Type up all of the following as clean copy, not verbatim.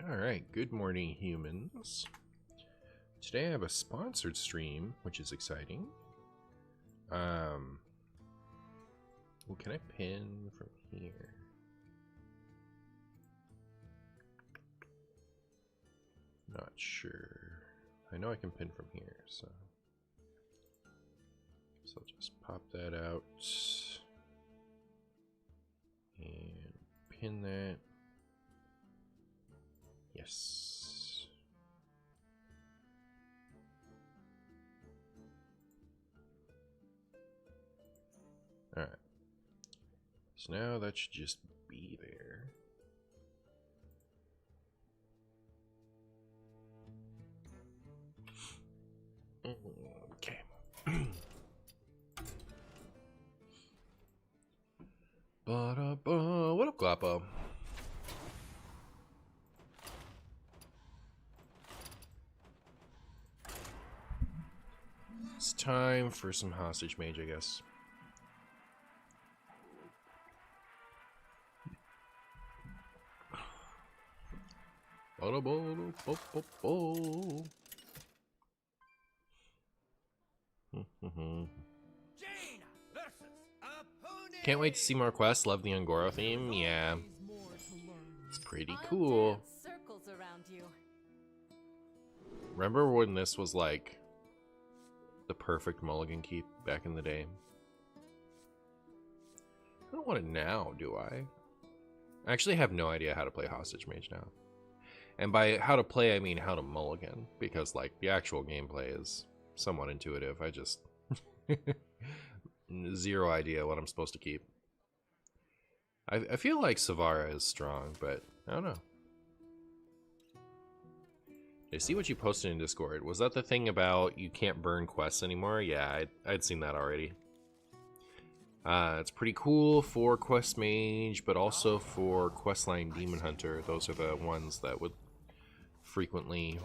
Alright, good morning, humans. Today I have a sponsored stream, which is exciting. Well, can I pin from here? Not sure. I know I can pin from here, so I'll just pop that out and pin that. Yes. Alright. So now that should just be there. Okay. What up, Guapo? It's time for some hostage mage, I guess. Can't wait to see more quests. Love the Angoro theme. Yeah, it's pretty cool. Remember when this was like the perfect mulligan keep back in the day? I don't want it now, do I? I actually have no idea how to play hostage mage now. And by how to play, I mean how to mulligan, because like the actual gameplay is somewhat intuitive. I just zero idea what I'm supposed to keep. I feel like Savara is strong, but I don't know. I see what you posted in Discord. Was that the thing about you can't burn quests anymore? Yeah, I'd seen that already. It's pretty cool for Quest Mage, but also for Questline Demon Hunter. Those are the ones that would frequently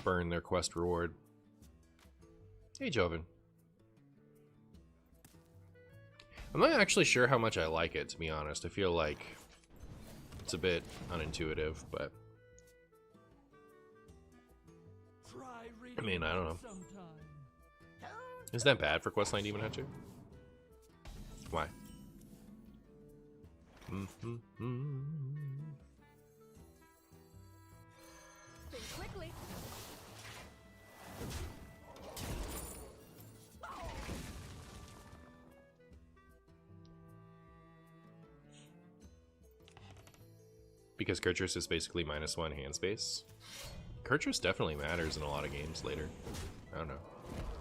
burn their quest reward. Hey, Joven. I'm not actually sure how much I like it, to be honest. I feel like it's a bit unintuitive, but I mean, I don't know. Is that bad for Questline Demon Hunter? Why? Think quickly. Because Kurtrus is basically -1 hand space. Kurtrus definitely matters in a lot of games later. I don't know.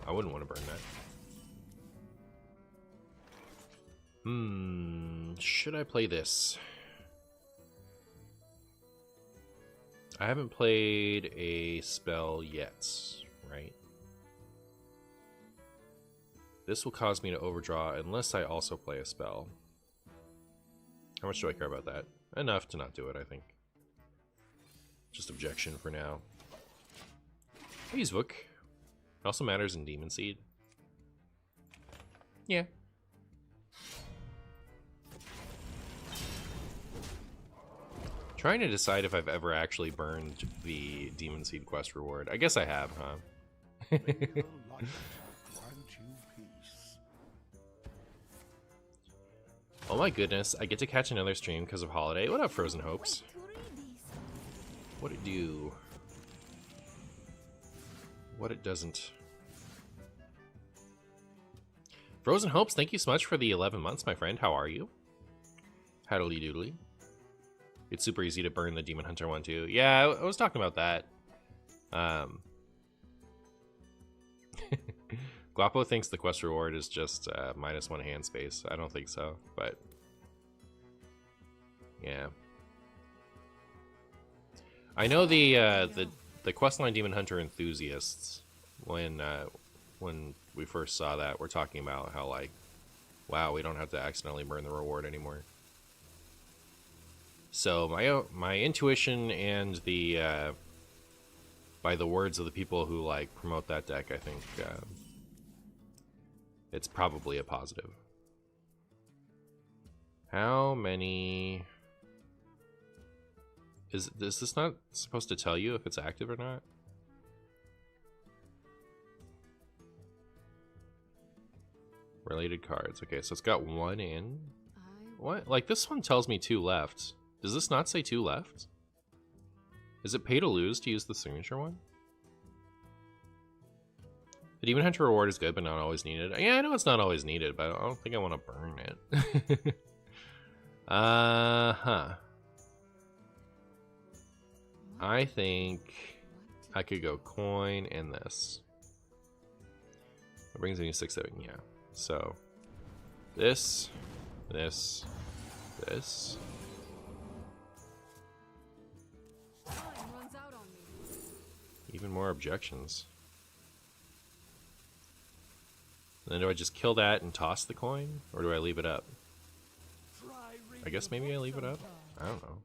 I wouldn't want to burn that. Should I play this? I haven't played a spell yet, right? This will cause me to overdraw unless I also play a spell. How much do I care about that? Enough to not do it, I think. Just objection for now. I use Vuk. It also matters in Demon Seed. Yeah. Trying to decide if I've ever actually burned the Demon Seed quest reward. I guess I have, huh? Oh my goodness, I get to catch another stream because of Holiday. What up, Frozen Hopes? What it do? What it doesn't. Frozen Hopes, thank you so much for the 11 months, my friend. How are you? Haddly doodly. It's super easy to burn the Demon Hunter one too. Yeah, I was talking about that. Guapo thinks the quest reward is just -1 hand space. I don't think so, but yeah. I know the Questline Demon Hunter enthusiasts, when we first saw that, were talking about how, like, wow, we don't have to accidentally burn the reward anymore. So my intuition and the by the words of the people who like promote that deck, I think it's probably a positive. How many Is this not supposed to tell you if it's active or not? Related cards. Okay, so it's got 1 in. What? Like, this one tells me 2 left. Does this not say 2 left? Is it pay to lose to use the signature one? The Demon Hunter reward is good, but not always needed. Yeah, I know it's not always needed, but I don't think I want to burn it. I think I could go coin and this. It brings me 6, 7, yeah. So, this. Even more objections. And then do I just kill that and toss the coin? Or do I leave it up? I guess maybe I leave it up? I don't know.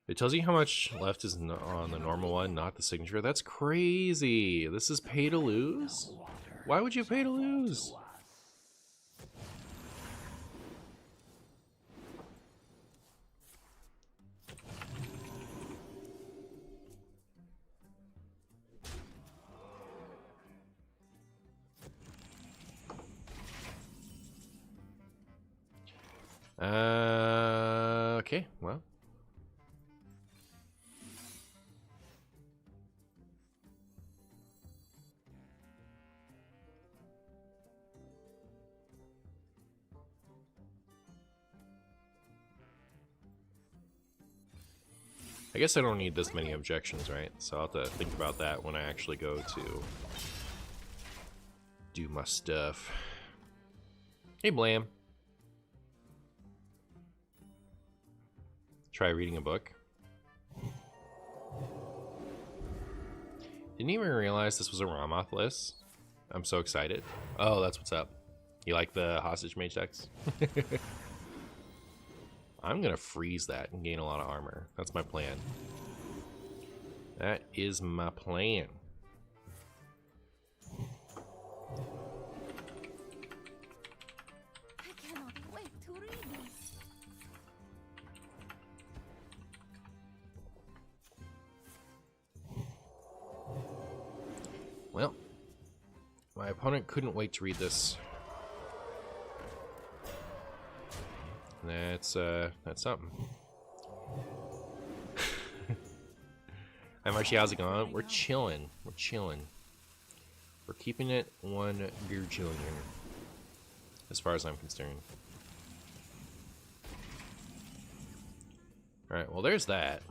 It tells you how much left is on the normal one, not the signature. That's crazy. This is pay to lose? Why would you pay to lose? Okay, well. I guess I don't need this many objections, right? So I'll have to think about that when I actually go to do my stuff. Hey, Blam. Try reading a book. Didn't even realize this was a Ramoth list. I'm so excited. Oh, that's what's up. You like the hostage mage decks? I'm gonna freeze that and gain a lot of armor. That's my plan. That is my plan. I cannot wait to read this. Well, my opponent couldn't wait to read this. That's something. Hi Marcy, how's it going? We're chilling. We're chilling. We're keeping it 1 gajillion, as far as I'm concerned. Alright, well there's that.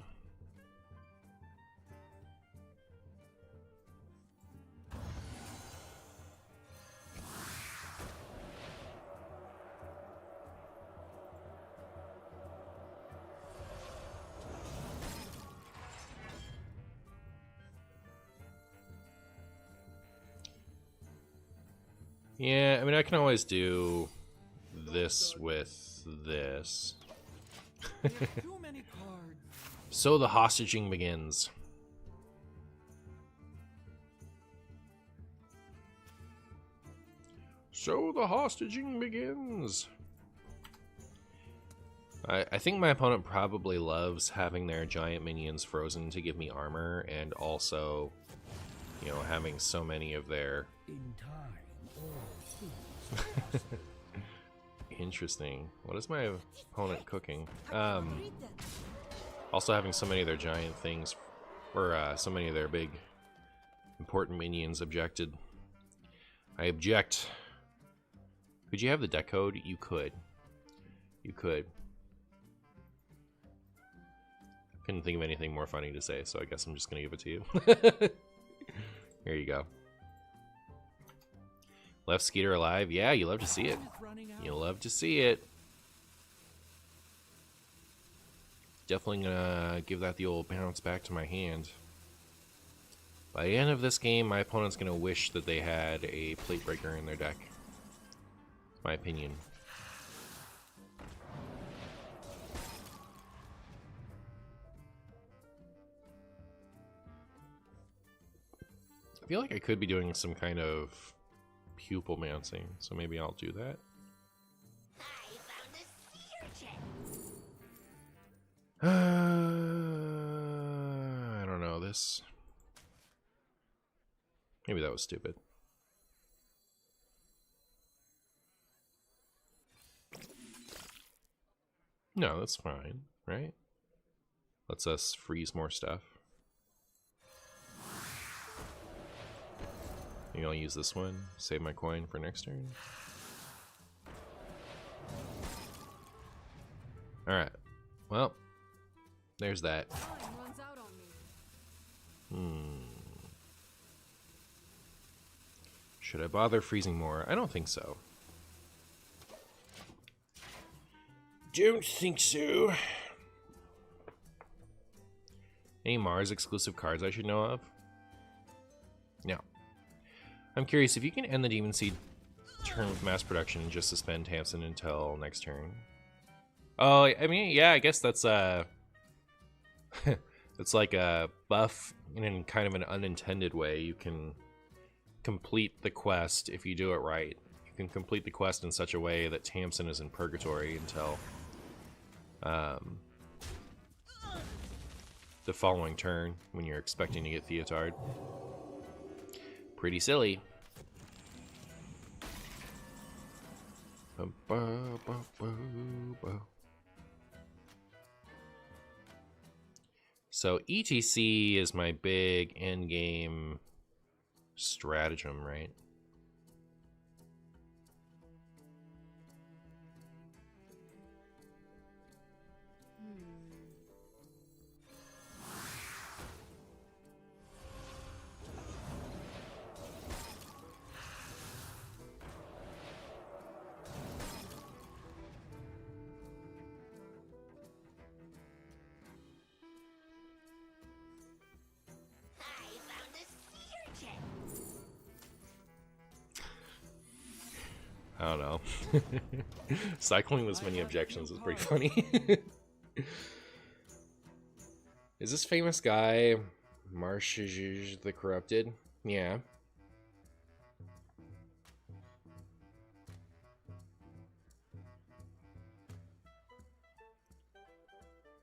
Yeah, I mean, I can always do this with this. So the hostaging begins. So the hostaging begins. I think my opponent probably loves having their giant minions frozen to give me armor, and also, you know, having so many of their... Interesting. What is my opponent cooking? Also having so many of their giant things, or so many of their big important minions objected. I object. Could you have the deck code? You could. You could. Couldn't think of anything more funny to say, so I guess I'm just gonna give it to you. Here you go. Left Skeeter alive? Yeah, you love to see it. You love to see it. Definitely gonna give that the old bounce back to my hand. By the end of this game, my opponent's gonna wish that they had a plate breaker in their deck. My opinion. I feel like I could be doing some kind of pupil mancing, so maybe I'll do that. I found a sea urchin. I don't know this. Maybe that was stupid. No, that's fine, right? Lets us freeze more stuff. Maybe I'll use this one, save my coin for next turn. Alright, well, there's that. Should I bother freezing more? I don't think so. Don't think so. Any Mars exclusive cards I should know of? No. I'm curious if you can end the Demon Seed turn with mass production and just suspend Tamsin until next turn. Oh, I mean, yeah, I guess that's it's like a buff in kind of an unintended way. You can complete the quest if you do it right. You can complete the quest in such a way that Tamsin is in purgatory until the following turn when you're expecting to get Theotard. Pretty silly. So ETC is my big endgame stratagem, right? I don't know. Cycling this many objections is pretty funny. Is this famous guy Martian the Corrupted? Yeah.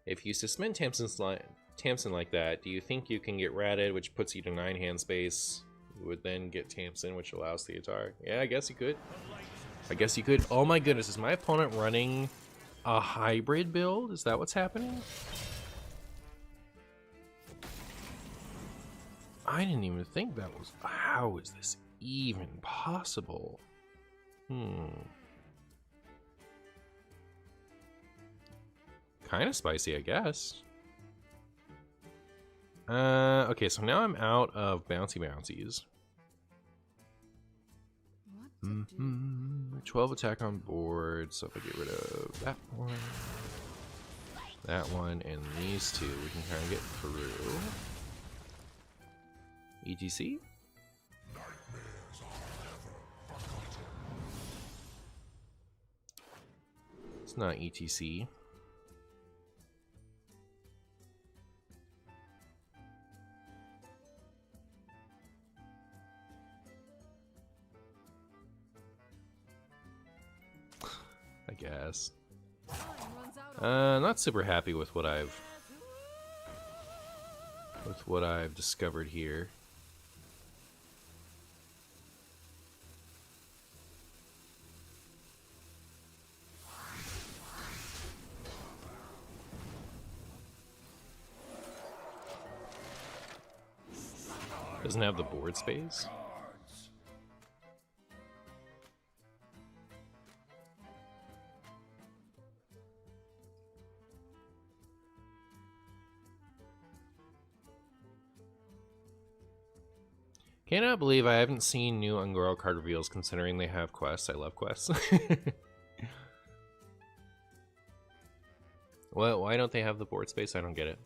If you suspend Tamsin like that, do you think you can get ratted, which puts you to 9 hand space? You would then get Tamsin, which allows Theotard. Yeah, I guess you could. I guess you could. Oh my goodness, is my opponent running a hybrid build? Is that what's happening? I didn't even think that was... How is this even possible? Kind of spicy, I guess. Okay, so now I'm out of bouncy bouncies. 12 attack on board, so if I get rid of that one, and these two, we can kind of get through. ETC? It's not ETC. I guess. Not super happy with what I've discovered here. Doesn't have the board space. Cannot believe I haven't seen new Ungoro card reveals considering they have quests. I love quests. Well, why don't they have the board space? I don't get it.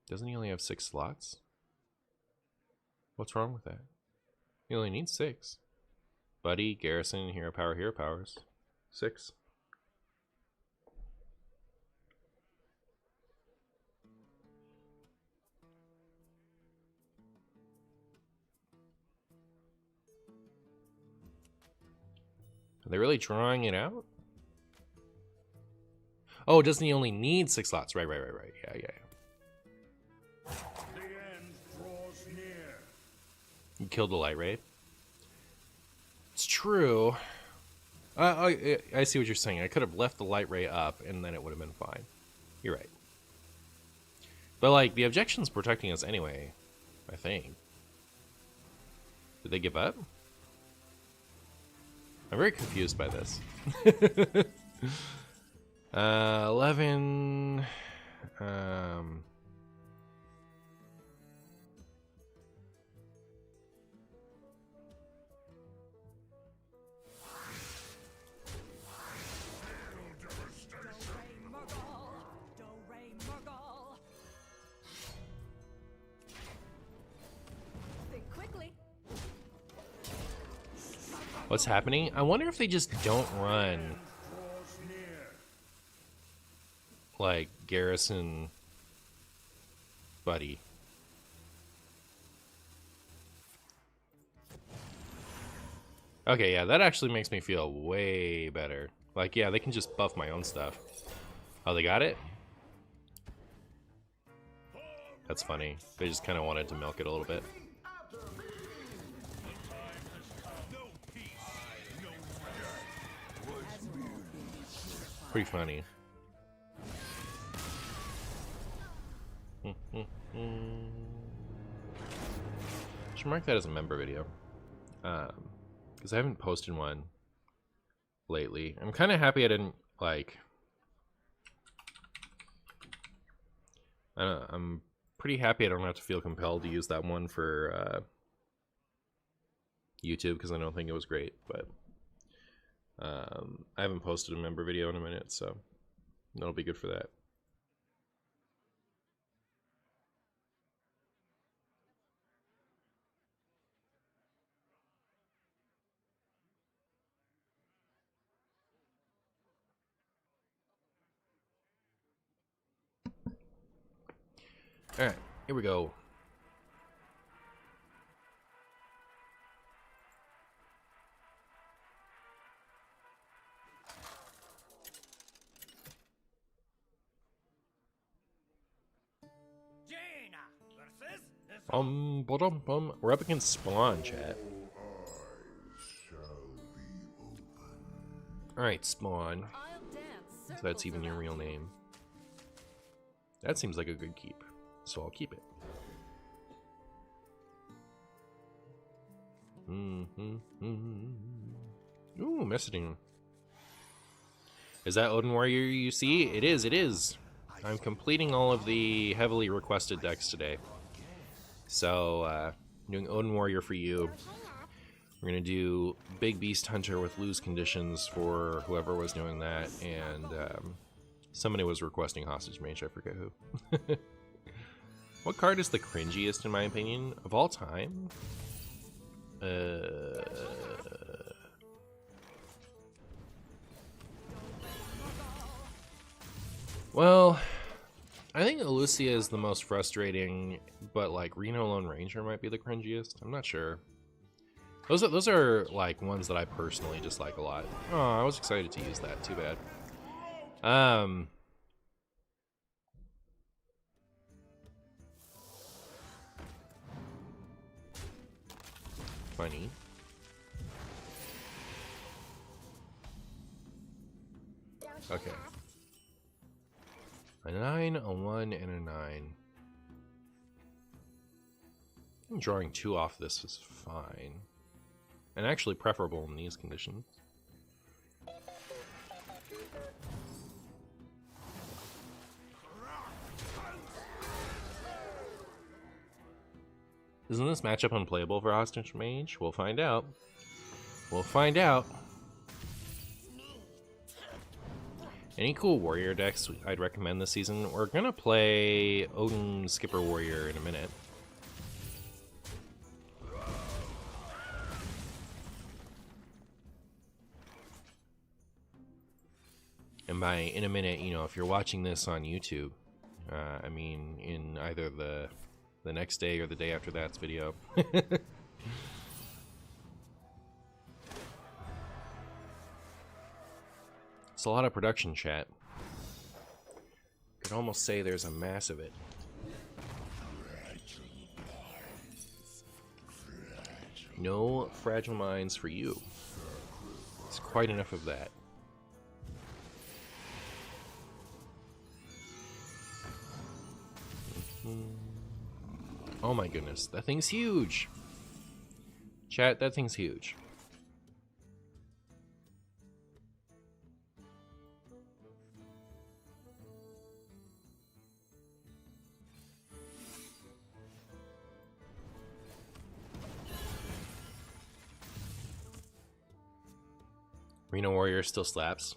Doesn't he only have 6 slots? What's wrong with that? He only needs 6. Buddy, Garrison, Hero Powers. 6. Are they really drawing it out? Oh, doesn't he only need 6 slots? Right. Yeah. The end draws near. You killed the light ray. It's true. I see what you're saying. I could have left the light ray up, and then it would have been fine. You're right. But, like, the objection's protecting us anyway, I think. Did they give up? I'm very confused by this. 11... What's happening? I wonder if they just don't run like Garrison Buddy. Okay, yeah, that actually makes me feel way better. Like, yeah, they can just buff my own stuff. Oh, they got it? That's funny. They just kind of wanted to milk it a little bit. Pretty funny. Should mark that as a member video. Because I haven't posted one lately. I'm kind of happy I didn't, like... I don't know, I'm pretty happy I don't have to feel compelled to use that one for YouTube, because I don't think it was great, but... I haven't posted a member video in a minute, so that'll be good for that. Alright, here we go. We're up against Spawn, chat. Alright, Spawn. So that's even your real name. That seems like a good keep, so I'll keep it. Ooh, messaging. Is that Odin Warrior you see? It is, it is. I'm completing all of the heavily requested decks today. So, doing Odin Warrior for you. We're going to do Big Beast Hunter with lose conditions for whoever was doing that, and somebody was requesting Hostage Mage, I forget who. What card is the cringiest, in my opinion, of all time? Well, I think Lucia is the most frustrating, but like Reno Lone Ranger might be the cringiest. I'm not sure. Those are like ones that I personally just like a lot. Oh, I was excited to use that. Too bad. Funny. Okay. A 9, a 1, and a 9. Drawing 2 off this is fine. And actually preferable in these conditions. Isn't this matchup unplayable for Hostage Mage? We'll find out. We'll find out. Any cool warrior decks I'd recommend this season? We're gonna play Odin Skipper Warrior in a minute. And by in a minute, you know, if you're watching this on YouTube, I mean in either the next day or the day after that's video. It's a lot of production, chat. could almost say there's a mass of it. No fragile minds for you. It's quite enough of that. Oh my goodness, that thing's huge! Chat, that thing's huge. Reno Warrior still slaps.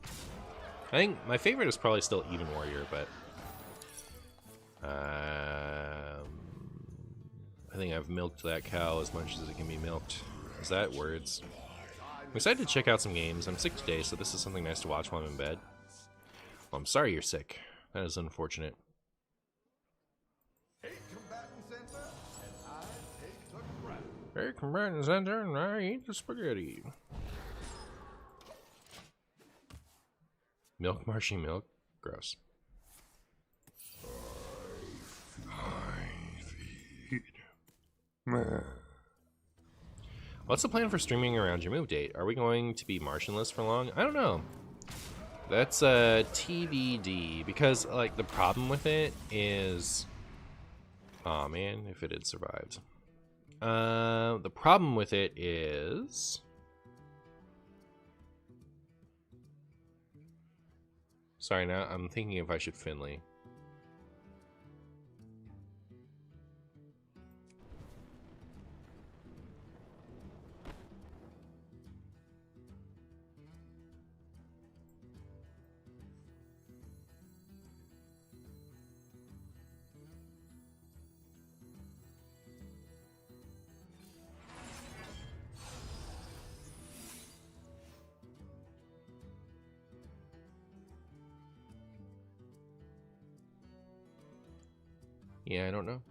I think my favorite is probably still Even Warrior, but I think I've milked that cow as much as it can be milked. Is that words? I'm excited to check out some games. I'm sick today, so this is something nice to watch while I'm in bed. Well, I'm sorry you're sick. That is unfortunate. Hey, combatant center, and I take the crap. Hey, combatant center, and I eat the spaghetti. Milk Martian milk? Gross. What's the plan for streaming around your move date? Are we going to be Martianless for long? I don't know. That's TBD, because like the problem with it is, oh man, if it had survived. The problem with it is, sorry, now I'm thinking if I should Finley. Yeah, I don't know.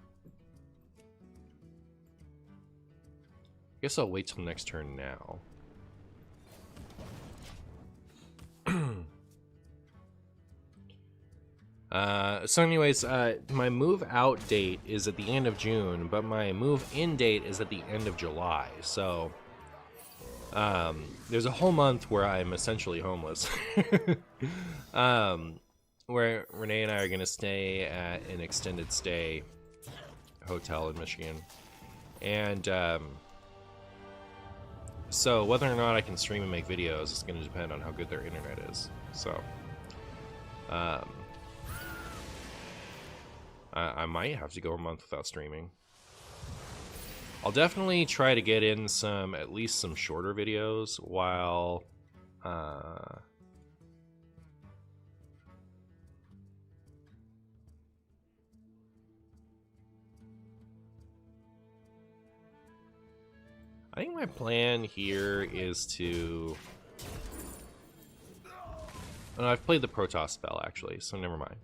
Guess I'll wait till next turn now. So anyways, my move out date is at the end of June, but my move in date is at the end of July. So there's a whole month where I'm essentially homeless. Where Renee and I are gonna stay at an extended stay hotel in Michigan. And so whether or not I can stream and make videos is gonna depend on how good their internet is. So I might have to go a month without streaming. I'll definitely try to get in some, at least some shorter videos while I think my plan here is to... Oh, no, I've played the Protoss spell, actually, so never mind.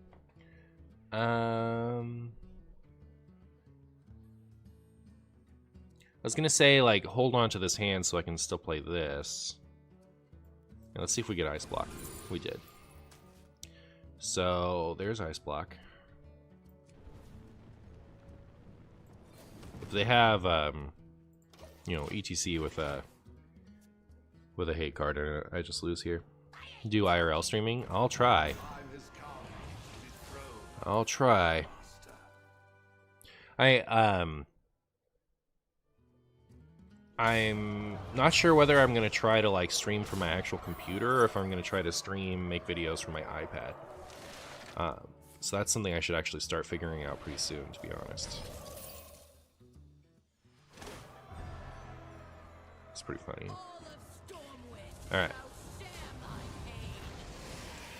I was gonna say, like, hold on to this hand so I can still play this. Yeah, let's see if we get Ice Block. We did. So, there's Ice Block. If they have, you know, ETC with a hate card, and I just lose here. Do IRL streaming? I'll try. I'll try. I'm not sure whether I'm gonna try to like stream from my actual computer or if I'm gonna try to make videos from my iPad. So that's something I should actually start figuring out pretty soon, to be honest. It's pretty funny. Alright.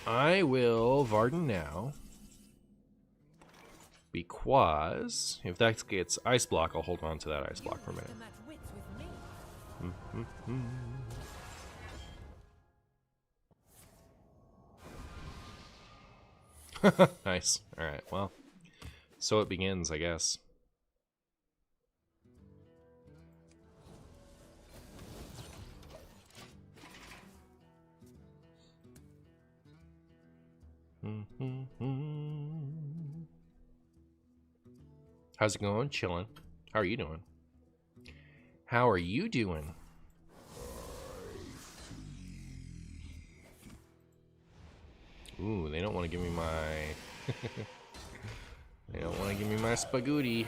I will Varden now. Because if that gets Ice Block, I'll hold on to that Ice Block for a minute. Nice. Alright, well. So it begins, I guess. How's it going? Chilling. How are you doing? How are you doing? Ooh, they don't want to give me my... They don't want to give me my spaghetti.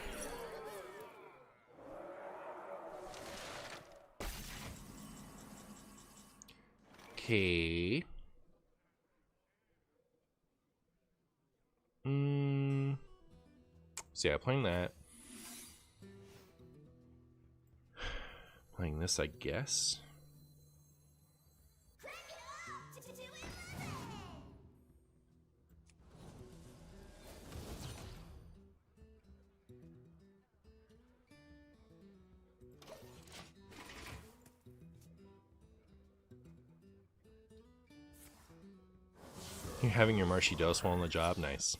Okay. So yeah, playing that. Playing this, I guess. You're having your marshy dose while on the job? Nice.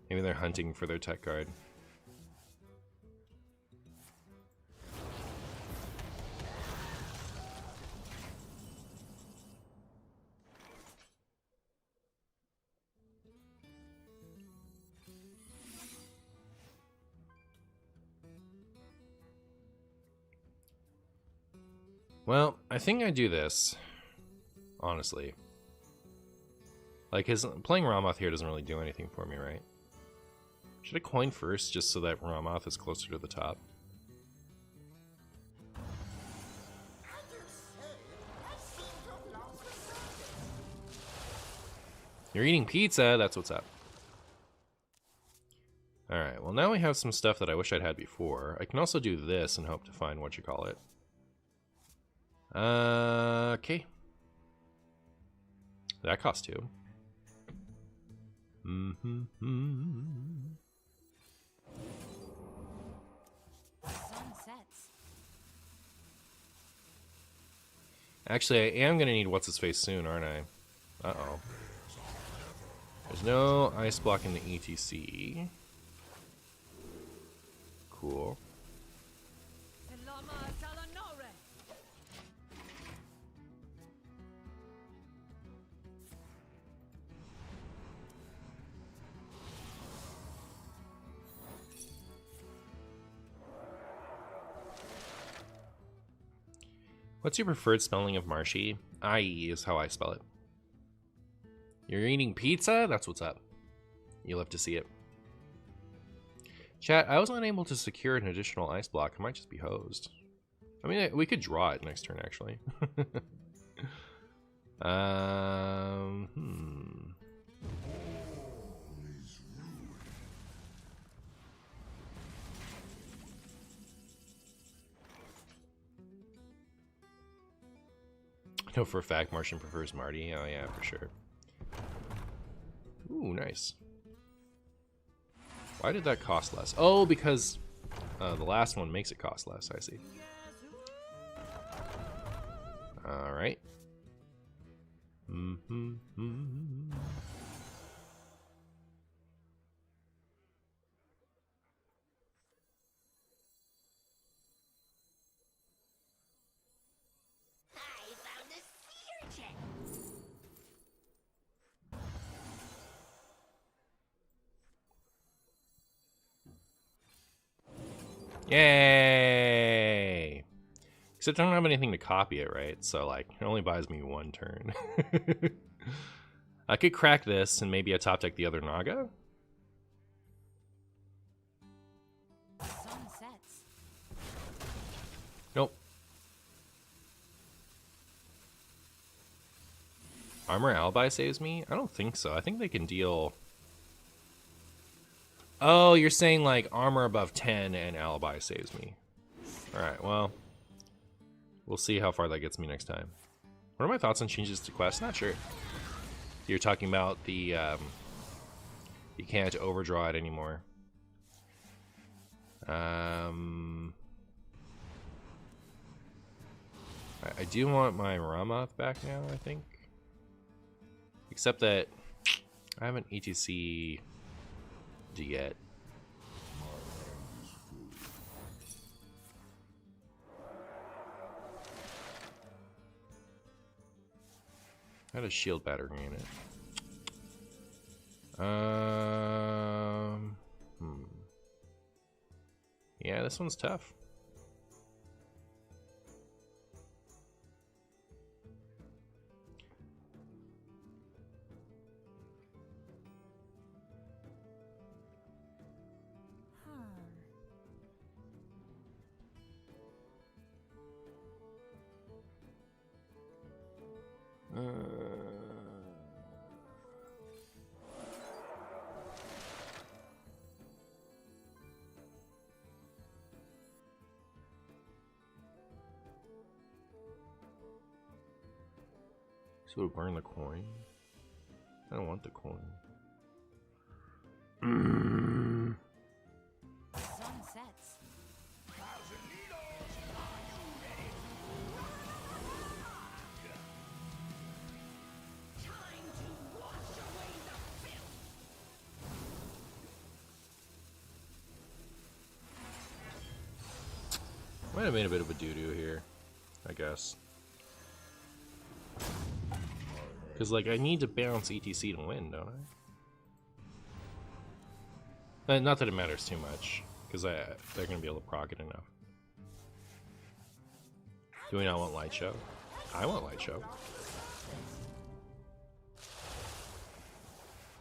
Maybe they're hunting for their tech card. Well, I think I do this, honestly. Like, playing Ramoth here doesn't really do anything for me, right? Should I coin first, just so that Ramoth is closer to the top? You're eating pizza, that's what's up. Alright, well now we have some stuff that I wish I'd had before. I can also do this and hope to find what you call it. Okay. That cost 2. Sunsets. Actually, I am gonna need what's-his-face soon, aren't I? Uh-oh. There's no ice block in the ETC. Cool. What's your preferred spelling of Marshy? I-E is how I spell it. You're eating pizza? That's what's up. You'll have to see it. Chat, I was unable to secure an additional ice block. I might just be hosed. I mean, we could draw it next turn, actually. I know for a fact Martian prefers Marty. Oh yeah, for sure. Ooh, nice. Why did that cost less? Oh, because the last one makes it cost less, I see. Alright. Yay! Except I don't have anything to copy it, right? So, like, it only buys me 1 turn. I could crack this and maybe I top deck the other Naga. Sunsets. Nope. Armor Alibi saves me? I don't think so. I think they can deal... Oh, you're saying like armor above 10 and alibi saves me. Alright, well, we'll see how far that gets me next time. What are my thoughts on changes to quests? Not sure. You're talking about the, you can't overdraw it anymore. I do want my Ramoth back now, I think. Except that I haven't ETC yet. Had a shield battery in it. Yeah, this one's tough. So to burn the coin? I don't want the coin. Sun sets. Might have made a bit of a doo-doo here, I guess. Because, like, I need to bounce ETC to win, don't I? Not that it matters too much, because they're going to be able to proc it enough. Do we not want Light Show? I want Light Show.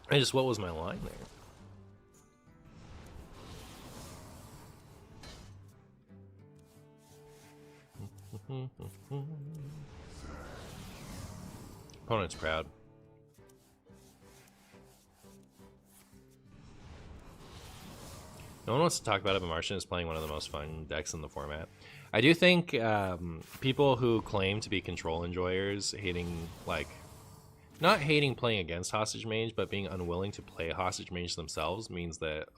What was my line there? Opponent's proud. No one wants to talk about it, but Martian is playing one of the most fun decks in the format. I do think people who claim to be control enjoyers hating, like, not hating playing against Hostage Mage, but being unwilling to play Hostage Mage themselves means that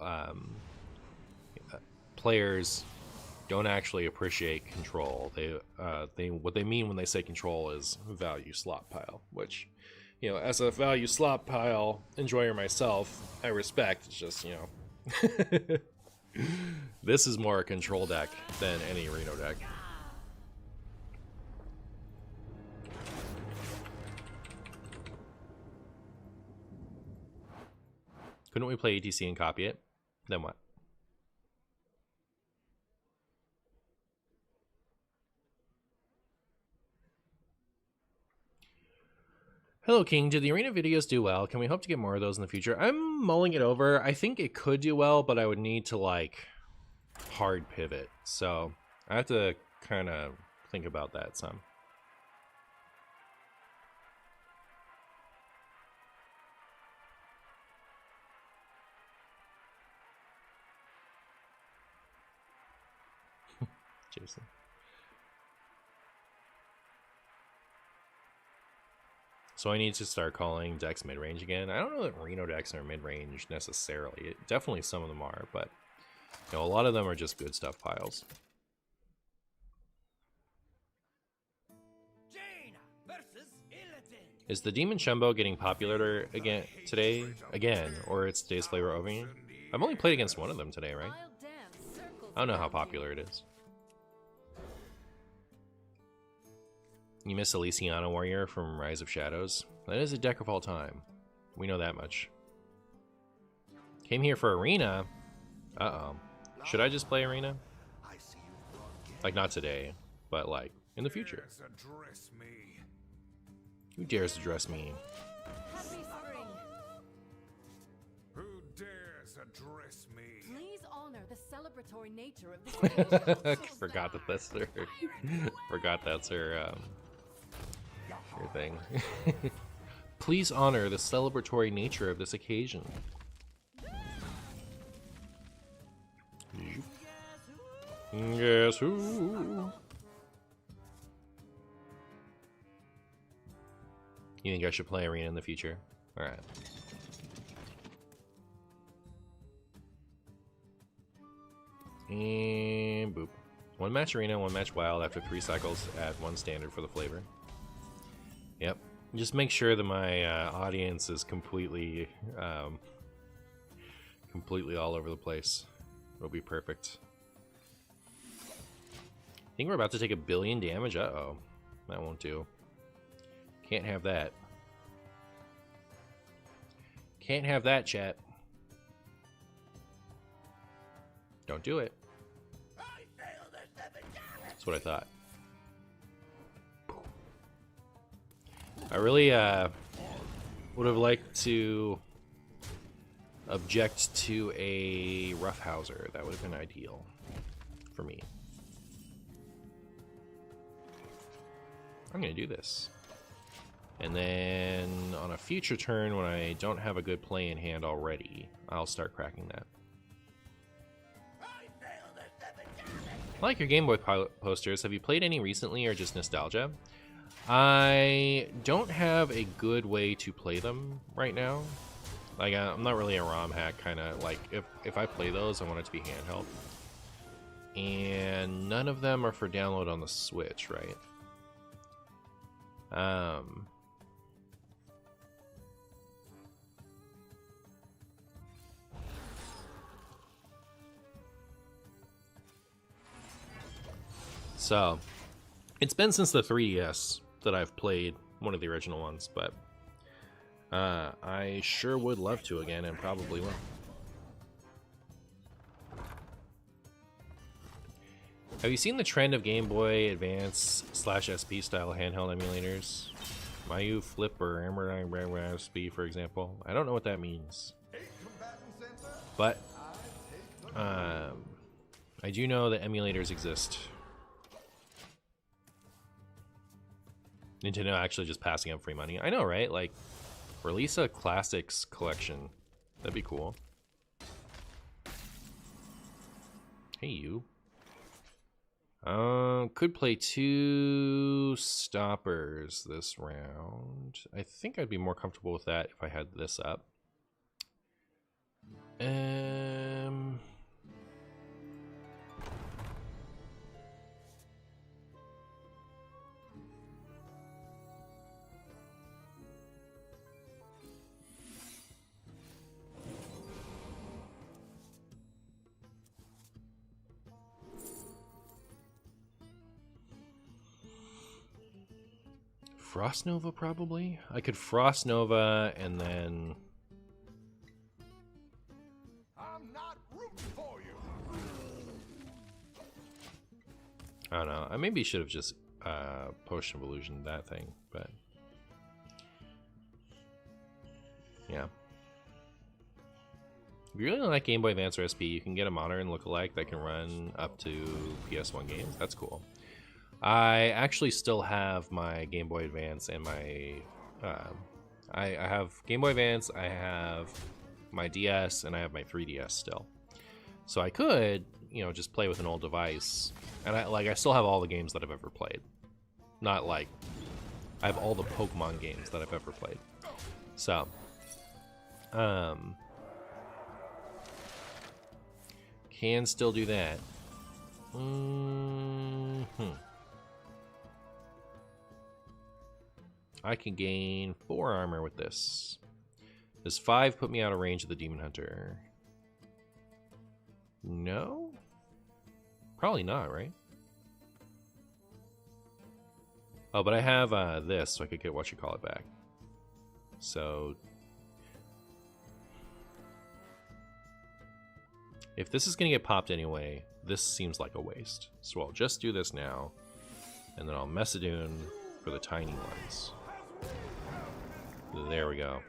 players don't actually appreciate control. What they mean when they say control is value slot pile, which, you know, as a value slot pile enjoyer myself, I respect. It's just, you know, this is more a control deck than any Reno deck. Couldn't we play ETC and copy it? Then what? Hello, King. Did the arena videos do well? Can we hope to get more of those in the future? I'm mulling it over. I think it could do well, but I would need to, like, hard pivot. So I have to kind of think about that some. Jason. So I need to start calling decks mid-range again. I don't know that Reno decks are mid-range necessarily. Definitely some of them are, but, you know, a lot of them are just good stuff piles. Is the Demon Shumbo getting popular again today? Again, or it's today's flavor over? I've only played against one of them today, right? I don't know how popular it is. You miss Elysiana Warrior from Rise of Shadows. That is a deck of all time. We know that much. Came here for Arena. Uh-oh. Should I just play Arena? Like, not today, but, like, in the future. Who dares address me? Who dares address me? Please honor the celebratory nature of this Forgot that that's her. Forgot that's her thing. Please honor the celebratory nature of this occasion. Guess who? You think I should play Arena in the future? Alright. And boop. One match Arena, one match Wild. After 3 cycles, add 1 standard for the flavor. Yep. Just make sure that my audience is completely all over the place. It'll be perfect. I think we're about to take 1 billion damage. Uh-oh. That won't do. Can't have that. Can't have that, chat. Don't do it. That's what I thought. I really would have liked to object to a roughhouser. That would have been ideal for me. I'm gonna do this. And then on a future turn when I don't have a good play in hand already, I'll start cracking that. I like your Game Boy posters. Have you played any recently or just nostalgia? I don't have a good way to play them right now. Like, I'm not really a ROM hack kind of. Like, if I play those, I want it to be handheld. And none of them are for download on the Switch, right? So, it's been since the 3DS that I've played one of the original ones, but I sure would love to again, and probably will. Have you seen the trend of Game Boy Advance / SP style handheld emulators? Mayu Flip or Emerald SP, for example. I don't know what that means, but I do know that emulators exist. Nintendo actually just passing out free money. I know, right? Like, release a classics collection. That'd be cool. Hey, you. Could play 2 stoppers this round. I think I'd be more comfortable with that if I had this up. Frost Nova, probably. I could Frost Nova and then... I'm not rooting for you. I don't know. I maybe should have just Potion of Illusion that thing, but... yeah. If you really like Game Boy Advance or SP, you can get a modern lookalike that can run up to PS1 games. That's cool. I actually still have my Game Boy Advance and my... I have Game Boy Advance, I have my DS, and I have my 3DS still. So I could, you know, just play with an old device. And I still have all the games that I've ever played. Not like... I have all the Pokemon games that I've ever played. So... can still do that. I can gain 4 armor with this. Does 5 put me out of range of the Demon Hunter? No? Probably not, right? Oh, but I have this, so I could get what-you-call-it back. So... if this is going to get popped anyway, this seems like a waste. So I'll just do this now, and then I'll Messadoon for the tiny ones. There we go.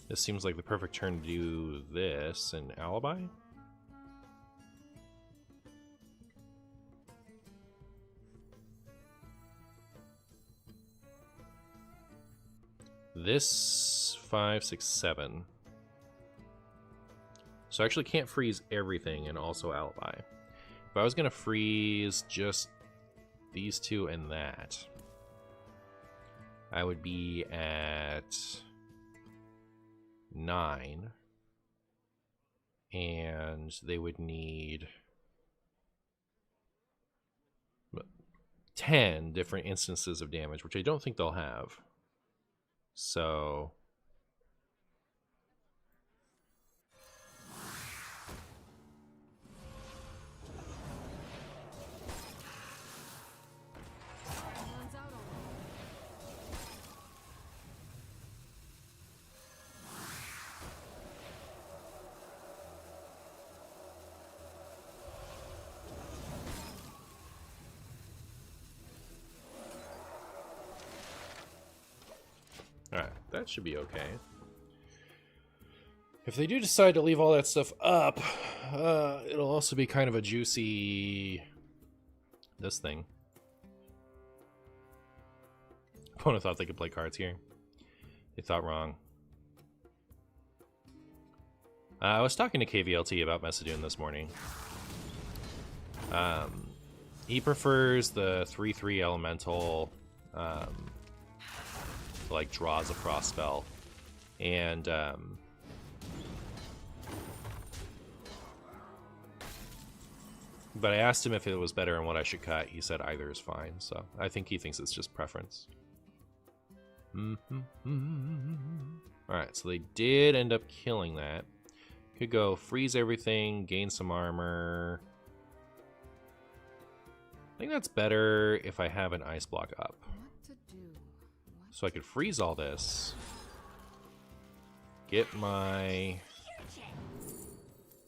This seems like the perfect turn to do this and Alibi. This 5, 6, 7. So I actually can't freeze everything and also Alibi. If I was gonna freeze just these 2 and that, I would be at 9. And they would need 10 different instances of damage, which I don't think they'll have. So Runs out on me. alright, that should be okay. If they do decide to leave all that stuff up, it'll also be kind of a juicy... this thing. Opponent thought they could play cards here. They thought wrong. I was talking to KVLT about Messadoon this morning. He prefers the 3/3 elemental, like draws a frost spell, and but I asked him if it was better and what I should cut. He said either is fine, so I think he thinks it's just preference. Alright, so they did end up killing that. Could go freeze everything, gain some armor. I think that's better if I have an ice block up. What to do? So I could freeze all this. Get my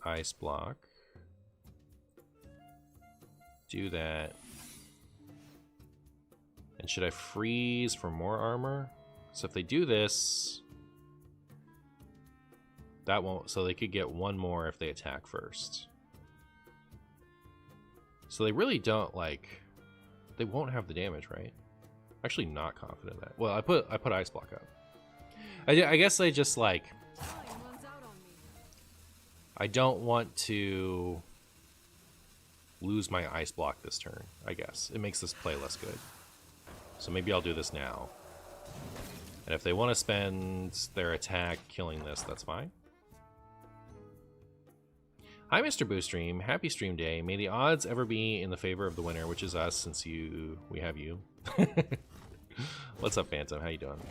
ice block. Do that. And should I freeze for more armor? So if they do this, that won't, so they could get one more if they attack first. So they really don't, like, they won't have the damage, right? Actually not confident that. Well, I put ice block up. I guess they just, like, Time runs out on me. I don't want to lose my ice block this turn, I guess. It makes this play less good. So maybe I'll do this now. And if they want to spend their attack killing this, that's fine. Hi, Mr. Boo Stream. Happy stream day. May the odds ever be in the favor of the winner, which is us, since we have you. What's up, Phantom? How you doing?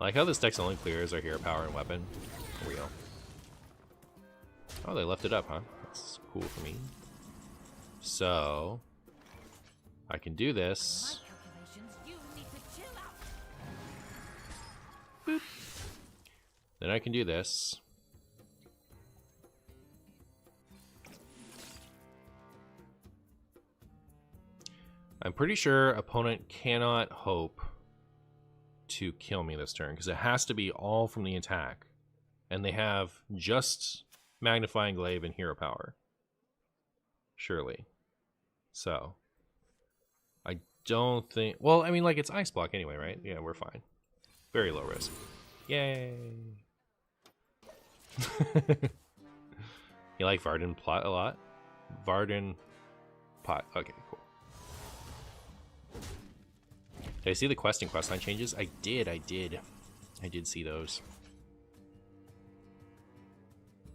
I like how this deck's only clears our hero power and weapon. Here we go. Oh, they left it up, huh? That's cool for me. So I can do this. My calculations, you need to chill out. Boop. Then I can do this. I'm pretty sure opponent cannot hope to kill me this turn, because it has to be all from the attack. And they have just Magnifying Glaive and Hero Power. Surely. So I don't think... Well, I mean, like, it's Ice Block anyway, right? Yeah, we're fine. Very low risk. Yay! You like Varden Plot a lot? Varden Pot. Okay, cool. Did I see the quest and questline changes? I did. I did see those.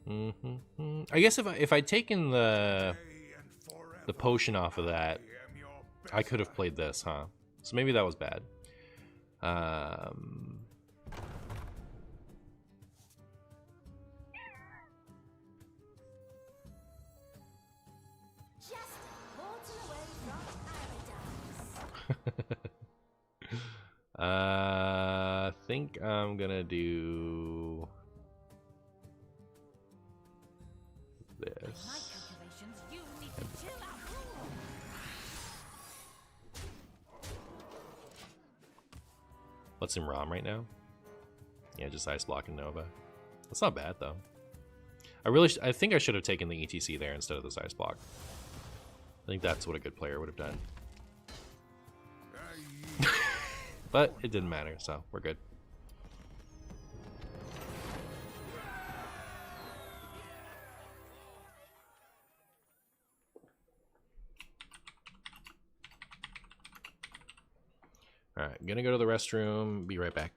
I guess if I'd taken the potion off of that, I could have played this, huh? So maybe that was bad. Just a portal away from paradise. I think I'm gonna do My this. calculations, you need to chill out. What's in ROM right now? Yeah, just Ice Block and Nova. That's not bad though. I think I should have taken the ETC there instead of this Ice Block. I think that's what a good player would have done. But it didn't matter, so we're good. Alright, I'm gonna go to the restroom, be right back.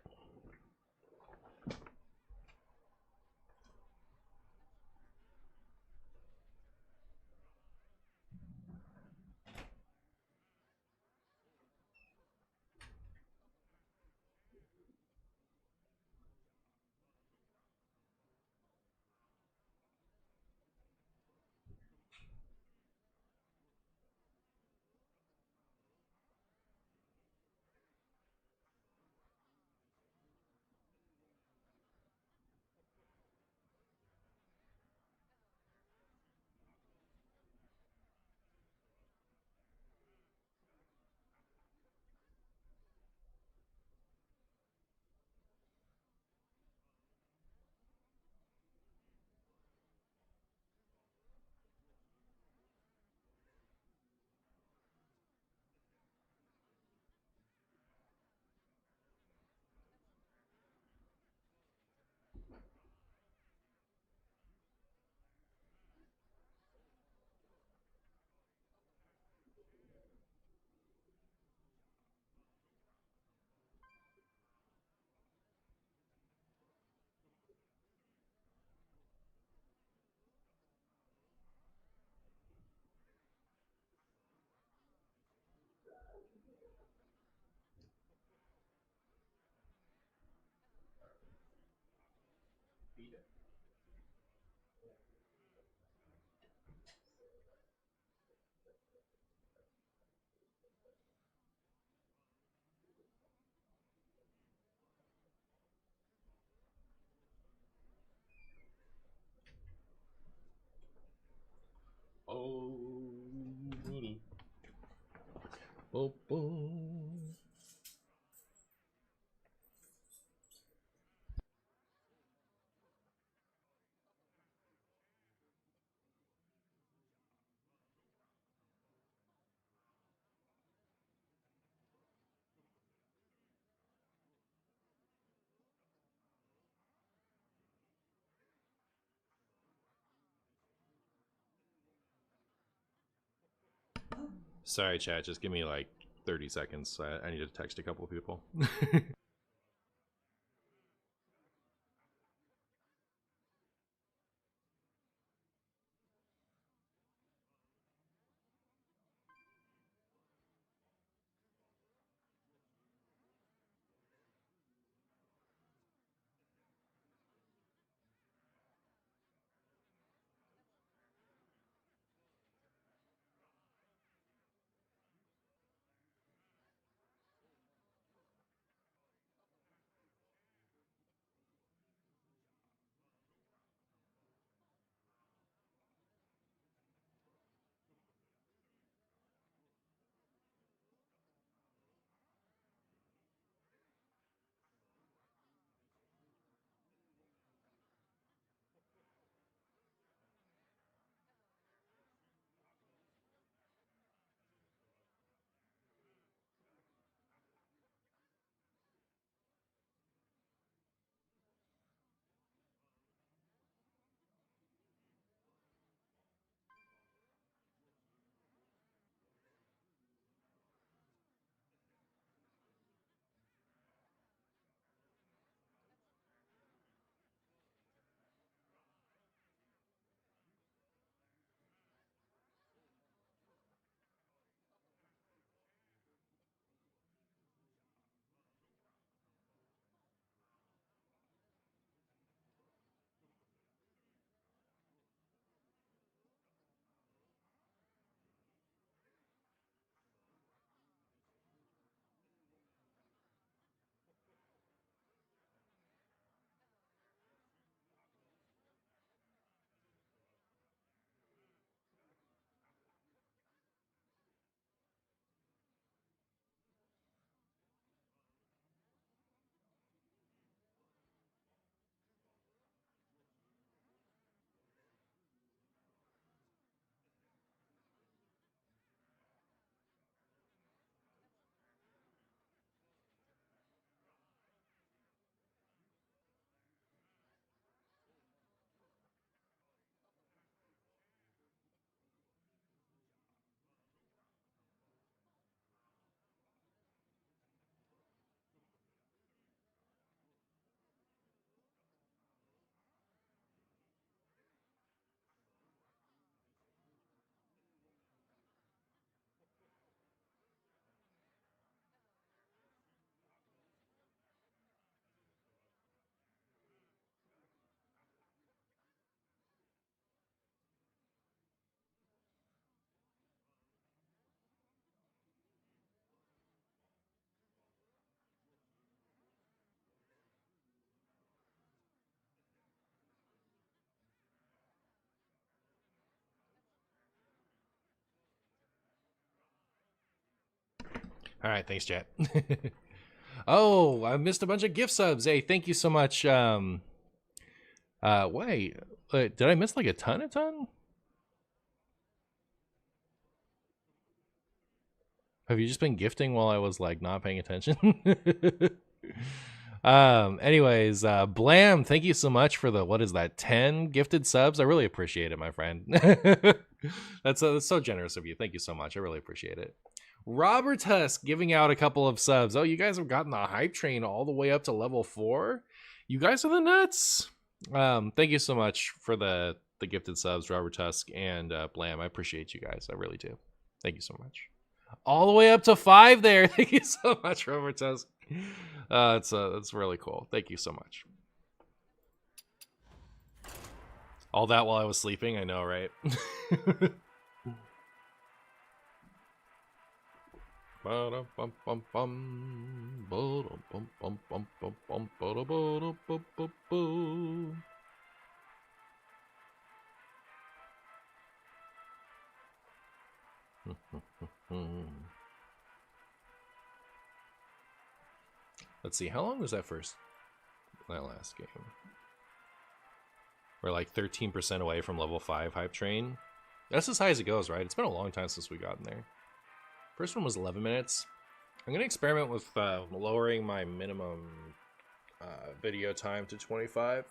Sorry, chat. Just give me like 30 seconds. I need to text a couple of people. All right, thanks, chat. Oh, I missed a bunch of gift subs. Hey, thank you so much. Wait, did I miss like a ton? Have you just been gifting while I was like not paying attention? Anyways, Blam, thank you so much for the, what is that, 10 gifted subs? I really appreciate it, my friend. That's so generous of you. Thank you so much. I really appreciate it. Robert Tusk giving out a couple of subs. Oh, you guys have gotten the hype train all the way up to level 4. You guys are the nuts. Thank you so much for the gifted subs, Robert Tusk and Blam. I appreciate you guys. I really do. Thank you so much. All the way up to 5 there. Thank you so much, Robert Tusk. It's really cool. Thank you so much. All that while I was sleeping, I know, right? Let's see, how long was that last game? We're like 13% away from level 5 hype train. That's as high as it goes, right? It's been a long time since we got in there. First one was 11 minutes. I'm going to experiment with lowering my minimum video time to 25.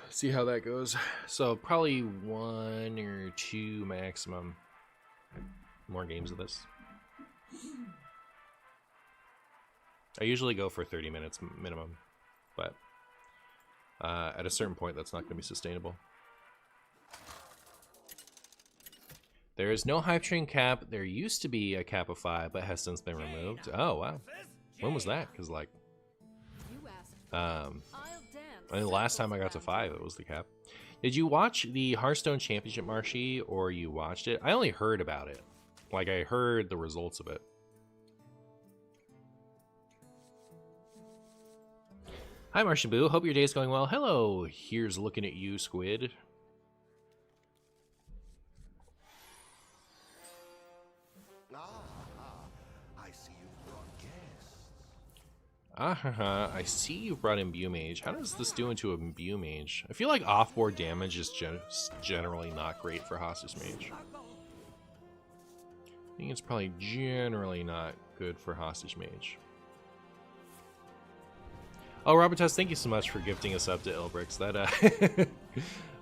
See how that goes. So probably 1 or 2 maximum more games of this. I usually go for 30 minutes minimum, but at a certain point that's not going to be sustainable. There is no hype train cap. There used to be a cap of 5, but has since been removed. Oh wow, when was that? Because like I mean, the last time I got to 5, it was the cap. Did you watch the Hearthstone Championship, Marshy, or you watched it? I only heard about it. Like, I heard the results of it. Hi, Martian Boo. Hope your day's going well. Hello. Here's looking at you, Squid. I see you've brought guests. I see you brought in mage. How does this do into a mage? I feel like off-board damage is generally not great for hostage mage. I think it's probably generally not good for hostage mage. Oh, Robertus, thank you so much for gifting us up to Ilbrix. That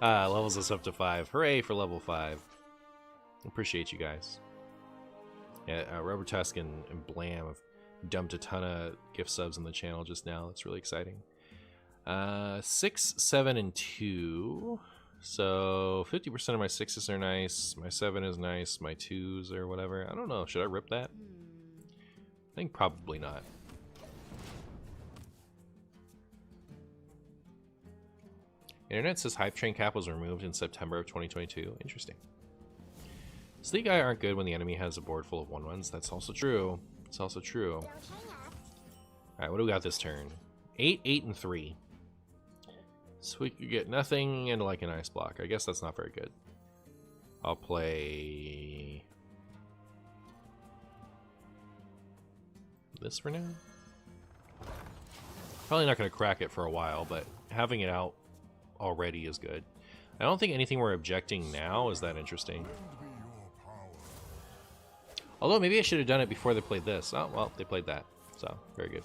levels us up to 5. Hooray for level 5. Appreciate you guys. Yeah, Robertus and Blam have dumped a ton of gift subs in the channel just now. That's really exciting. 6, 7, and 2. So 50% of my 6s are nice. My 7 is nice. My 2s or whatever. I don't know. Should I rip that? I think probably not. Internet says hype train cap was removed in September of 2022. Interesting. Sleek Eye aren't good when the enemy has a board full of 1/1s. That's also true. It's also true. Alright, what do we got this turn? 8, 8, and 3. So we could get nothing and like an ice block. I guess that's not very good. I'll play this for now. Probably not going to crack it for a while, but having it out already is good. I don't think anything we're objecting now is that interesting. Although maybe I should have done it before they played this. Oh, well, they played that. So, very good.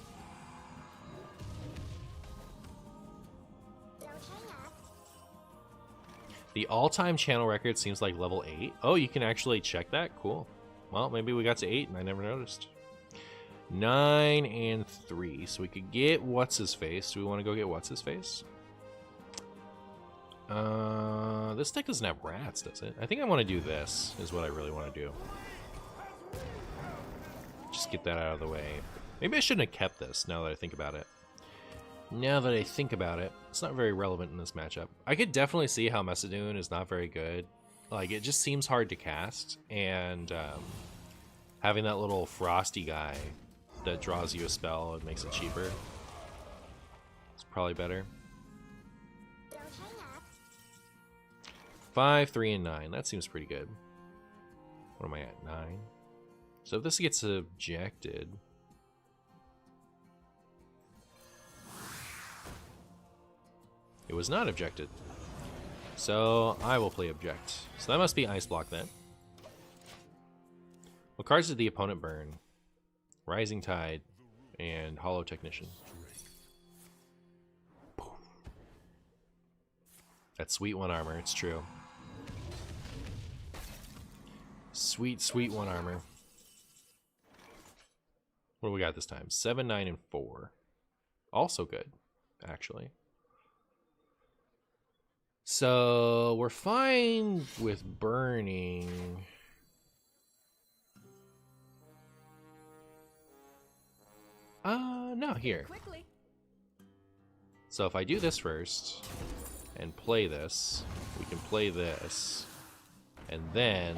The all-time channel record seems like level 8. Oh, you can actually check that? Cool. Well, maybe we got to 8 and I never noticed. 9 and 3. So we could get what's-his-face. Do we want to go get what's-his-face? This deck doesn't have rats, does it? I think I want to do this, is what I really want to do. Just get that out of the way. Maybe I shouldn't have kept this, now that I think about it. Now that I think about it, it's not very relevant in this matchup. I could definitely see how Messidune is not very good. Like, it just seems hard to cast, and having that little frosty guy that draws you a spell and makes it cheaper, it's probably better. 5, 3, and 9. That seems pretty good. What am I at? 9. So if this gets ejected, it was not objected. So I will play object. So that must be ice block then. What cards did the opponent burn? Rising Tide and Hollow Technician. That's sweet 1 armor, it's true. Sweet, sweet 1 armor. What do we got this time? 7, 9, and 4. Also good, actually. So we're fine with burning. No, here. So if I do this first and play this, we can play this, and then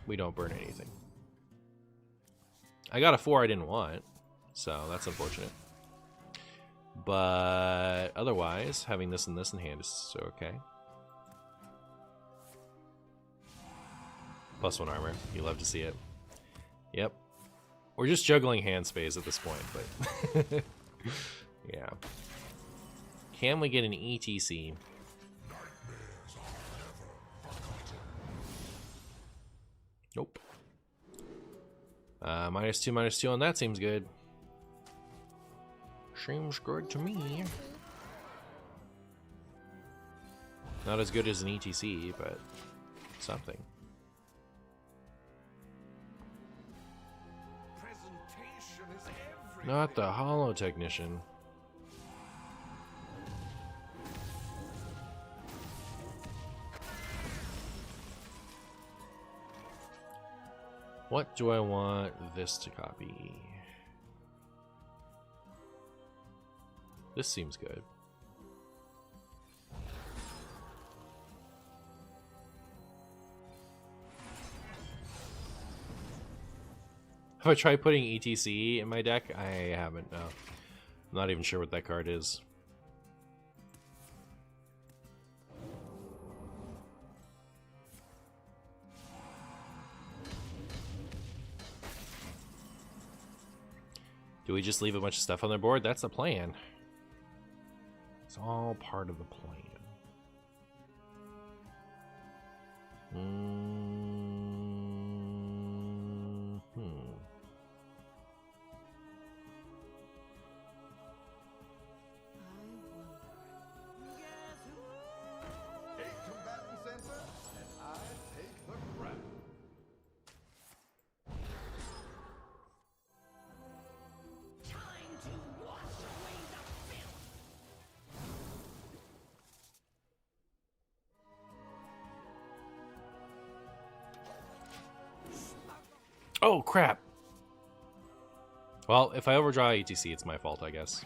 we don't burn anything. I got a 4 I didn't want, so that's unfortunate. But otherwise, having this and this in hand is okay. +1 armor. You love to see it. Yep. We're just juggling hand space at this point, but yeah. Can we get an ETC? Nope. -2/-2 on that seems good. Seems good to me. Not as good as an ETC, but something. Presentation is everything. Not the holo technician. What do I want this to copy? This seems good. Have I tried putting ETC in my deck? I haven't, no. I'm not even sure what that card is. Do we just leave a bunch of stuff on their board? That's the plan. It's all part of the plan. Eight combatants enter, and I take the crown. Oh, crap. Well, if I overdraw ETC, it's my fault, I guess.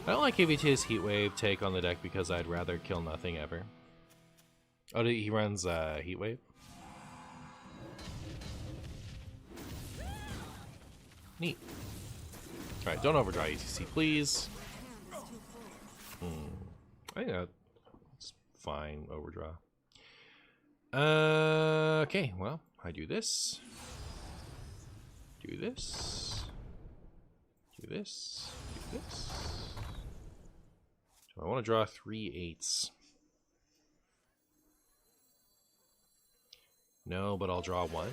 I don't like KVT's Heat Wave take on the deck because I'd rather kill nothing ever. Oh, he runs Heat Wave? Neat. Alright, don't overdraw ETC, please. I think that's fine, overdraw. Okay, well, I do this. Do this. Do this. Do this. So I want to draw 3 8s. No, but I'll draw 1.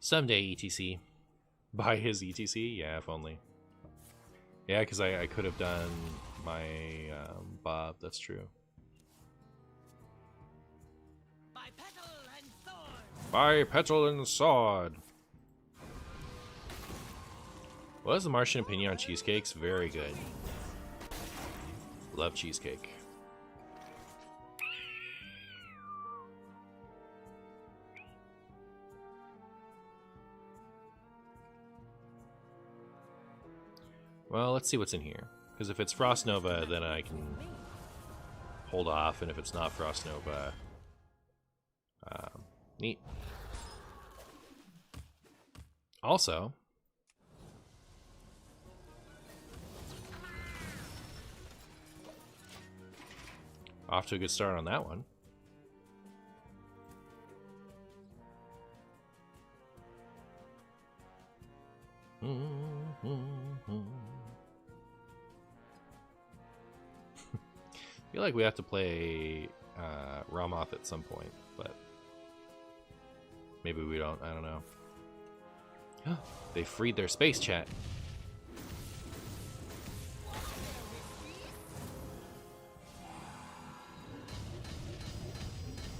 Someday, ETC. Buy his ETC? Yeah, if only. Yeah, because I could have done my Bob, that's true. By petal and sword. By petal and sword. What is the Martian opinion on cheesecakes? Very good. Love cheesecake. Well, let's see what's in here. Because if it's Frost Nova, then I can hold off, and if it's not Frost Nova, neat. Also, off to a good start on that one. I feel like we have to play Ramoth at some point, but maybe we don't. I don't know. They freed their space chat.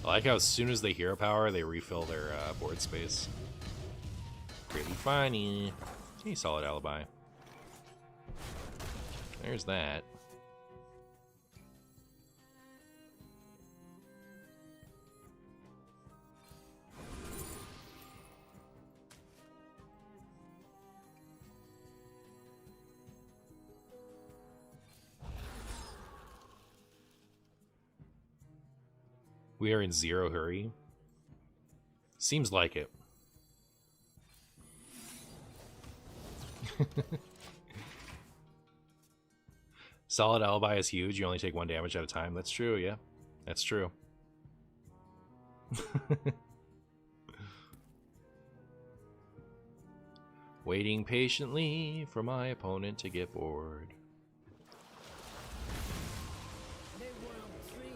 I like how as soon as they hero power, they refill their board space. Pretty funny. Hey, solid alibi. There's that. We are in zero hurry. Seems like it. Solid alibi is huge. You only take 1 damage at a time. That's true, yeah. That's true. Waiting patiently for my opponent to get bored.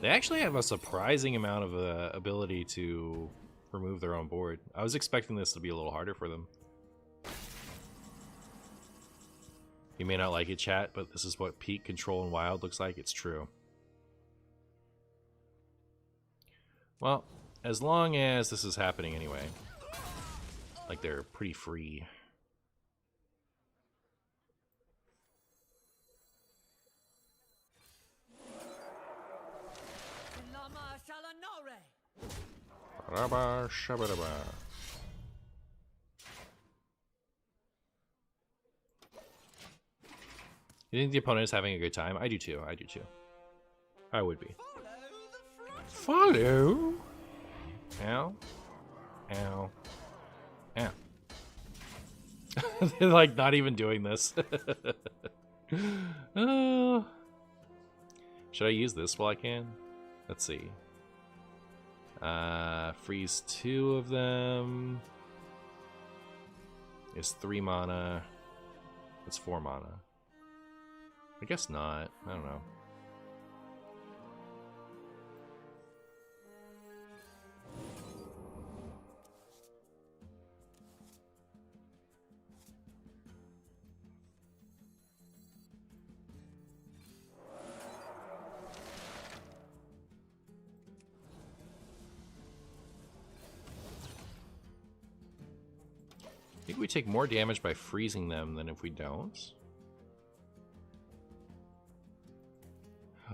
They actually have a surprising amount of ability to remove their own board. I was expecting this to be a little harder for them. You may not like it, chat, but this is what peak control in Wild looks like. It's true. Well, as long as this is happening anyway. Like, they're pretty free. Rabba, shabba-dabba. You think the opponent is having a good time? I do too. I do too. I would be. Follow. Ow. Ow. Ow. They're like not even doing this. Should I use this while I can? Let's see. Freeze 2 of them. It's 3 mana. It's 4 mana. I guess not. I don't know. I think we take more damage by freezing them than if we don't.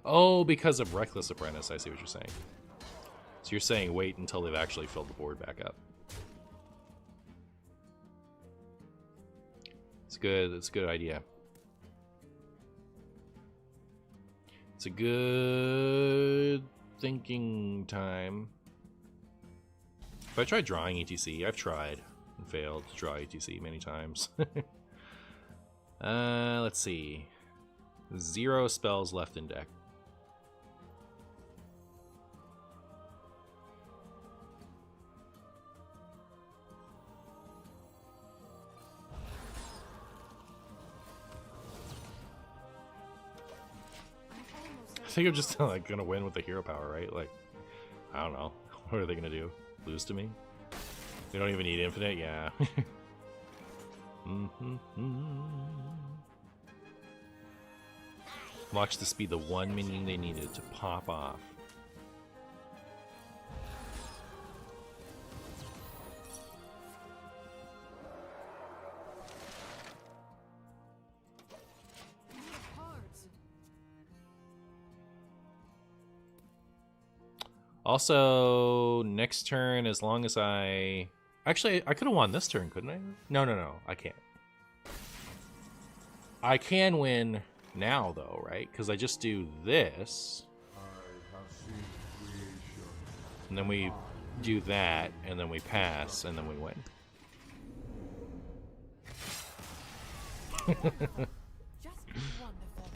Oh, because of Reckless Apprentice, I see what you're saying. So you're saying wait until they've actually filled the board back up. It's good, it's a good idea. It's a good thinking time. If I tried drawing ETC, I've tried and failed to draw ETC many times. Let's see. 0 spells left in deck. I think I'm just like gonna win with the hero power, right? Like, I don't know. What are they gonna do? Lose to me? They don't even need infinite? Yeah. Watch this be the one minion they needed to pop off. Also, next turn, as long as I... Actually, I could have won this turn, couldn't I? No, no, no. I can't. I can win now, though, right? Because I just do this. And then we do that, and then we pass, and then we win. Just wonderful.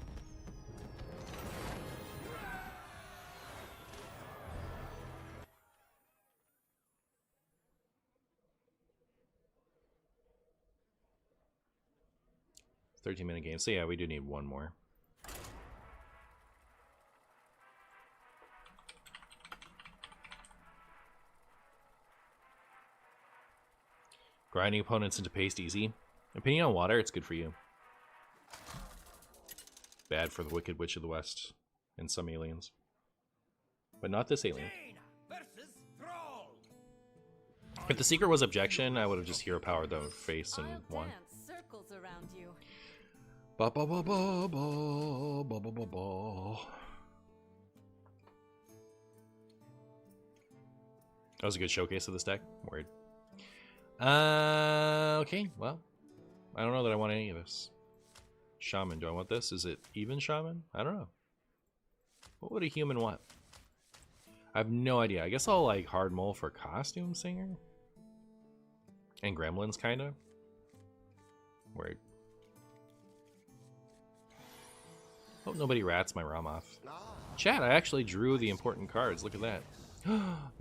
13-minute game. So yeah, we do need one more. Grinding opponents into paste easy. Opinion on water, it's good for you. Bad for the Wicked Witch of the West and some aliens. But not this alien. If the secret was objection, I would have just hero powered the face and I'll won. dance circles around you. Ba ba ba ba ba ba ba ba ba. That was a good showcase of this deck. Word. Okay, well, I don't know that I want any of this. Shaman, do I want this? Is it even Shaman? I don't know. What would a human want? I have no idea. I guess I'll like hard mull for Costume Singer. And Gremlins, kind of. Word. Hope nobody rats my ROM off. Chat, I actually drew the important cards. Look at that.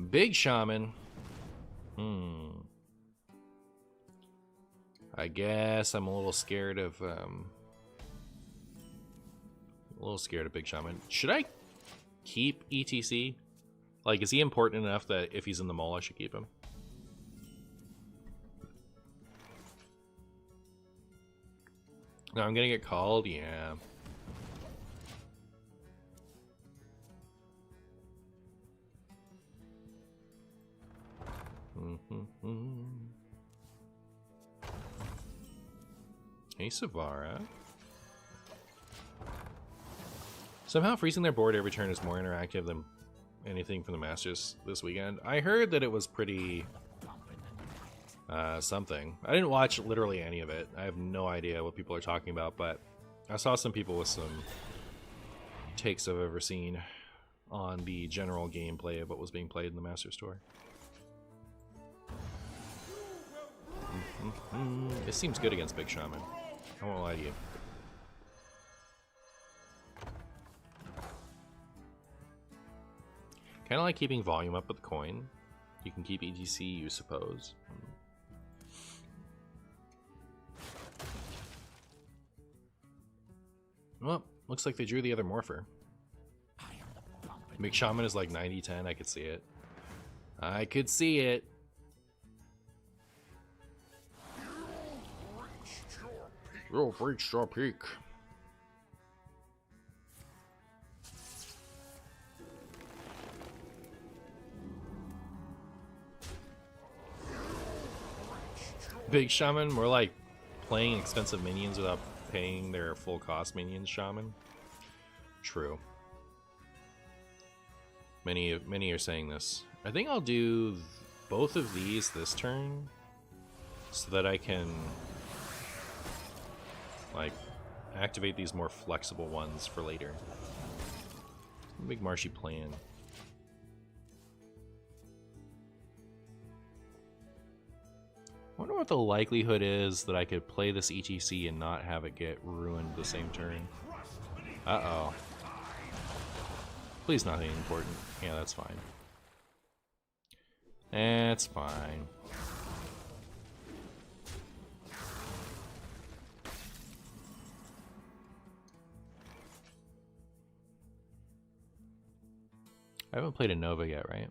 Big Shaman. I guess I'm a little scared of Big Shaman. Should I keep ETC? Like, is he important enough that if he's in the mall, I should keep him? No, I'm gonna get called? Yeah. Hey, Savara. Somehow freezing their board every turn is more interactive than anything from the Masters this weekend. I heard that it was pretty... something. I didn't watch literally any of it. I have no idea what people are talking about, but I saw some people with some takes I've ever seen on the general gameplay of what was being played in the Masters Tour. It seems good against Big Shaman. I won't lie to you. Kind of like keeping volume up with the coin. You can keep ETC, you suppose. Well, looks like they drew the other Morpher. Big Shaman is like 90-10. I could see it. I could see it. You reached your peak. Big Shaman, more like playing expensive minions without paying their full cost minions. Shaman. True. Many are saying this. I think I'll do both of these this turn so that I can like activate these more flexible ones for later. Big Marshy plan. I wonder what the likelihood is that I could play this ETC and not have it get ruined the same turn. Uh-oh. Please nothing important. Yeah, that's fine. That's fine. I haven't played a Nova yet, right?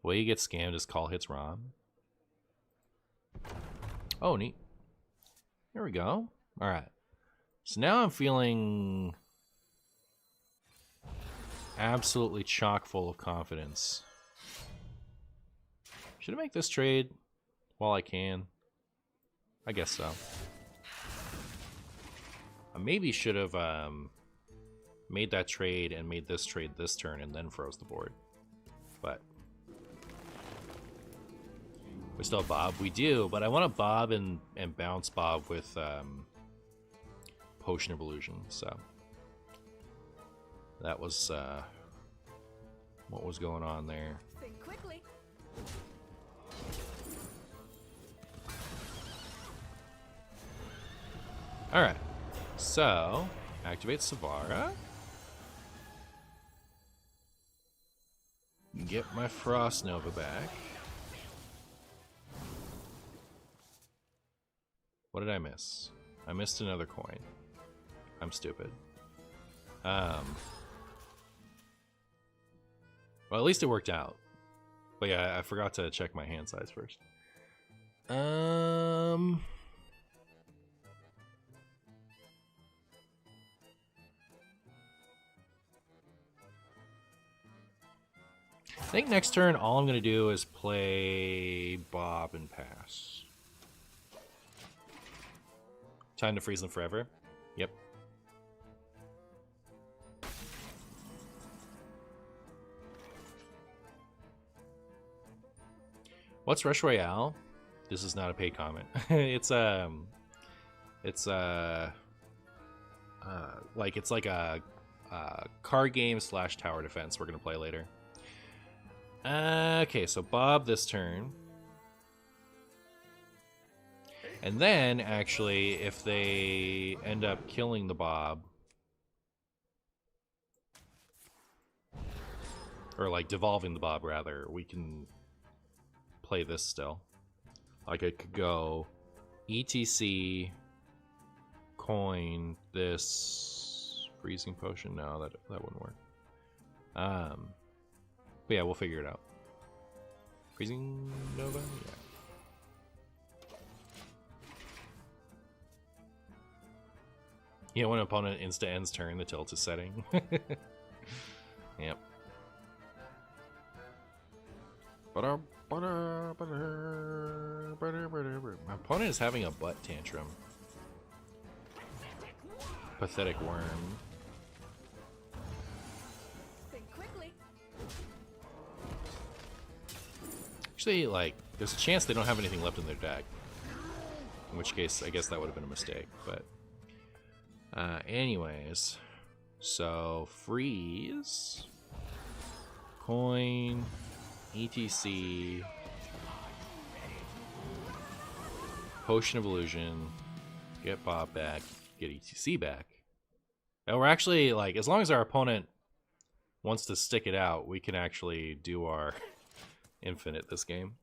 The way you get scammed is call hits ROM. Oh, neat. There we go. Alright. So now I'm feeling absolutely chock full of confidence. Should I make this trade while I can? I guess so. I maybe should have made that trade and made this trade this turn and then froze the board. But we still have Bob. We do, but I want to Bob and bounce Bob with Potion of Illusion. So that was what was going on there. Think quickly. All right, so activate Savara. Get my Frost Nova back. What did I miss? I missed another coin. I'm stupid. Well, at least it worked out. But yeah, I forgot to check my hand size first. I think next turn all I'm gonna do is play Bob and pass. Time to freeze them forever. Yep. What's Rush Royale? This is not a paid comment. it's like a card game / tower defense we're gonna play later. Okay, so Bob this turn. And then, actually, if they end up killing the Bob, or like devolving the Bob rather, we can play this still. Like I could go ETC, coin, this freezing potion. No, that wouldn't work. But yeah, we'll figure it out. Freezing Nova? Yeah. Yeah, when an opponent insta-ends turn, the tilt is setting. Yep. My opponent is having a butt tantrum. Pathetic worm. Think quickly. Actually, like, there's a chance they don't have anything left in their deck. In which case, I guess that would have been a mistake, but... anyways, so freeze, coin, ETC, potion of illusion, get Bob back, get ETC back. And we're actually, like, as long as our opponent wants to stick it out, we can actually do our infinite this game.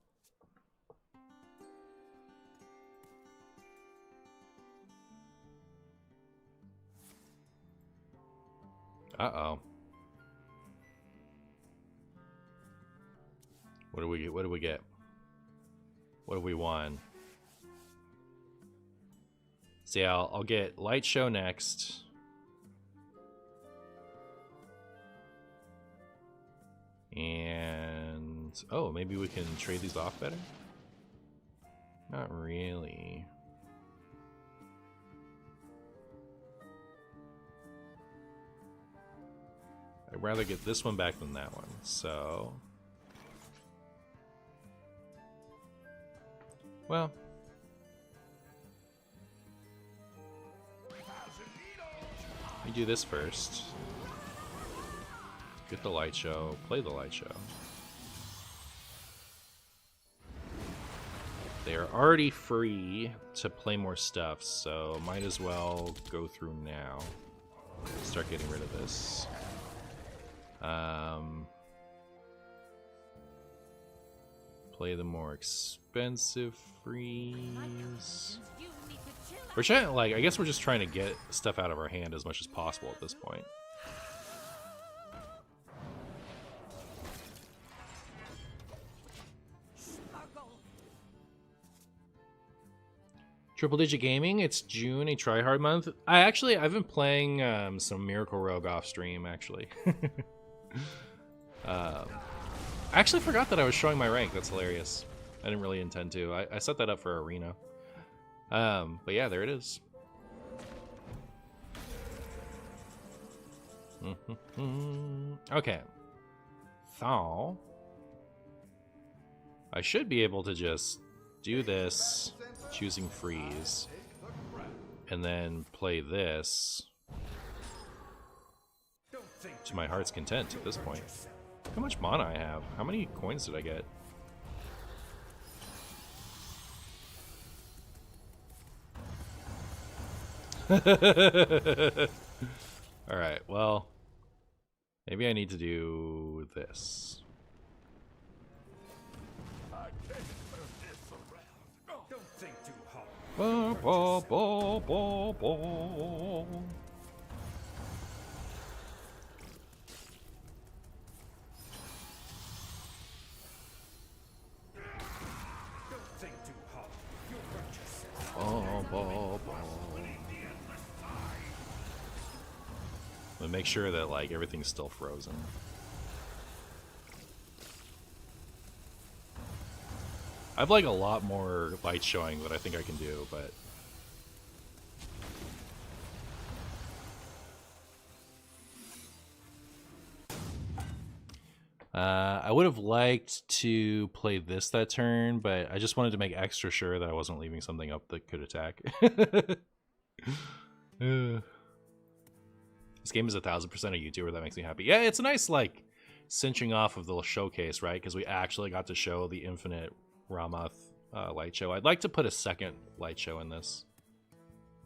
Uh-oh. What do we get? What do we get? What do we want? See, I'll get Light Show next. And... oh, maybe we can trade these off better? Not really. I'd rather get this one back than that one, so... well... let me do this first. Get the light show, play the light show. They are already free to play more stuff, so might as well go through now. Start getting rid of this. Play the more expensive freeze. We're trying, like, I guess we're just trying to get stuff out of our hand as much as possible at this point. Triple Digit Gaming, it's June, a tryhard month. I've been playing some Miracle Rogue off stream, actually. I actually forgot that I was showing my rank. That's hilarious. I didn't really intend to. I set that up for Arena. But yeah, there it is. Okay. So, I should be able to just do this, choosing freeze, and then play this to my heart's content at this point. Look how much mana I have. How many coins did I get? Alright, well, maybe I need to do this. Ba, ba, ba, ba, ba. But make sure that, like, everything's still frozen. I've, like, a lot more light showing that I think I can do, but... I would have liked to play this that turn, but I just wanted to make extra sure that I wasn't leaving something up that could attack. This game is 1000% a YouTuber, that makes me happy. Yeah, it's a nice, like, cinching off of the showcase, right? Because we actually got to show the infinite Ramoth light show. I'd like to put a second light show in this.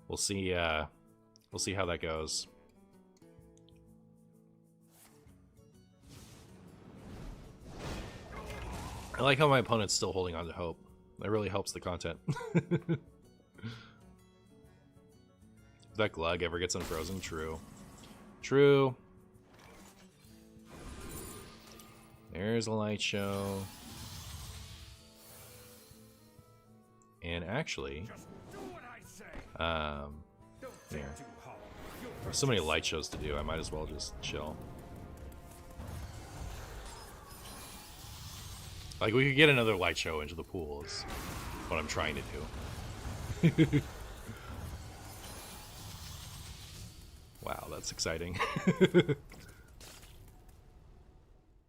We'll see. We'll see how that goes. I like how my opponent's still holding on to hope. That really helps the content. If that Glug ever gets unfrozen, true. True. There's a light show. And actually, here. There's so many light shows to do, I might as well just chill. Like, we could get another light show into the pool is what I'm trying to do. Wow, that's exciting.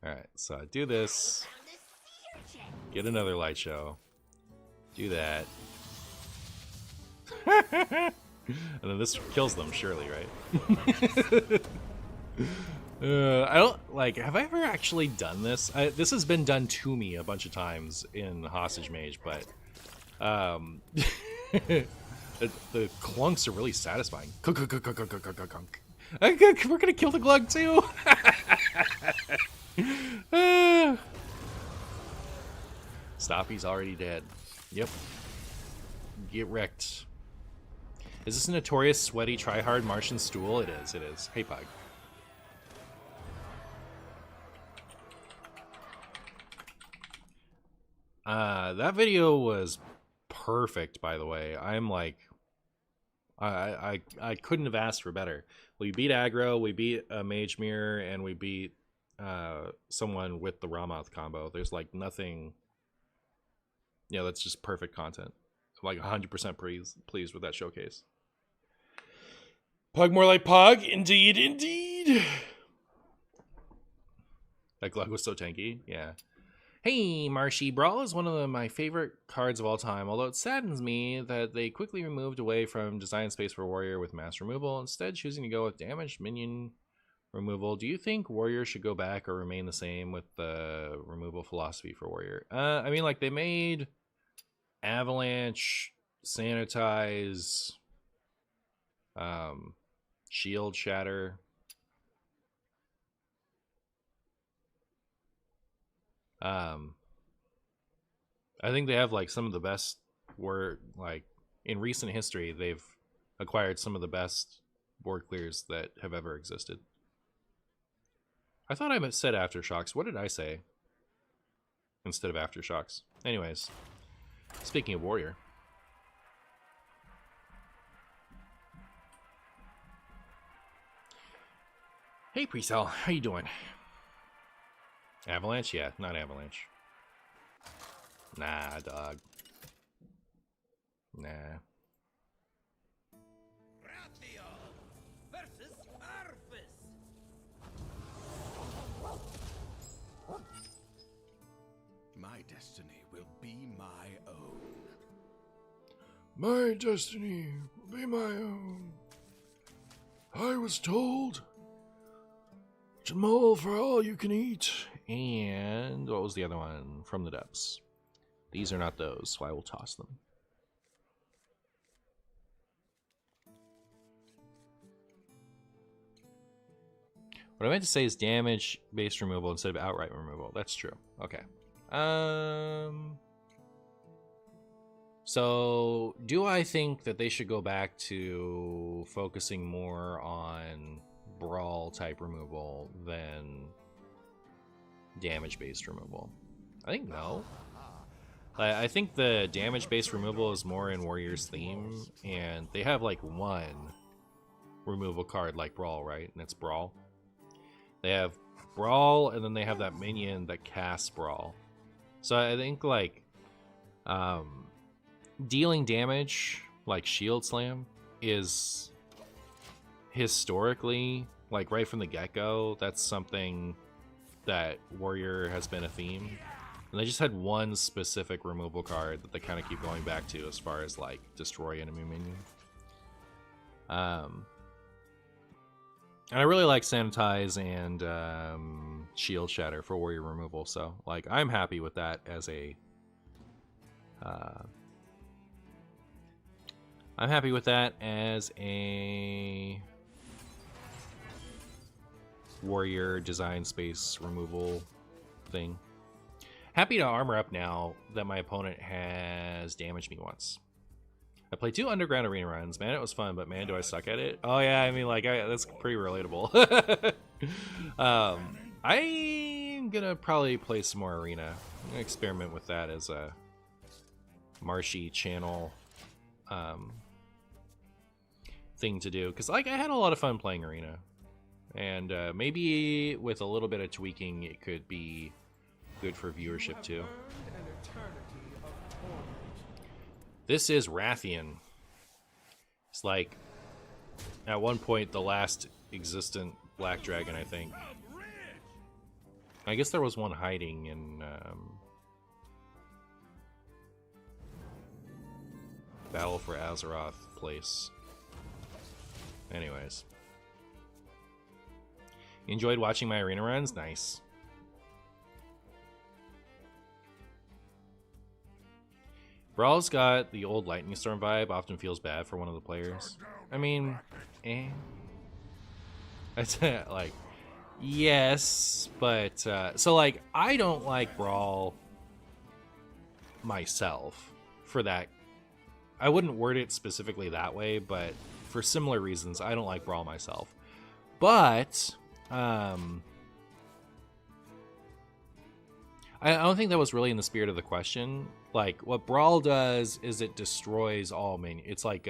Alright, so I do this. Get another light show. Do that. And then this kills them, surely, right? I don't, like, have I ever actually done this? This has been done to me a bunch of times in Hostage Mage, but the clunks are really satisfying. We're gonna kill the Glug too! Stop, he's already dead. Yep. Get wrecked. Is this a notorious sweaty tryhard Martian stool? It is, it is. Hey, Pug. That video was perfect, by the way. I'm like, I couldn't have asked for better. We beat aggro, we beat a mage mirror, and we beat someone with the Ramoth combo. There's like nothing. Yeah, that's just perfect content. I'm like 100% pleased with that showcase. Pug more like Pug, indeed, indeed. That Glug was so tanky, yeah. Hey, Marshy, Brawl is one of my favorite cards of all time, although it saddens me that they quickly moved away from design space for Warrior with mass removal, instead choosing to go with damaged minion removal. Do you think Warrior should go back or remain the same with the removal philosophy for Warrior? I mean, like, they made Avalanche, Sanitize, Shield Shatter. I think they have like some of the best like in recent history they've acquired some of the best board clears that have ever existed. I thought I said Aftershocks. What did I say instead of Aftershocks? Anyways, speaking of Warrior. Hey Pre-Cell, how you doing? Avalanche? Yeah, not Avalanche. Nah, dog. Nah. Versus Arfus. My destiny will be my own. My destiny will be my own. I was told to mull for all you can eat. And what was the other one? From the depths. These are not those, so I will toss them. What I meant to say is damage-based removal instead of outright removal. That's true. Okay. So, do I think that they should go back to focusing more on brawl-type removal than damage-based removal? I think no. I think the damage-based removal is more in Warrior's theme, and they have like one removal card like Brawl, right? And it's Brawl. They have Brawl, and then they have that minion that casts Brawl. So I think like dealing damage like Shield Slam is historically, like right from the get-go, that's something that Warrior has been a theme. And they just had one specific removal card that they kind of keep going back to as far as like destroy enemy minion. And I really like Sanitize and shield shatter for warrior removal. So like I'm happy with that as a I'm happy with that as a warrior design space removal thing. Happy to armor up now that my opponent has damaged me once. I played 2 underground arena runs. Man, it was fun, but man, do I suck at it. Oh yeah, I mean, like, that's pretty relatable. I'm gonna probably play some more arena. I'm gonna experiment with that as a marshy channel thing to do, because like I had a lot of fun playing arena, and maybe with a little bit of tweaking, it could be good for viewership too. This is Rathian. It's like, at one point, the last existent black dragon, I think. I guess there was one hiding in Battle for Azeroth place. Anyways. You enjoyed watching my arena runs? Nice. Brawl's got the old Lightning Storm vibe, often feels bad for one of the players. I mean, It's like, yes, but, so like, I don't like Brawl myself for that. I wouldn't word it specifically that way, but for similar reasons, I don't like Brawl myself. But, I don't think that was really in the spirit of the question. Like, what Brawl does is it destroys all minions. It's like,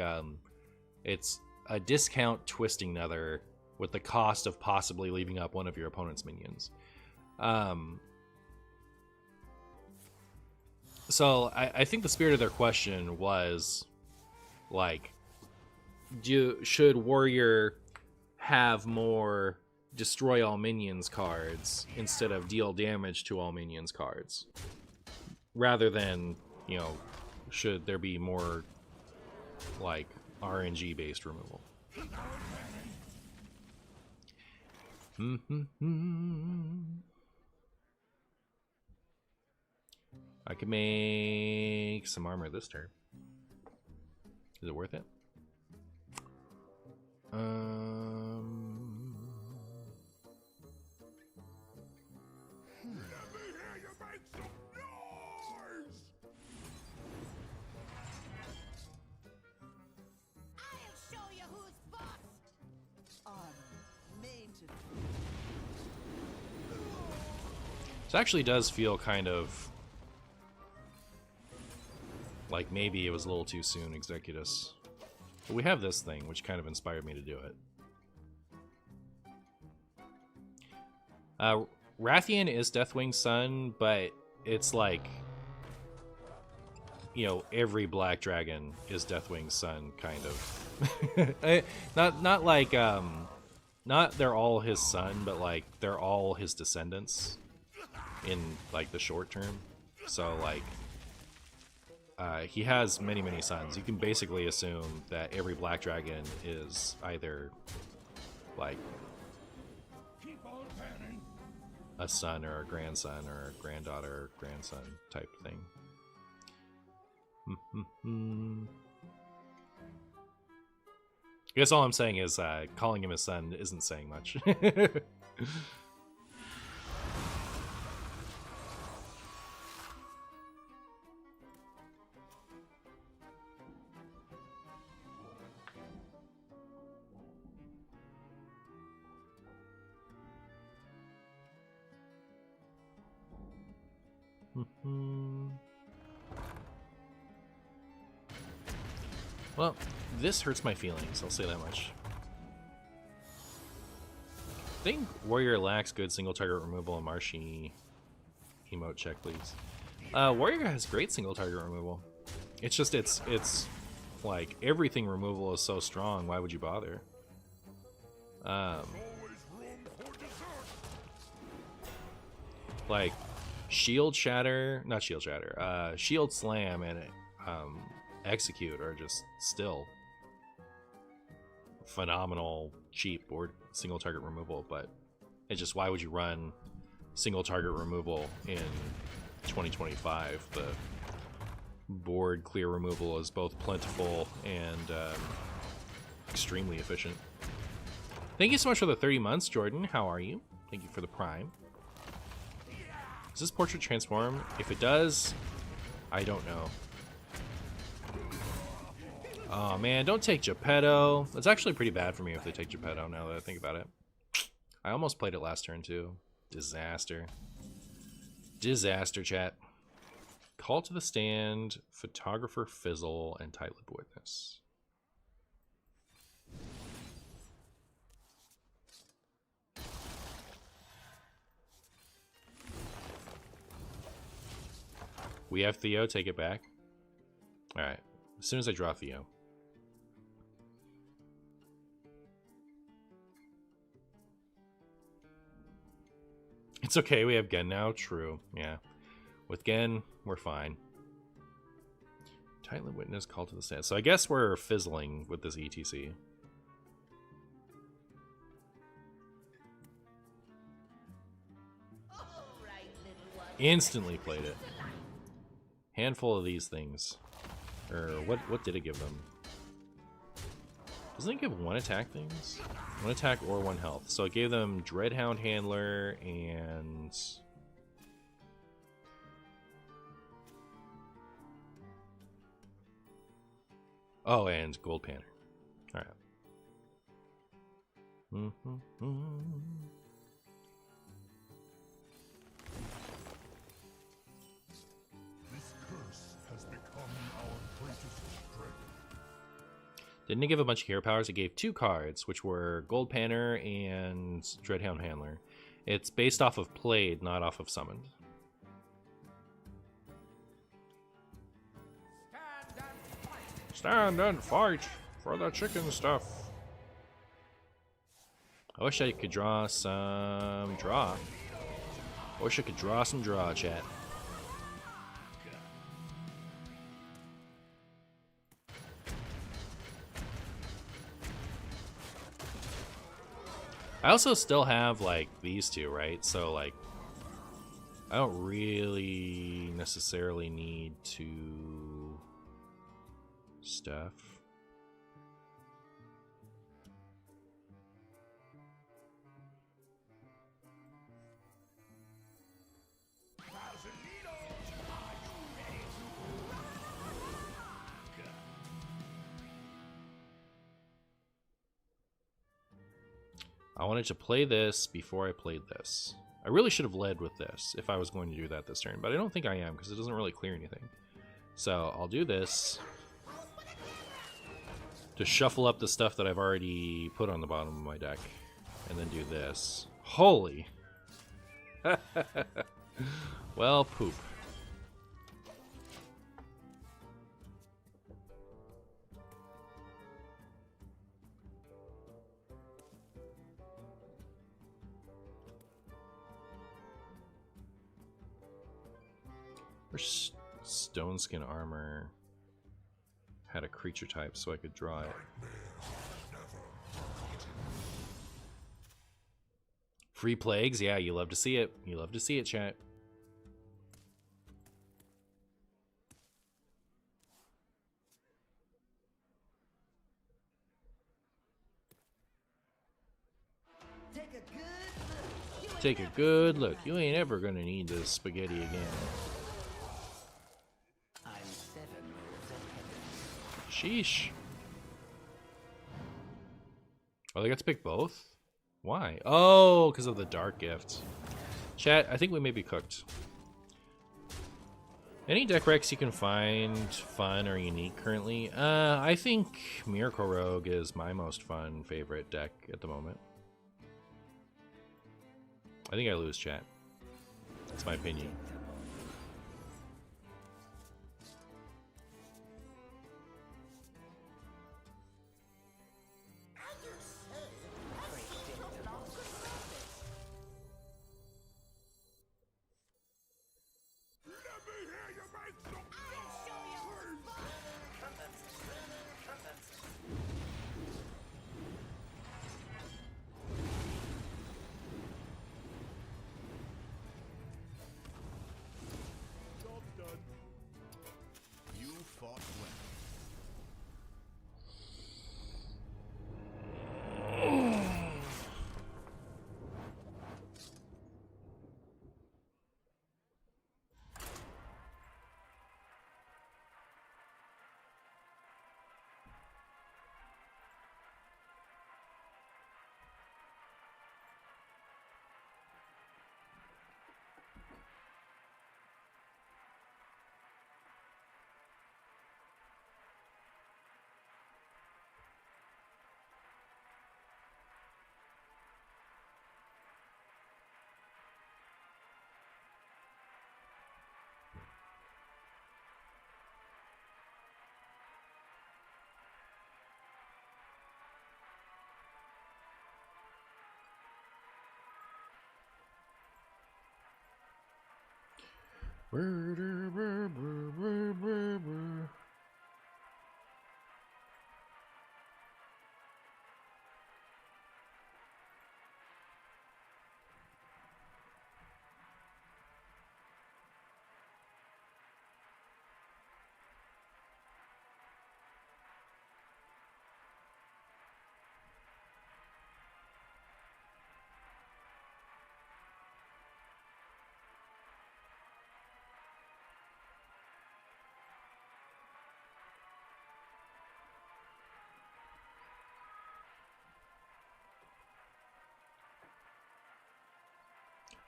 it's a discount twisting nether with the cost of possibly leaving up one of your opponent's minions. So I think the spirit of their question was, like, should Warrior have more destroy all minions cards instead of deal damage to all minions cards? Rather than, you know, should there be more, like, RNG-based removal? I could make some armor this turn. Is it worth it? This actually does feel kind of like maybe it was a little too soon, Executus. But we have this thing, which kind of inspired me to do it. Rathian is Deathwing's son, but it's like, you know, every black dragon is Deathwing's son, kind of. not like, not they're all his son, but like they're all his descendants in like the short term. So like, he has many sons. You can basically assume that every black dragon is either like a son or a grandson or a granddaughter or grandson type thing. I guess all I'm saying is calling him his son isn't saying much. Well, this hurts my feelings, I'll say that much. I think Warrior lacks good single target removal and Marshy emote check, please. Warrior has great single target removal. It's just, it's like, everything removal is so strong, why would you bother? Like, Shield Shatter, not Shield Shatter, Shield Slam and Execute are just still phenomenal cheap or single target removal, but it's just, why would you run single target removal in 2025. The board clear removal is both plentiful and extremely efficient. Thank you so much for the 30 months, Jordan. How are you? Thank you for the Prime. Does this portrait transform? If it does, I don't know. Oh man, don't take Geppetto. That's actually pretty bad for me if they take Geppetto, now that I think about it. I almost played it last turn too. Disaster. Disaster, chat. Call to the Stand, Photographer Fizzle, and Tight-Lip Witness. We have Theo, take it back. Alright, as soon as I draw Theo. It's okay, we have Gen now, true, yeah. With Gen, we're fine. Tight-Lip Witness, Call to the Stand. So I guess we're fizzling with this ETC. Instantly played it. Handful of these things. Or what did it give them? Doesn't it give one attack things? One attack or one health. So it gave them Dreadhound Handler and... oh, and Gold Panther. Alright. Didn't it give a bunch of hero powers? It gave 2 cards, which were Gold Panther and Dreadhound Handler. It's based off of played, not off of summoned. Stand and fight for the chicken stuff. I wish I could draw some draw. I wish I could draw some draw, chat. I also still have, like, these two, right? So, like, I don't really necessarily need to stuff. I wanted to play this before I played this. I really should have led with this if I was going to do that this turn, but I don't think I am because it doesn't really clear anything. So I'll do this to shuffle up the stuff that I've already put on the bottom of my deck, and then do this. Holy! Well, poop. Where's Stone Skin Armor? Had a creature type so I could draw it. Free Plagues, yeah, you love to see it. You love to see it, chat. Take a good look. You ain't ever gonna need this spaghetti again. I'm 7 moves ahead. Sheesh. Oh, they got to pick both? Why? Oh, because of the dark gift. Chat, I think we may be cooked. Any deck recs you can find fun or unique currently? I think Miracle Rogue is my most fun favorite deck at the moment. I think I lose, chat. That's my opinion.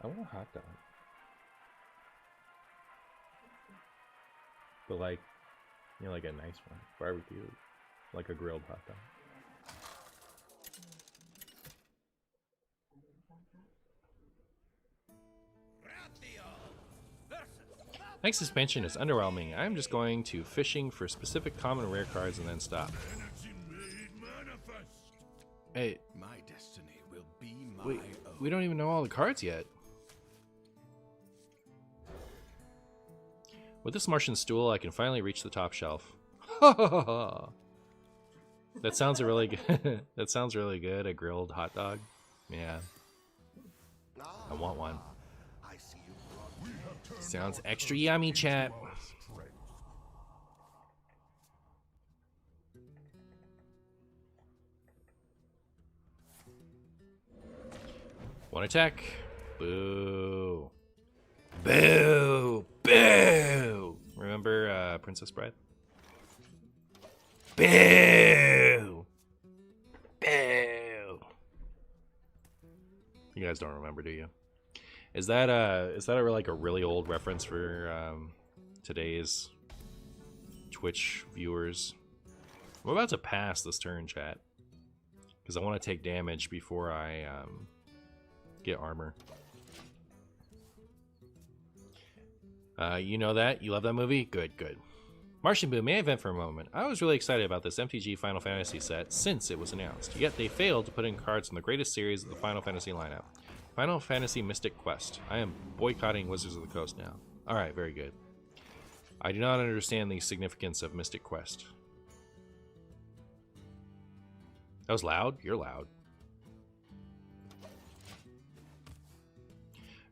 I want a hot dog. But like, you know, like a nice one. Barbecue. Like a grilled hot dog. Next expansion is underwhelming. I'm just going to fishing for specific common rare cards and then stop. Hey, My destiny will be my wait, own. we don't even know all the cards yet. With this Martian stool, I can finally reach the top shelf. That sounds really good. That sounds really good. A grilled hot dog. Yeah, I want one. I see you brought Sounds extra yummy, chat. One attack. Boo. Boo. Boo. Remember Princess Bride? Boo. Boo. You guys don't remember, do you? Is that like a really old reference for today's Twitch viewers? I'm about to pass this turn, chat, because I want to take damage before I get armor. You know that? You love that movie? Good, good. Martian Boom, may I vent for a moment? I was really excited about this MTG Final Fantasy set since it was announced, yet they failed to put in cards from the greatest series of the Final Fantasy lineup. Final Fantasy Mystic Quest. I am boycotting Wizards of the Coast now. Alright, very good. I do not understand the significance of Mystic Quest. That was loud? You're loud.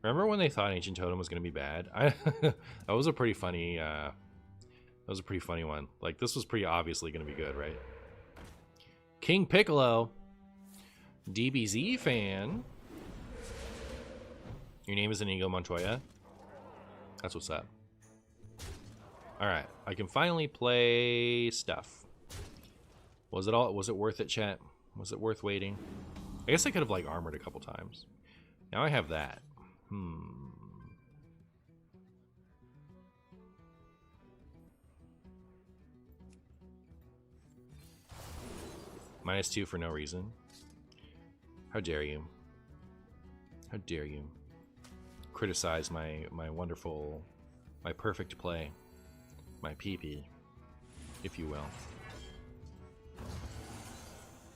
Remember when they thought Ancient Totem was going to be bad? That was a pretty funny one. Like, this was pretty obviously going to be good, right? King Piccolo. DBZ fan. Your name is Inigo Montoya? That's what's up. Alright, I can finally play stuff. Was it worth it, chat? Was it worth waiting? I guess I could have, like, armored a couple times. Now I have that. -2 for no reason. How dare you? How dare you criticize my wonderful, my perfect play, my PP, if you will.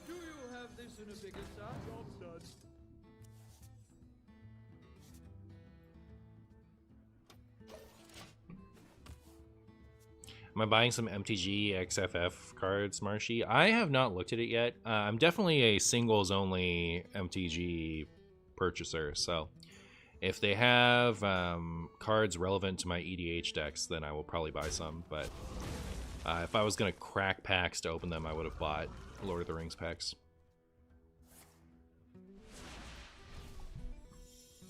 Do you have this in a bigger size? Job's done. Am I buying some MTG XFF cards, Marshy? I have not looked at it yet. I'm definitely a singles only MTG purchaser, so if they have cards relevant to my EDH decks, then I will probably buy some. But if I was going to crack packs to open them, I would have bought Lord of the Rings packs.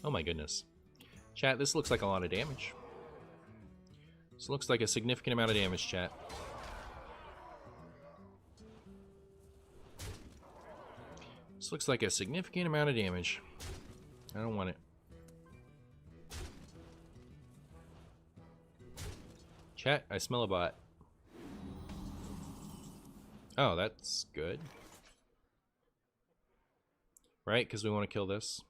Oh my goodness. Chat, this looks like a lot of damage. This looks like a significant amount of damage, chat. This looks like a significant amount of damage. I don't want it. Chat, I smell a bot. Oh, that's good. Right, because we want to kill this.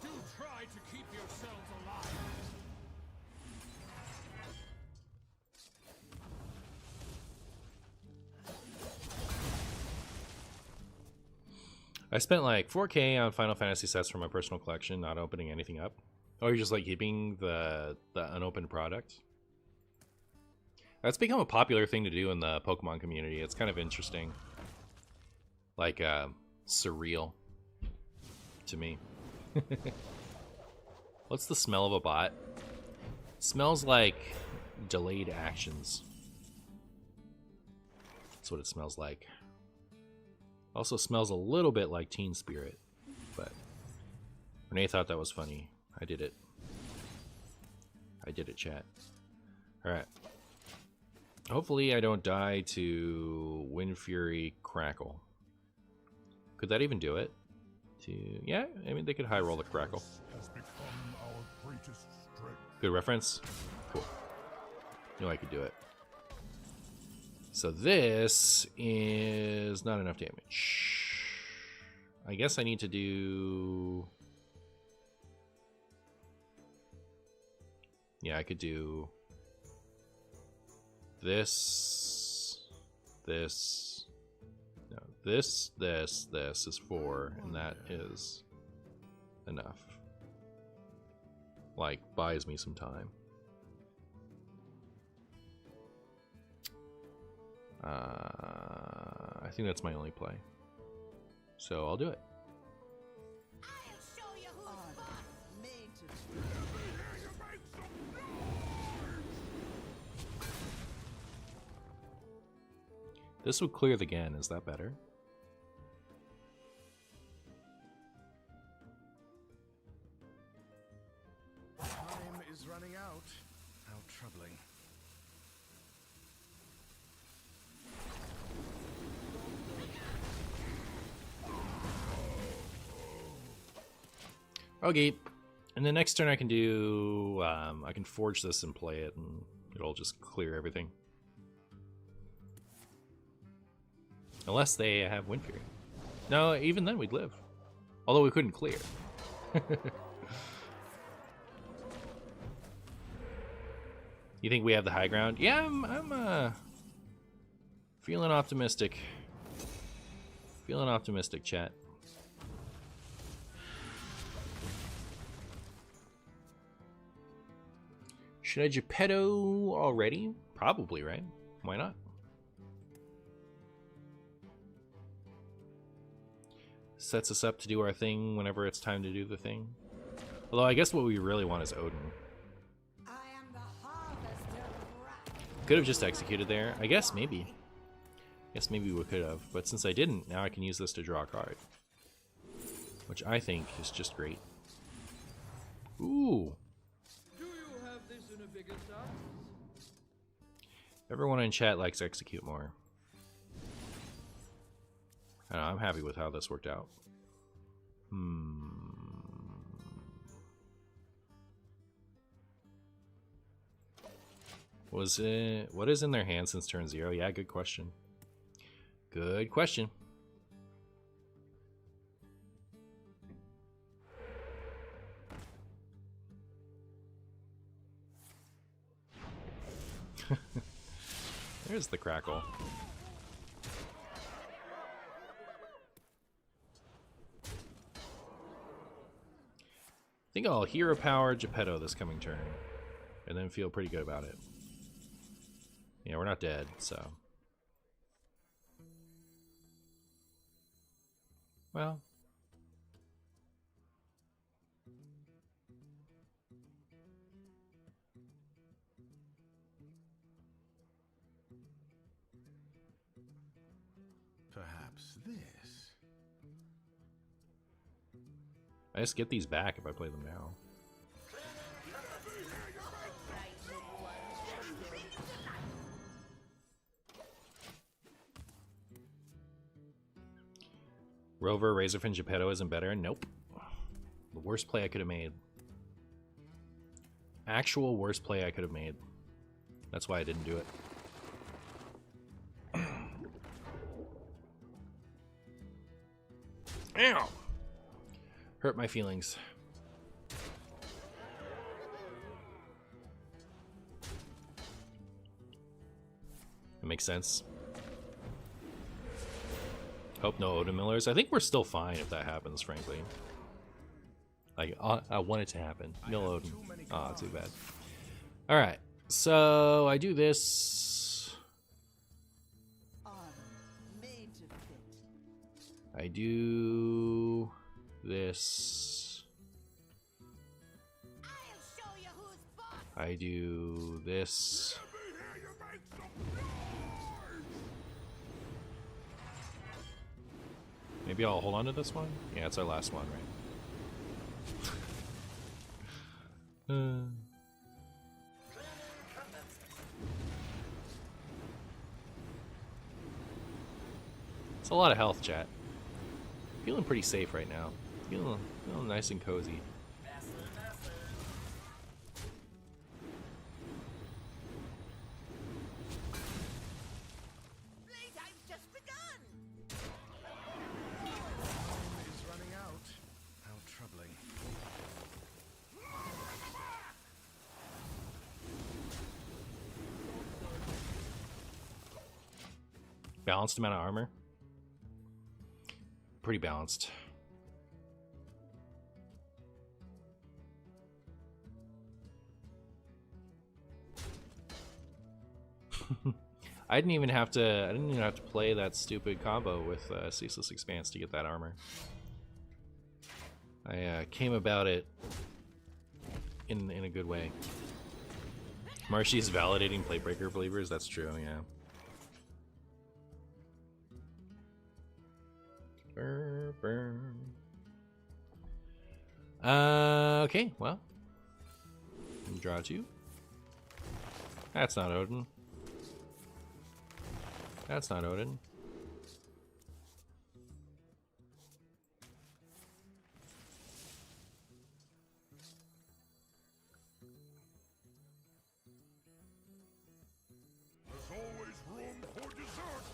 Do try to keep yourselves alive. I spent like 4K on Final Fantasy sets for my personal collection, not opening anything up. Oh, you're just like keeping the unopened product? That's become a popular thing to do in the Pokemon community. It's kind of interesting. Like, surreal to me. What's the smell of a bot? It smells like delayed actions. That's what it smells like. Also smells a little bit like Teen Spirit, but Renee thought that was funny. I did it. I did it, chat. Alright. Hopefully I don't die to Wind Fury Crackle. Could that even do it? Yeah, I mean, they could high roll the Crackle. Good reference. Cool. Knew I could do it. So this is not enough damage. I guess I need to do... Yeah, I could do this, this, no, this is 4, and that is enough. Like, buys me some time. I think that's my only play. So I'll do it. This would clear the Gan. Is that better? Time is running out. How troubling. Okay. And the next turn I can do... I can forge this and play it, and it'll just clear everything. Unless they have Wind Fury. No, even then we'd live. Although we couldn't clear. You think we have the high ground? Yeah, I'm feeling optimistic. Feeling optimistic, chat. Should I Geppetto already? Probably, right? Why not? Sets us up to do our thing whenever it's time to do the thing. Although I guess what we really want is Odin. Could have just executed there. I guess maybe. Guess maybe we could have. But since I didn't, now I can use this to draw a card. Which I think is just great. Ooh. Do you have this in a bigger size? Everyone in chat likes execute more. I don't know, I'm happy with how this worked out. Was it... What is in their hand since turn 0? Yeah, good question. Good question. There's the Crackle. I think I'll Hero Power Geppetto this coming turn, and then feel pretty good about it. Yeah, we're not dead, so... Well... Perhaps this. I just get these back if I play them now. Rover, Razorfin, Geppetto isn't better? Nope. The worst play I could have made. Actual worst play I could have made. That's why I didn't do it. Ow! Hurt my feelings. That makes sense. Hope no Odin Millers. I think we're still fine if that happens, frankly. Like, I want it to happen. Mill Odin. Oh, too bad. Alright, so I do this. Made to fit. I do this. I'll show you who's boss. I do this. Maybe I'll hold on to this one? Yeah, it's our last one, right? It's a lot of health, chat. Feeling pretty safe right now. Feeling nice and cozy. Playtime's just begun. Is running out. How troubling. Balanced amount of armor. Pretty balanced. I didn't even have to play that stupid combo with Ceaseless Expanse to get that armor. I came about it in a good way. Marshy is validating Platebreaker believers. That's true, yeah. Burr, burr. Okay, well. Draw two. That's not Odin. That's not Odin. There's always room for dessert.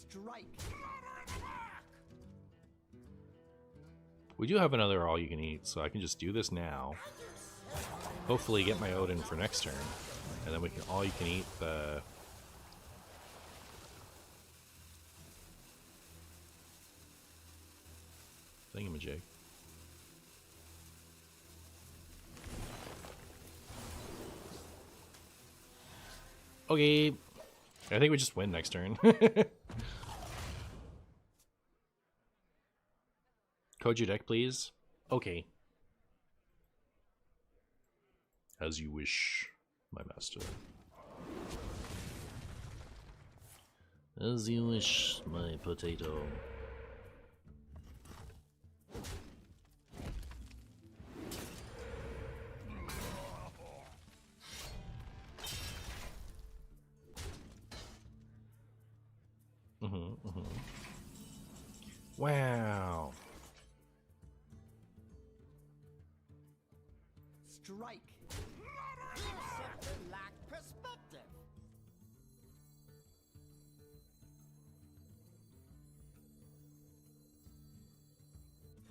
Strike. We do have another all you can eat, so I can just do this now. Hopefully get my Odin for next turn. And then we can all you can eat the thingamajig. Okay. I think we just win next turn. Code your deck, please. Okay. As you wish, my master. As you wish, my potato. Wow. Strike. You simply lack perspective.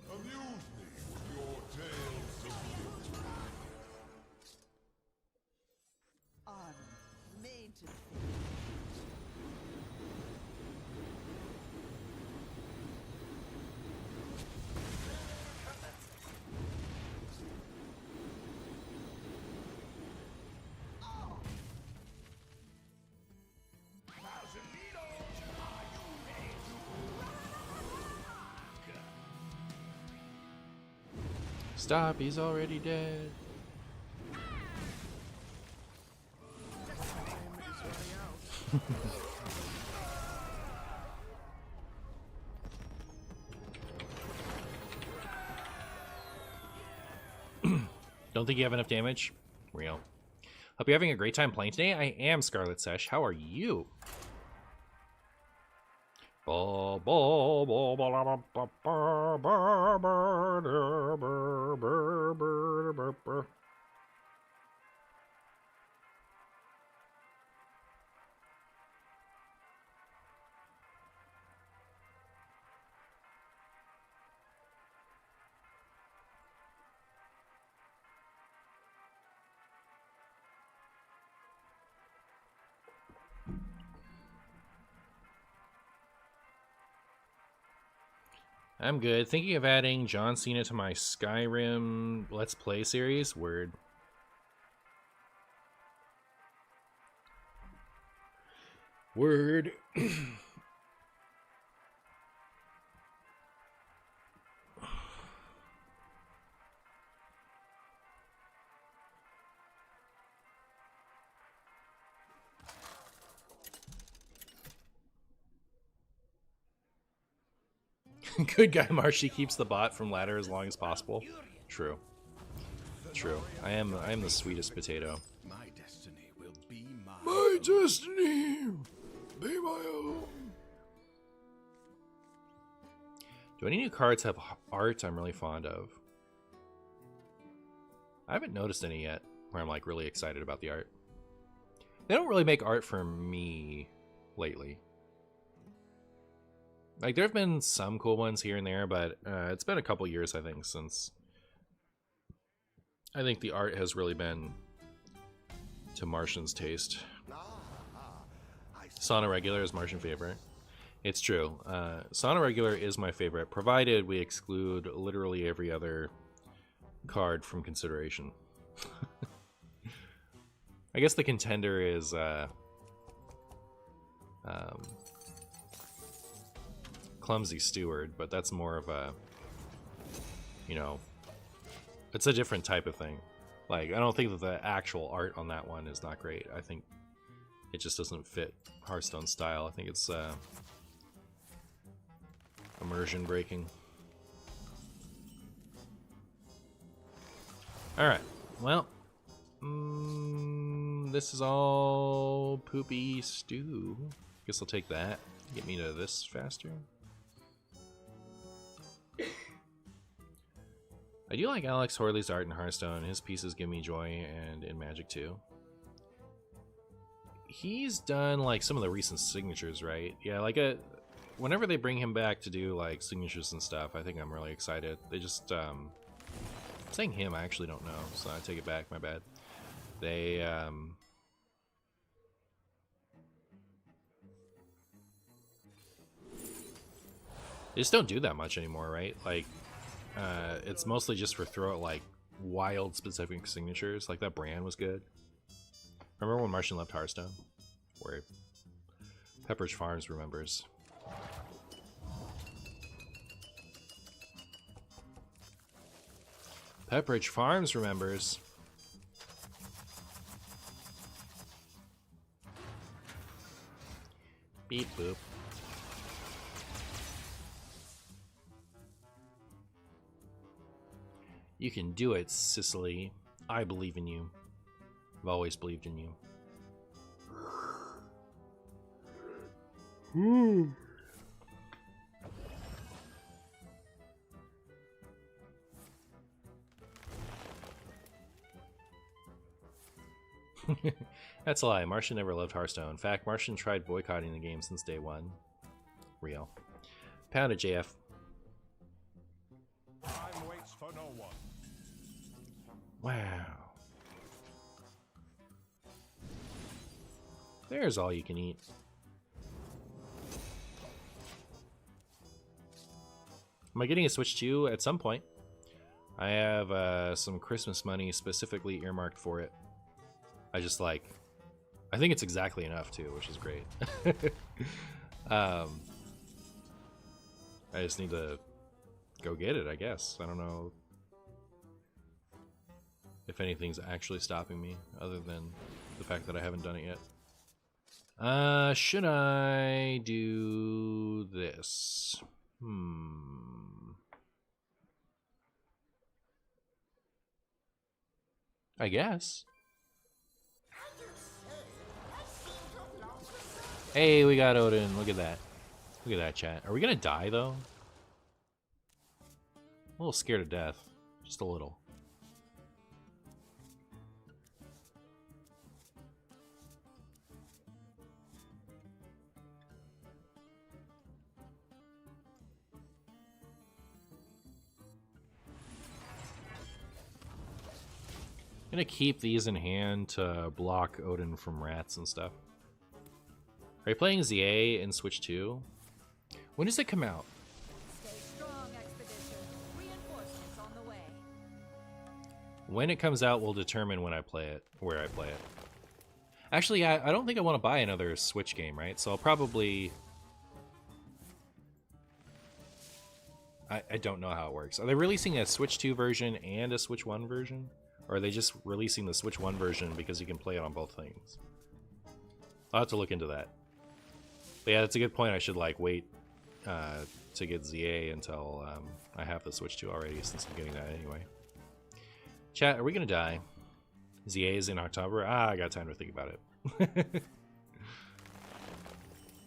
Amuse me with your tales of beauty. Made to fit. Stop, he's already dead. Don't think you have enough damage? Real. Hope you're having a great time playing today. I am Scarlet Sesh. How are you? I'm good. Thinking of adding John Cena to my Skyrim Let's Play series. Word. Word. Good guy Marshy keeps the bot from ladder as long as possible. True. True. I am the sweetest potato. My destiny will be mine. My destiny be my own. Do any new cards have art I'm really fond of? I haven't noticed any yet where I'm like really excited about the art. They don't really make art for me lately. Like, there have been some cool ones here and there, but it's been a couple years, I think, since I think the art has really been to Martian's taste. Sauna Regular is Martian favorite. It's true. Sauna Regular is my favorite, provided we exclude literally every other card from consideration. I guess the contender is Clumsy Steward, but that's more of a, you know, it's a different type of thing. Like, I don't think that the actual art on that one is not great. I think it just doesn't fit Hearthstone style. I think it's immersion breaking. Alright, well, this is all poopy stew. Guess I'll take that. Get me to this faster. I do like Alex Horley's art in Hearthstone. His pieces give me joy, and in Magic too. He's done like some of the recent signatures, right? Yeah, like whenever they bring him back to do like signatures and stuff, I think I'm really excited. They just saying him, I actually don't know, so I take it back. My bad. They just don't do that much anymore, right? Like. It's mostly just for throw like wild specific signatures. Like that brand was good. Remember when Martian left Hearthstone? Where Pepperidge Farms remembers. Pepperidge Farms remembers. Beep boop. You can do it, Sicily. I believe in you. I've always believed in you. That's a lie. Martian never loved Hearthstone. In fact, Martian tried boycotting the game since day one. Real. Pound it, JF. Time waits for no one. Wow. There's all you can eat. Am I getting a Switch 2 at some point? I have some Christmas money specifically earmarked for it. I think it's exactly enough too, which is great. I just need to go get it, I guess. I don't know if anything's actually stopping me other than the fact that I haven't done it yet. Should I do this? I guess. Hey, we got Odin. Look at that. Look at that, chat. Are we gonna die, though? A little scared to death. Just a little. I'm gonna keep these in hand to block Odin from rats and stuff. Are you playing ZA in Switch 2? When does it come out? Stay strong, When it comes out will determine when I play it, where I play it. Actually, I don't think I want to buy another Switch game, right? So I'll probably... I don't know how it works. Are they releasing a Switch 2 version and a Switch 1 version? Or are they just releasing the Switch 1 version because you can play it on both things? I'll have to look into that. But yeah, that's a good point. I should like wait to get ZA until I have the Switch 2 already, since I'm getting that anyway. Chat, are we gonna die? ZA is in October? Ah, I got time to think about it.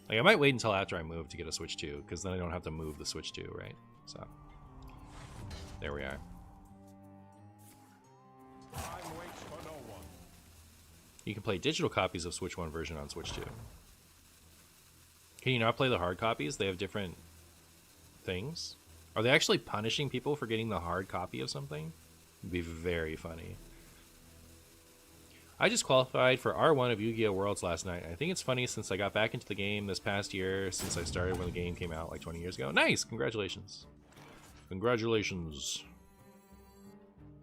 Like, I might wait until after I move to get a Switch 2, because then I don't have to move the Switch 2, right? So, there we are. Time waits for no one. You can play digital copies of Switch 1 version on Switch 2. Can you not play the hard copies? They have different things. Are they actually punishing people for getting the hard copy of something? It'd be very funny. I just qualified for R1 of Yu-Gi-Oh! Worlds last night. I think it's funny since I got back into the game this past year, since I started when the game came out like 20 years ago. Nice! Congratulations. Congratulations.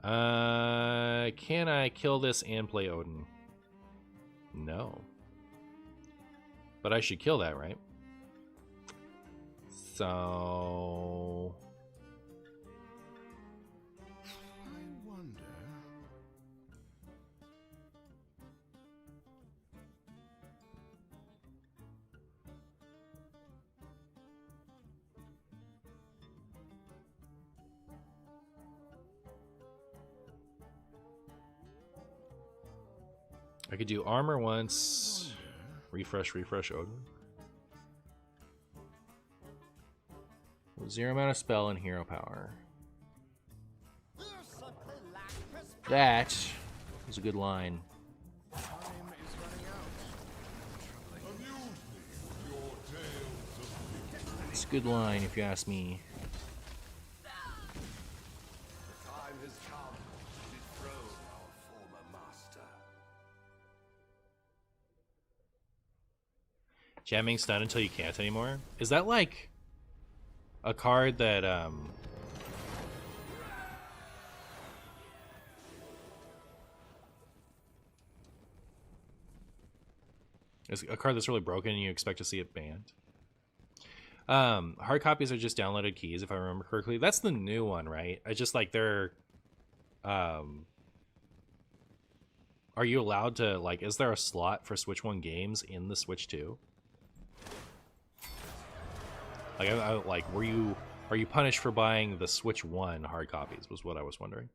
Can I kill this and play Odin? No. But I should kill that, right? So... I wonder. I could do armor once. Refresh Odin. Zero amount of spell and hero power. That is a good line. Time is running out. Amuse me with your tales of It's a good line if you ask me. the time has come to dethrone our former master. Jamming stun until you can't anymore? Is that like a card that is a card that's really broken and you expect to see it banned? Hard copies are just downloaded keys, if I remember correctly. That's the new one, right? I just like they're are you allowed to, like, is there a slot for Switch 1 games in the Switch 2? Like, I like, are you punished for buying the Switch 1 hard copies, was what I was wondering.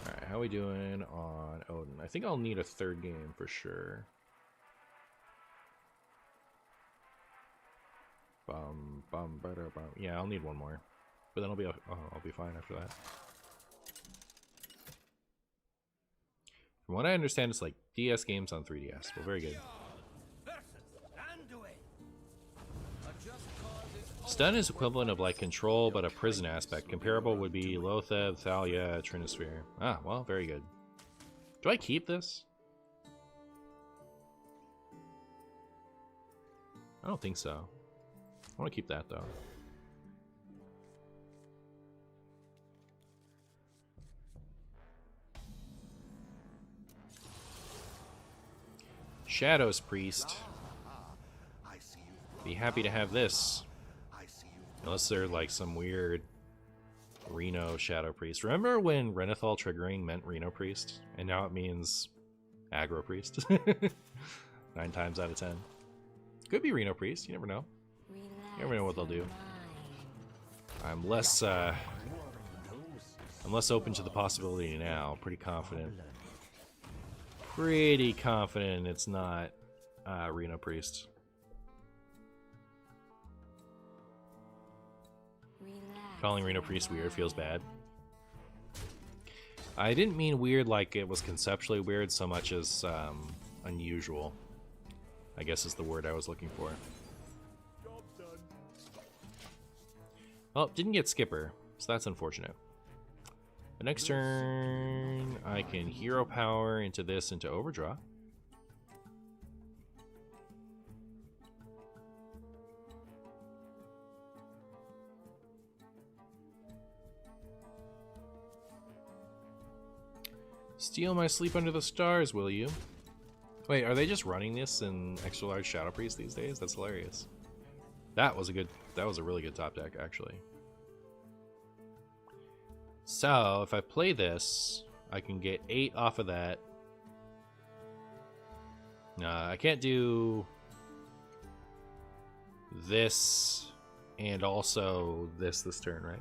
Alright, how we doing on Odin? I think I'll need a third game for sure. Yeah, I'll need one more. But then I'll be fine after that. From what I understand, it's like DS games on 3DS. Well, very good. Stun is equivalent of like control, but a prison aspect. Comparable would be Lotheb, Thalia, Trinisphere. Ah, well, very good. Do I keep this? I don't think so. I want to keep that though. Shadows Priest. Be happy to have this. Unless they're like some weird Reno Shadow Priest. Remember when Renathal triggering meant Reno Priest? And now it means Aggro Priest. 9 times out of 10. Could be Reno Priest, you never know. You never know what they'll do. I'm less open to the possibility now. Pretty confident it's not Reno Priest. Calling Reno Priest weird feels bad. I didn't mean weird like it was conceptually weird so much as unusual, I guess is the word I was looking for. Well, didn't get Skipper, so that's unfortunate. The next turn, I can hero power into this into Overdraw. Steal my sleep under the stars, will you? Wait, are they just running this in extra large Shadow Priest these days? That's hilarious. That was a really good top deck, actually. So, if I play this, I can get 8 off of that. I can't do this and also this turn, right?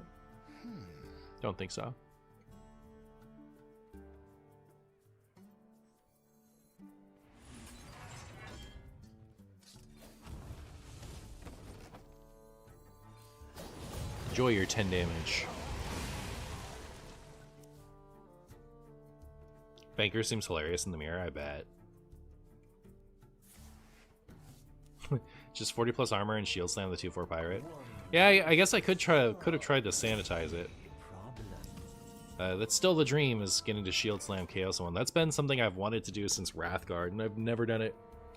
Don't think so. Enjoy your 10 damage. Banker seems hilarious in the mirror, I bet. Just 40 plus armor and shield slam the 2/4 pirate. Yeah, I guess I could have tried to sanitize it. That's still the dream, is getting to shield slam Chaos one. That's been something I've wanted to do since Wrathguard, and I've never done it.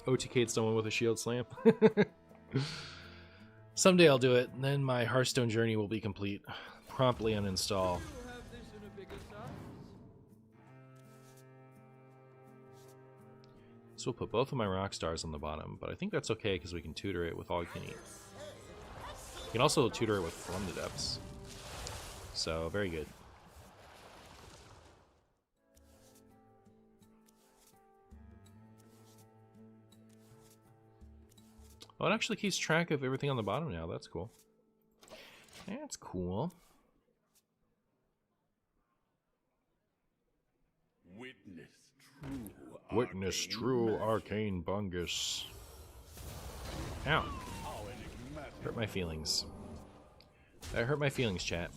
OTK'd someone with a shield slam. Someday I'll do it, and then my Hearthstone journey will be complete. Promptly uninstall. You'll have this in a bigger size. So we'll put both of my rock stars on the bottom, but I think that's okay because we can tutor it with all you can eat. You can also tutor it with From the Depths. So, very good. Oh, it actually keeps track of everything on the bottom now. That's cool. That's cool. Witness true arcane bungus. Ow. Hurt my feelings. That hurt my feelings, chat.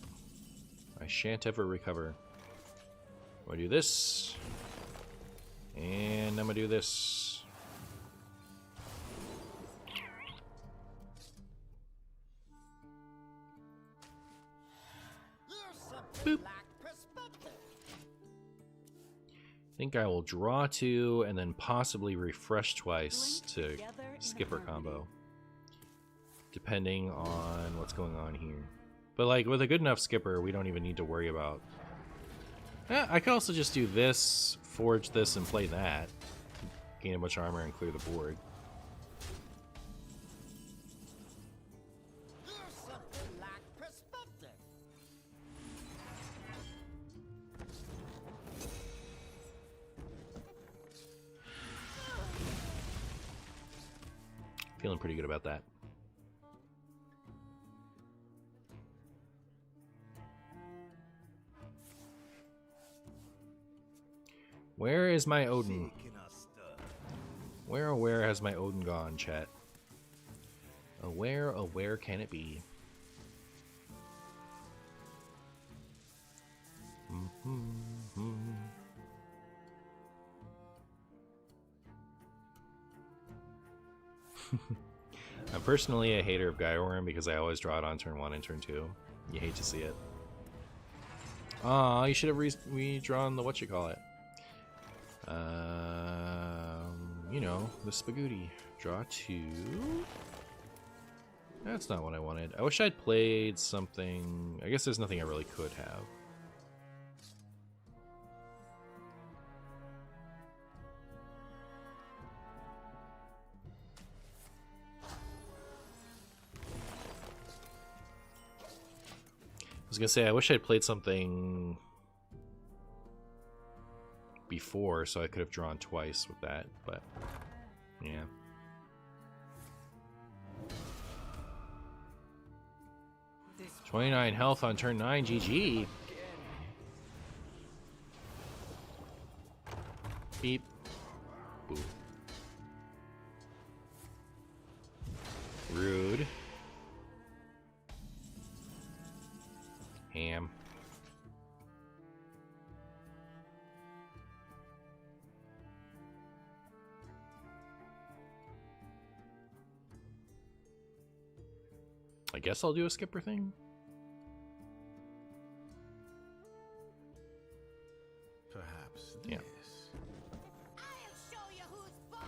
I shan't ever recover. I'm gonna do this. And I'm gonna do this. Boop. I think I will draw 2 and then possibly refresh twice to skipper combo. Depending on what's going on here. But like with a good enough skipper, we don't even need to worry about... I could also just do this, forge this, and play that. Gain a bunch of armor and clear the board. Feeling pretty good about that. Where is my Odin? Where, oh, where has my Odin gone, chat? Oh, where can it be? I'm personally a hater of Gaiorm because I always draw it on turn 1 and turn 2. You hate to see it. Aw, you should have redrawn the whatchamacallit. You know, the Spagooty. Draw 2. That's not what I wanted. I wish I'd played something... I guess there's nothing I really could have. I was gonna say, I wish I'd played something before so I could have drawn twice with that, but yeah. This 29 health on turn 9, GG. Beep. Boop. Rude. Ham. I guess I'll do a skipper thing. Perhaps Yeah. this. I'll show you who's boss.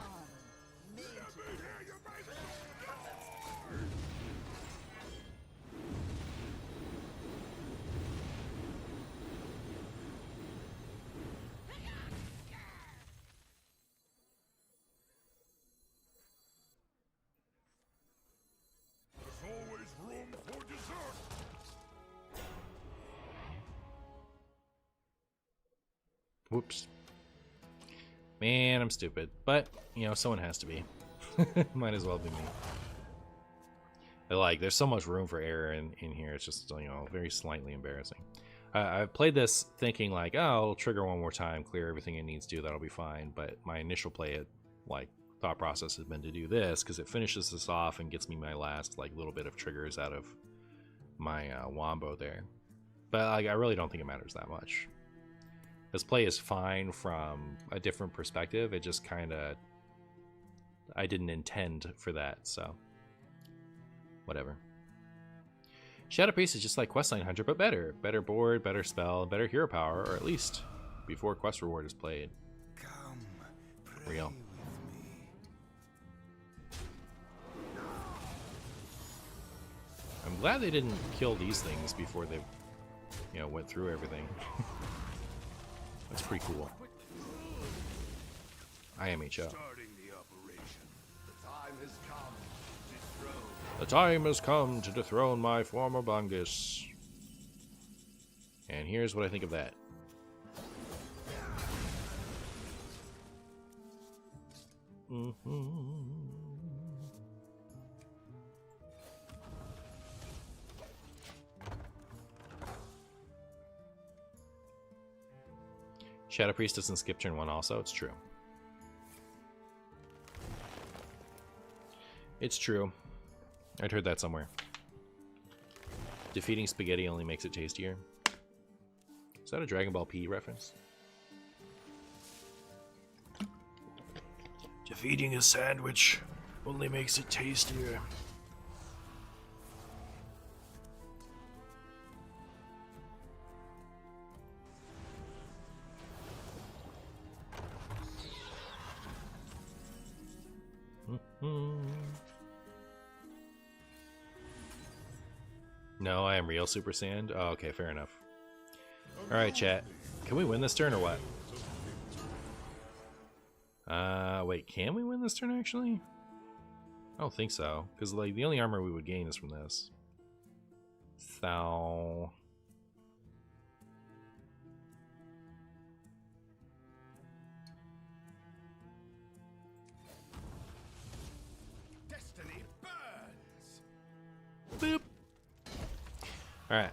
Whoops. Man, I'm stupid. But, you know, someone has to be. Might as well be me. Like, there's so much room for error in here. It's just, you know, very slightly embarrassing. I've played this thinking like, oh, I'll trigger one more time, clear everything it needs to, that'll be fine. But my initial thought process has been to do this because it finishes this off and gets me my last like little bit of triggers out of my wombo there. But like, I really don't think it matters that much. This play is fine from a different perspective. It just kind of, I didn't intend for that, so whatever. Shadow Priest is just like Questline Hunter, but better. Better board, better spell, better hero power, or at least before quest reward is played. Come, Real. I'm glad they didn't kill these things before they, you know, went through everything. That's pretty cool. I am HO. Starting the operation. The time has come to dethrone. The time has come to dethrone my former Bungus. And here's what I think of that. Shadow Priest doesn't skip turn 1 also, it's true. It's true. I'd heard that somewhere. Defeating spaghetti only makes it tastier. Is that a Dragon Ball P reference? Defeating a sandwich only makes it tastier. No, I am real Super Saiyan. Oh, okay, fair enough. Alright, chat. Can we win this turn or what? Wait, can we win this turn actually? I don't think so. Because, like, the only armor we would gain is from this. So... Destiny burns. Boop. Alright.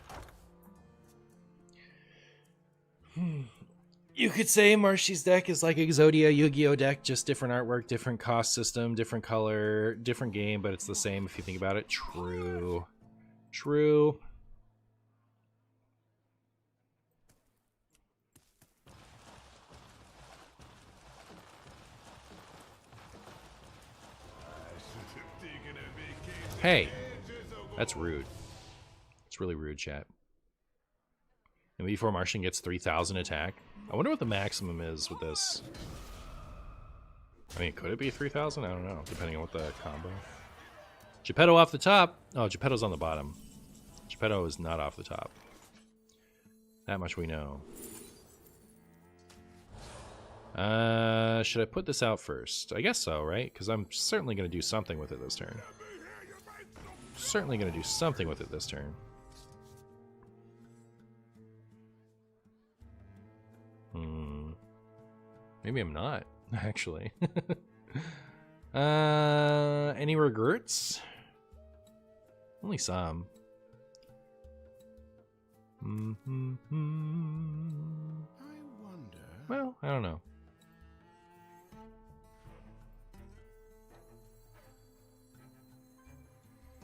You could say Marshy's deck is like Exodia Yu-Gi-Oh deck, just different artwork, different cost system, different color, different game, but it's the same if you think about it. True. True. Hey, that's rude. It's really rude, chat. And before Martian gets 3,000 attack. I wonder what the maximum is with this. I mean, could it be 3,000? I don't know, depending on what the combo. Geppetto off the top. Oh, Geppetto's on the bottom. Geppetto is not off the top. That much we know. Should I put this out first? I guess so, right? Because I'm certainly going to do something with it this turn. Certainly going to do something with it this turn. Maybe I'm not, actually. Any regrets? Only some. I wonder. Well, I don't know.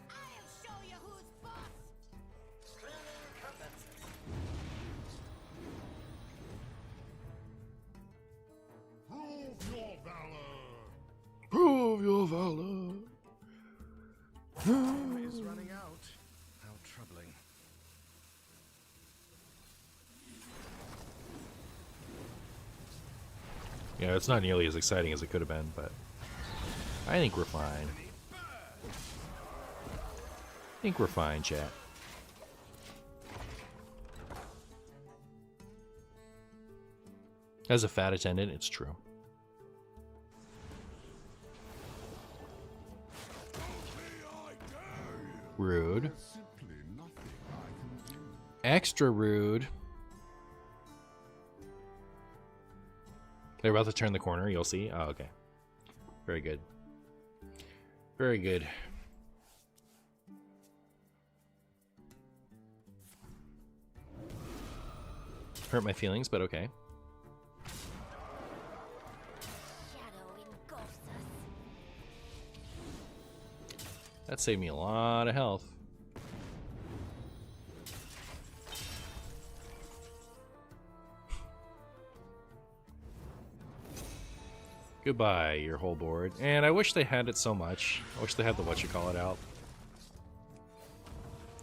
I'll show you who's boss. Prove your valor. Prove your valor. Is running out. How troubling. Yeah, it's not nearly as exciting as it could have been, but I think we're fine. I think we're fine, chat. As a fat attendant, it's true. Rude. Simply nothing I can do. Extra rude. They're about to turn the corner, you'll see. Oh, okay. Very good. Very good. Hurt my feelings, but okay. That saved me a lot of health. Goodbye, your whole board. And I wish they had it so much. I wish they had the whatchamacallit out.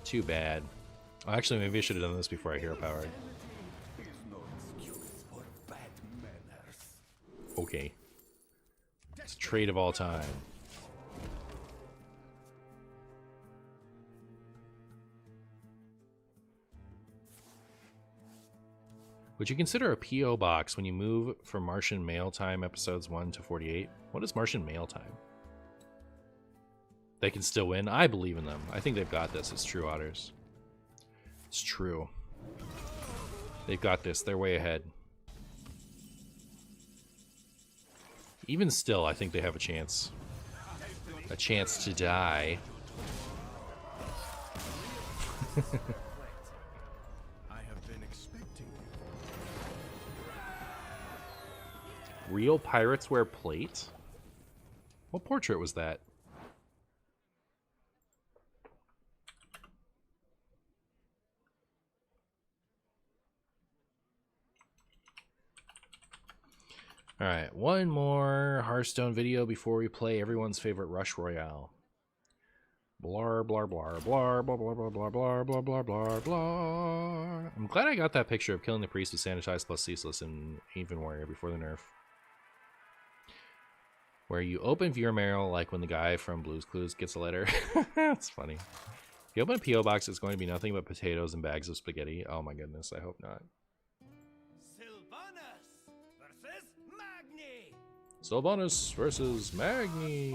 Too bad. Oh, actually, maybe I should have done this before I hero powered. Is no excuse for bad manners. Okay. It's a trade of all time. Would you consider a P.O. box when you move from Martian mail time episodes 1 to 48? What is Martian mail time? They can still win. I believe in them. I think they've got this. It's true, Otters. It's true. They've got this. They're way ahead. Even still, I think they have a chance. A chance to die. I have been expecting you. Real pirates wear plate? What portrait was that? Alright, one more Hearthstone video before we play everyone's favorite Rush Royale. Blar blar blar blar blar blar blar blar blar blar blar blar blar. I'm glad I got that picture of killing the priest with Sanitize plus Ceaseless in Even Warrior before the nerf. Where you open viewer mail like when the guy from Blue's Clues gets a letter. That's funny. If you open a P.O. box, it's going to be nothing but potatoes and bags of spaghetti. Oh my goodness, I hope not. Sylvanus versus Magni.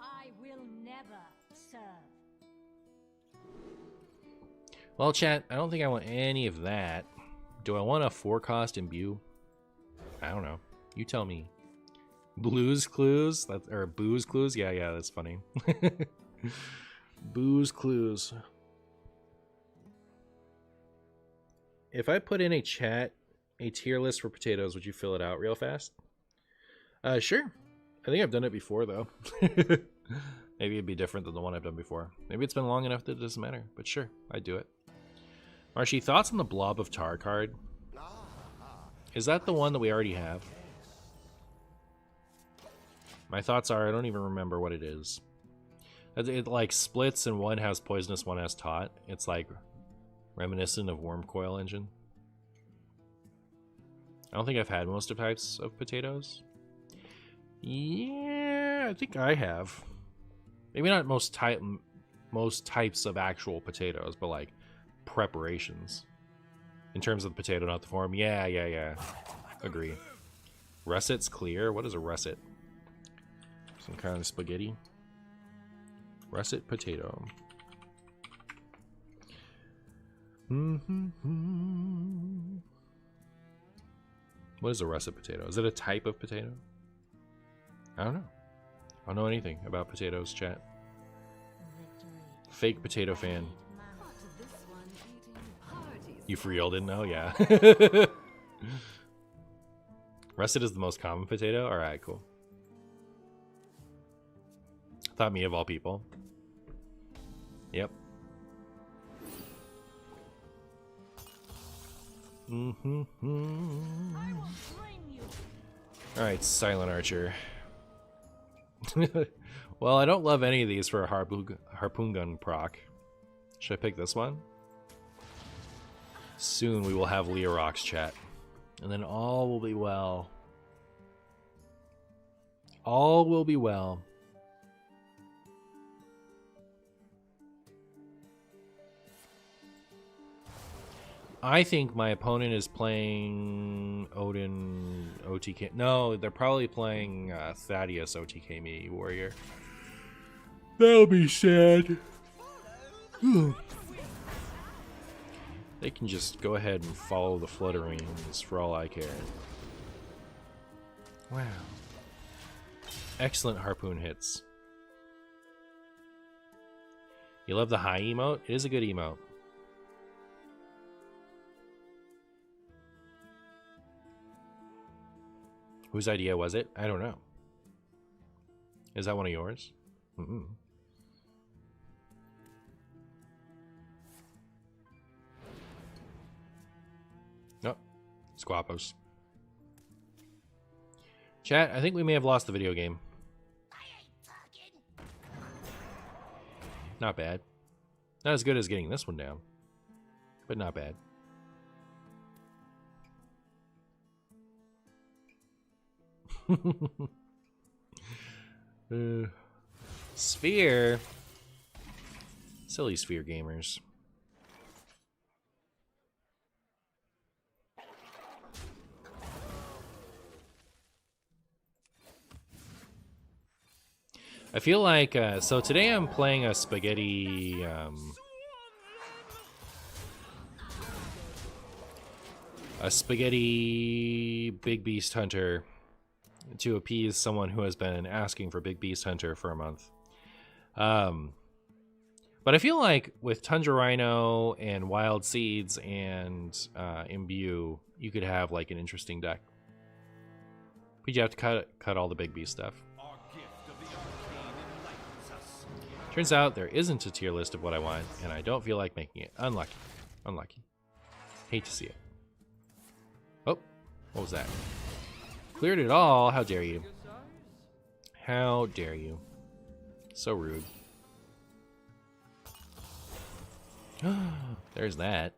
I will never serve. Well, chat, I don't think I want any of that. Do I want a 4-cost imbue? I don't know. You tell me. Blues Clues? Or Booze Clues? Yeah, that's funny. Booze Clues. If I put in a chat, a tier list for potatoes, would you fill it out real fast? Sure. I think I've done it before, though. Maybe it'd be different than the one I've done before. Maybe it's been long enough that it doesn't matter. But sure, I'd do it. Marshy, thoughts on the Blob of Tar card? Is that the one that we already have? My thoughts are, I don't even remember what it is. It like splits and one has poisonous, one has taught. It's like reminiscent of Worm Coil Engine. I don't think I've had most of types of potatoes. Yeah, I think I have. Maybe not most types of actual potatoes, but like preparations. In terms of the potato, not the form. Yeah. Agree. Russet's clear. What is a russet? Some kind of spaghetti. Russet potato. What is a russet potato? Is it a type of potato? I don't know. I don't know anything about potatoes, chat. Fake potato fan. You for real didn't know? Yeah. Russet is the most common potato? Alright, cool. Thought me of all people. Yep. Alright, Silent Archer. Well, I don't love any of these for a harpoon gun proc. Should I pick this one? Soon we will have Leah Rocks, chat. And then all will be well. All will be well. I think my opponent is playing Odin OTK. No, they're probably playing Thaddeus OTK me warrior. That'll be sad. They can just go ahead and follow the flutterings for all I care. Wow. Excellent harpoon hits. You love the high emote? It is a good emote. Whose idea was it? I don't know. Is that one of yours? Mm-mm. Nope. Squappos. Chat, I think we may have lost the video game. Not bad. Not as good as getting this one down, but not bad. Sphere. Silly Sphere gamers. I feel like, so today I'm playing a spaghetti, Big Beast Hunter to appease someone who has been asking for Big Beast Hunter for a month. But I feel like with Tundra Rhino and Wild Seeds and Imbue, you could have like an interesting deck. But you have to cut all the Big Beast stuff. Turns out there isn't a tier list of what I want, and I don't feel like making it. Unlucky. Unlucky. Hate to see it. Oh, what was that? Cleared it all. How dare you? How dare you? So rude. There's that.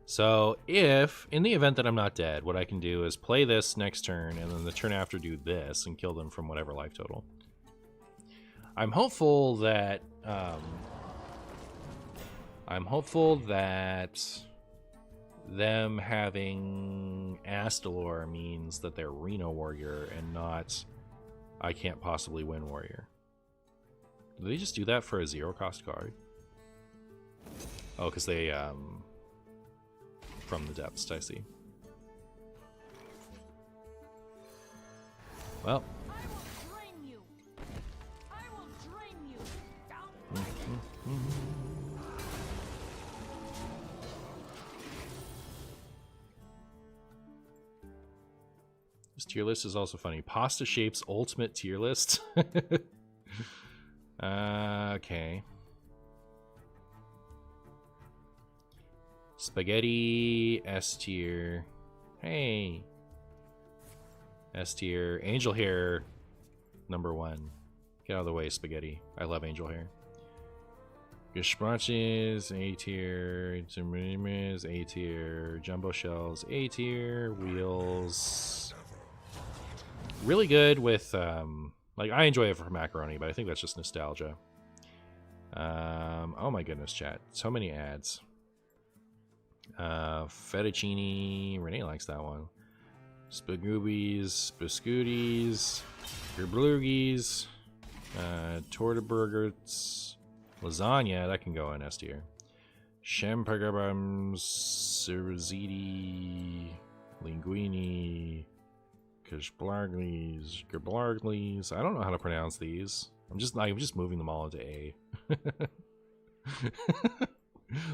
So if, in the event that I'm not dead, what I can do is play this next turn, and then the turn after do this, and kill them from whatever life total. I'm hopeful that, them having Astalor means that they're Reno Warrior, and not I can't possibly win Warrior. Do they just do that for a 0-cost card? Oh, because they, from the depths, I see. Well. I will drain you. I will drain you. This tier list is also funny. Pasta Shape's ultimate tier list. Okay. Spaghetti, S tier. Hey. S tier. Angel Hair, #1. Get out of the way, Spaghetti. I love Angel Hair. Gespratches, A tier. Zimrimis, A tier. Jumbo Shells, A tier. Wheels. Really good with, like, I enjoy it for macaroni, but I think that's just nostalgia. Oh my goodness, chat. So many ads. Fettuccine. Renee likes that one. Spagoobies, biscuities, gerbloogies, tortaburgers, lasagna, that can go in S tier. Champagabums, cerziti, linguini, gerblarglies. I don't know how to pronounce these. I'm just moving them all into A.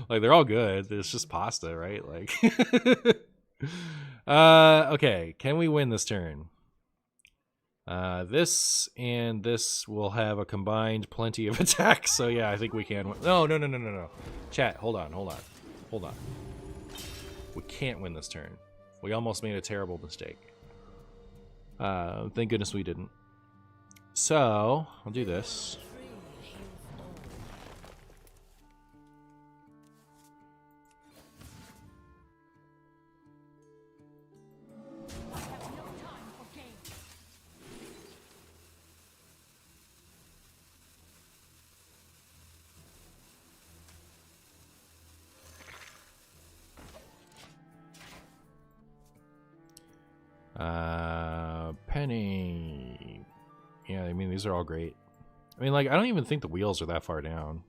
Like, they're all good. It's just pasta, right? Like, okay. Can we win this turn? This and this will have a combined plenty of attacks. So yeah, I think we can win. No. Chat, hold on. We can't win this turn. We almost made a terrible mistake. Thank goodness we didn't. So, I'll do this. penny. Yeah, I mean, these are all great. I mean, like, I don't even think the wheels are that far down.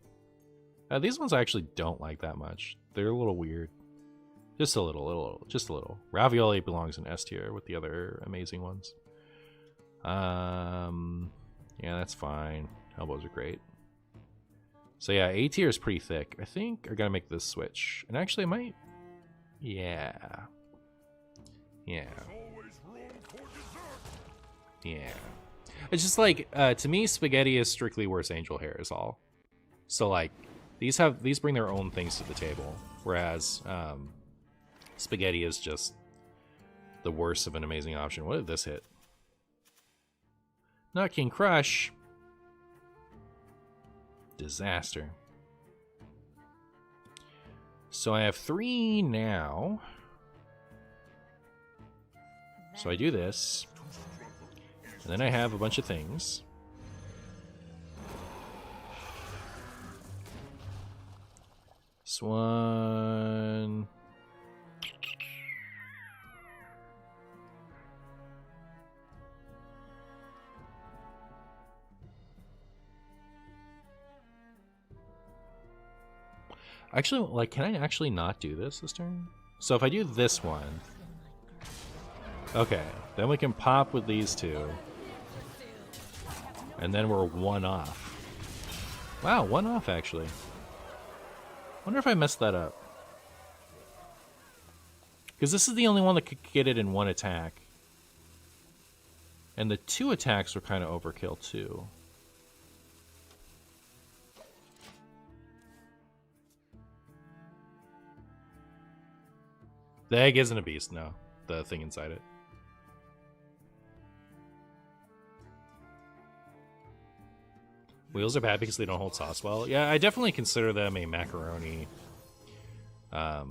These ones I actually don't like that much. They're a little weird. Just a little, just a little. Ravioli belongs in S tier with the other amazing ones. Yeah, that's fine. Elbows are great. So yeah, A tier is pretty thick. I think I gotta make this switch. And actually I might... Yeah. Yeah. Yeah. It's just like, to me, spaghetti is strictly worse angel hair is all. So like, these bring their own things to the table. Whereas, spaghetti is just the worst of an amazing option. What did this hit? Not King Crush. Disaster. So I have 3 now. So I do this. And then I have a bunch of things. This one. Actually, like, can I actually not do this turn? So if I do this one... Okay, then we can pop with these 2. And then we're 1 off. Wow, 1 off, actually. Wonder if I messed that up. Because this is the only one that could get it in 1 attack. And the 2 attacks were kind of overkill, too. The egg isn't a beast, no. The thing inside it. Wheels are bad because they don't hold sauce well. Yeah, I definitely consider them a macaroni. I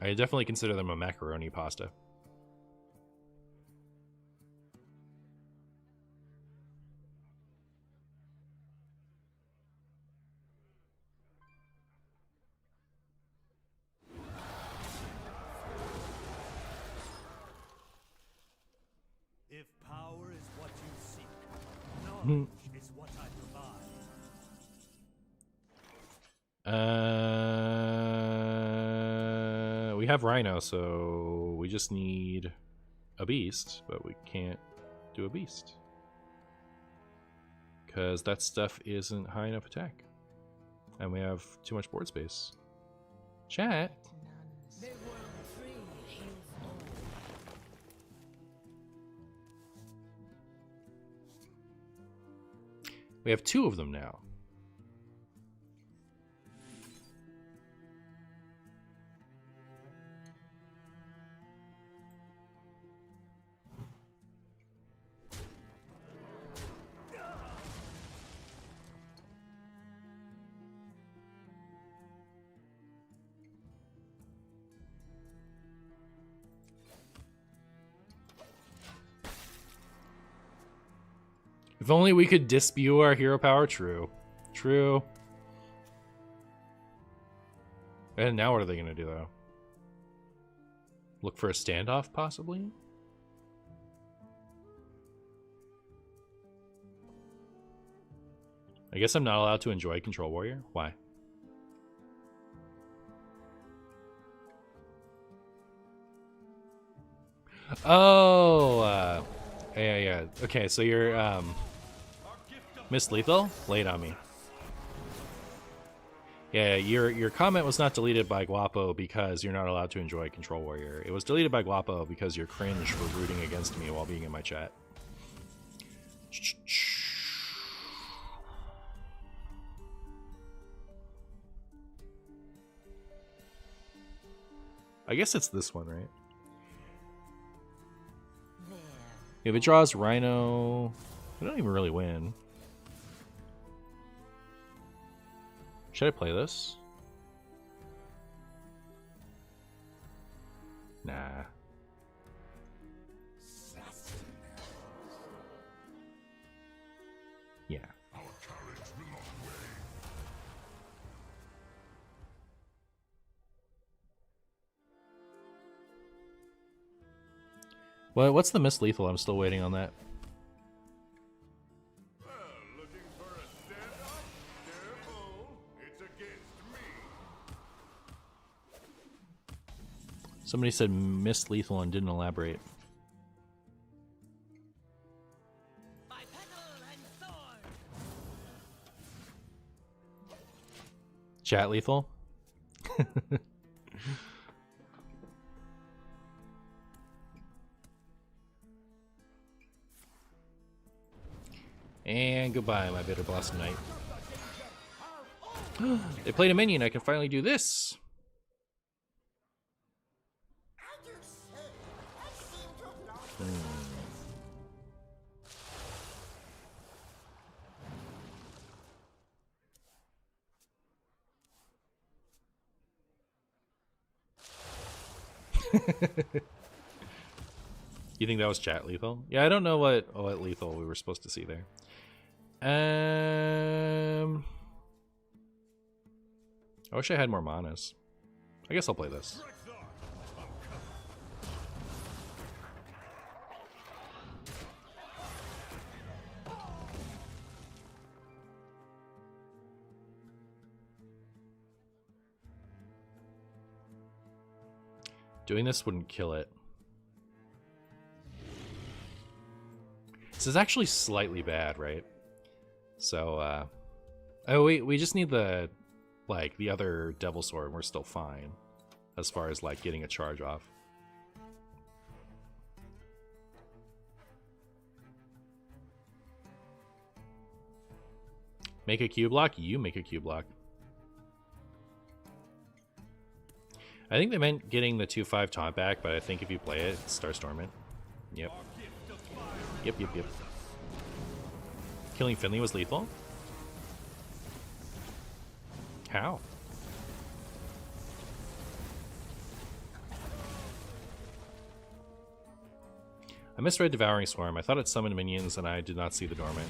definitely consider them a macaroni pasta. If power is what you seek, knowledge is what I provide. We have Rhino, so we just need a beast, but we can't do a beast. Because that stuff isn't high enough attack. And we have too much board space. Chat. We have 2 of them now. If only we could dispute our hero power. True. True. And now what are they going to do, though? Look for a standoff, possibly? I guess I'm not allowed to enjoy Control Warrior? Why? Oh, yeah. Okay, so you're, Miss Lethal? Lay it on me. Yeah, your comment was not deleted by Guapo because you're not allowed to enjoy Control Warrior. It was deleted by Guapo because you're cringe for rooting against me while being in my chat. I guess it's this one, right? If it draws Rhino, I don't even really win. Should I play this? Nah. Yeah. What's the miss lethal? I'm still waiting on that. Well, looking for a stand-up? Careful, it's against me. Somebody said miss lethal and didn't elaborate. By petal and sword. Chat lethal? And goodbye, my bitter blossom knight. They played a minion. I can finally do this. You think that was chat lethal? Yeah, I don't know what lethal we were supposed to see there. I wish I had more manas. I guess I'll play this. Doing this wouldn't kill it. This is actually slightly bad, right? So, oh, we just need the other Devil Sword, and we're still fine. As far as, like, getting a charge off. Make a Q block? You make a Q block. I think they meant getting the 2/5 taunt back, but I think if you play it, it's Starstorm it. Yep. Yep. Killing Finley was lethal? How? I misread Devouring Swarm. I thought it summoned minions and I did not see the Dormant,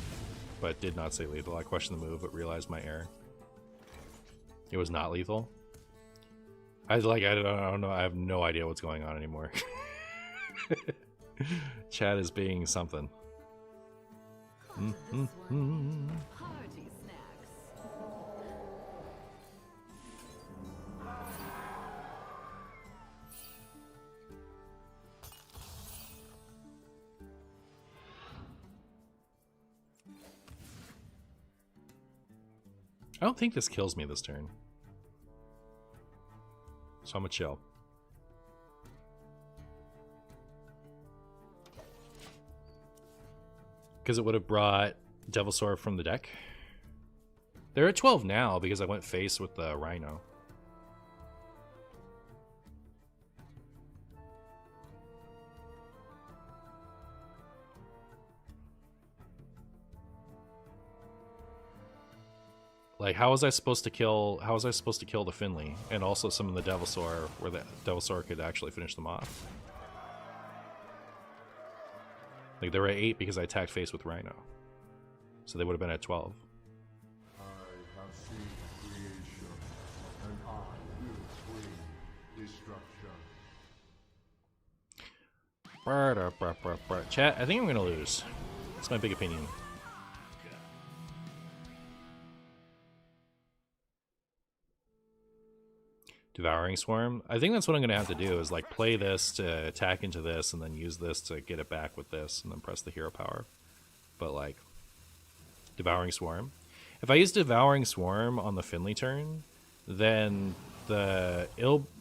but did not say lethal. I questioned the move, but realized my error. It was not lethal? I don't know. I have no idea what's going on anymore. Chat is being something. Party snacks. I don't think this kills me this turn. So I'm gonna chill. Because it would have brought Devil Sword from the deck. They're at 12 now because I went face with the Rhino. Like, how was I supposed to kill the Finley and also summon the Devil Sword where the Devil Sword could actually finish them off? Like, they were at 8 because I attacked face with Rhino. So they would have been at 12. I have seen creation, and I will bring destruction. Chat, I think I'm gonna lose. That's my big opinion. Devouring Swarm. I think that's what I'm gonna have to do is like play this to attack into this and then use this to get it back with this and then press the hero power. But like Devouring Swarm. If I use Devouring Swarm on the Finley turn, then the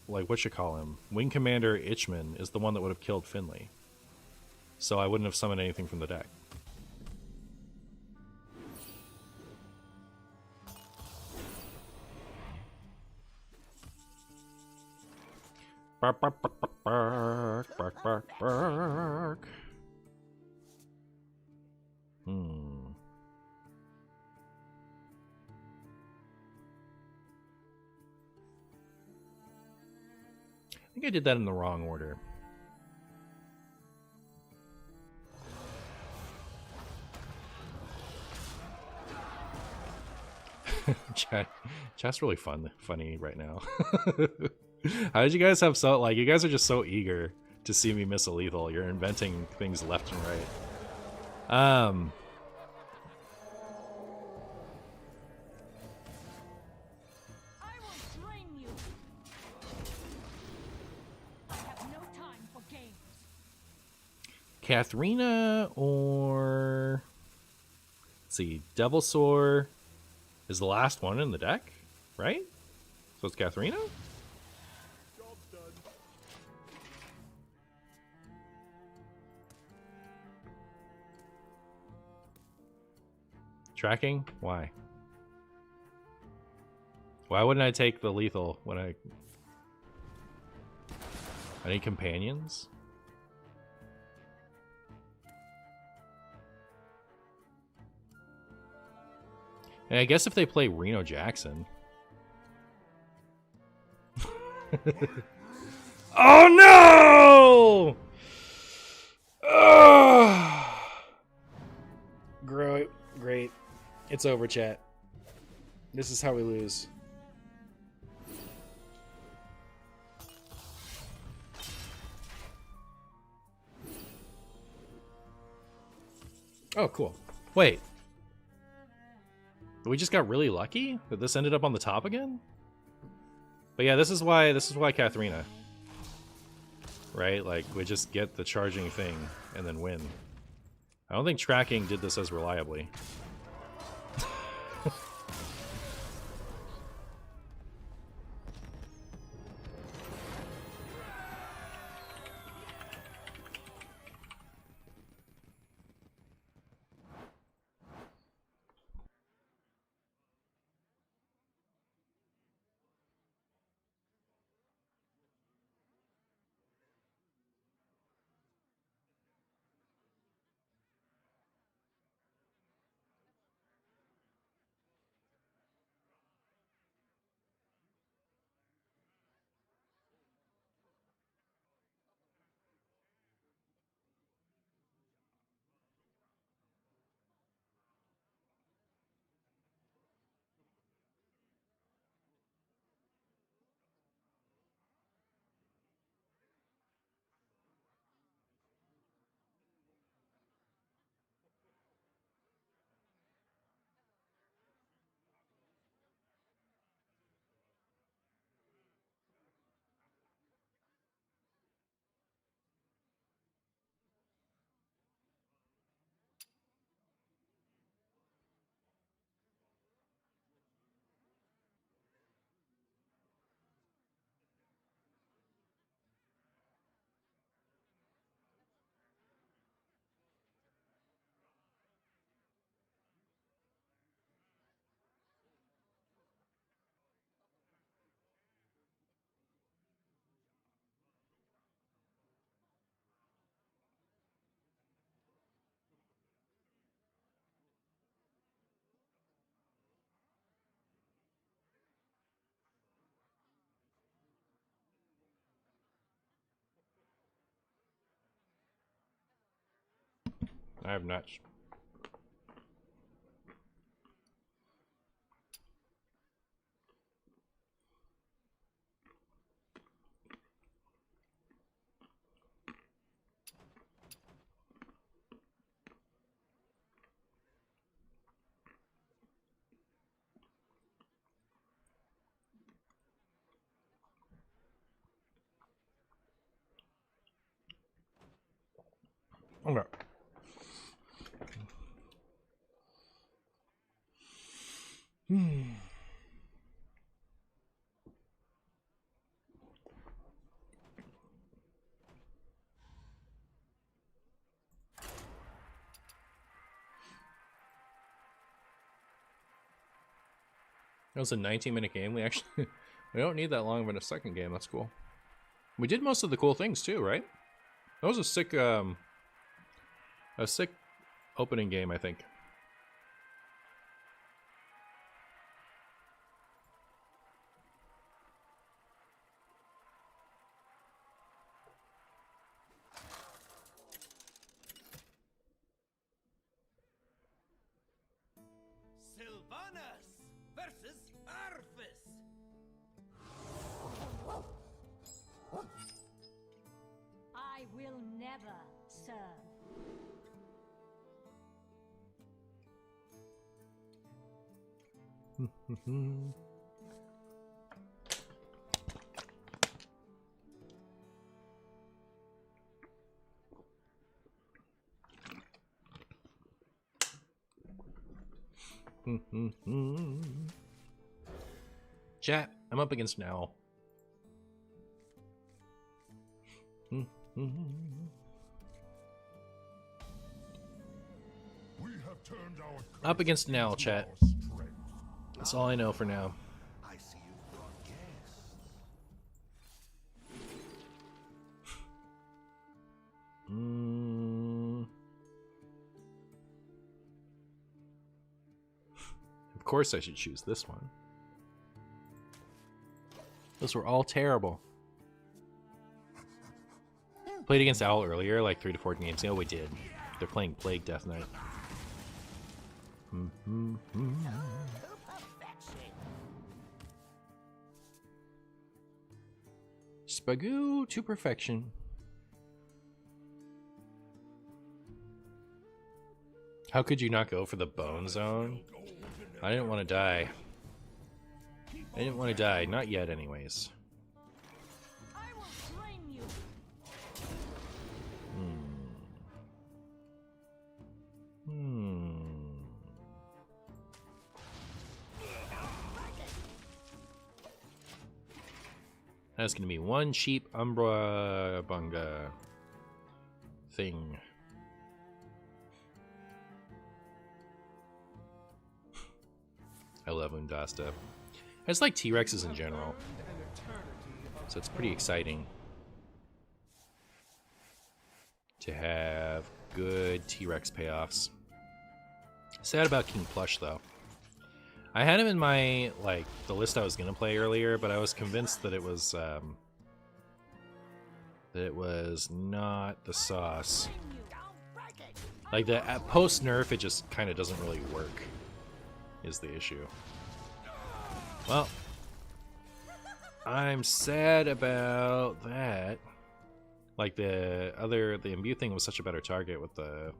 Wing Commander Itchman is the one that would have killed Finley. So I wouldn't have summoned anything from the deck. Bark, bark, bark, bark, bark, bark, bark. I think I did that in the wrong order. Chat's really funny right now. How did you guys have you guys are just so eager to see me miss a lethal. You're inventing things left and right. I will drain you. I have no time for games. Katharina or... Let's see, Devilsaur is the last one in the deck, right? So it's Katharina? Job done. Tracking? Why? Why wouldn't I take the lethal when I need companions? And I guess if they play Reno Jackson. Oh no! Ugh. Great. It's over, chat. This is how we lose. Oh, cool. Wait. We just got really lucky that this ended up on the top again? But yeah, this is why Katharina. Right? Like, we just get the charging thing and then win. I don't think tracking did this as reliably. I have not. Okay. That was a 19-minute game. We actually we don't need that long of a second game. That's cool. We did most of the cool things too, right? That was a sick opening game, I think. Sylvanas versus Arthas. I sir. Chat, I'm up against an owl. We have turned our Up against an owl, chat. our strength. That's all I know for now. I see you've brought guests. Of course I should choose this one. Those were all terrible. Played against Owl earlier, like 3 to 4 games ago. We did. They're playing Plague Death Knight. Spagoo to perfection. How could you not go for the bone zone? I didn't want to die. I didn't want to die. Not yet, anyways. I will train you. That's going to be one cheap Umbra Bunga thing. I love Undasta. I just like T-Rexes in general. So it's pretty exciting to have good T-Rex payoffs. Sad about King Plush, though. I had him in my, like, the list I was going to play earlier, but I was convinced that it was not the sauce. Like, the post-nerf, it just kind of doesn't really work, is the issue. Well, I'm sad about that. Like, the imbue thing was such a better target with the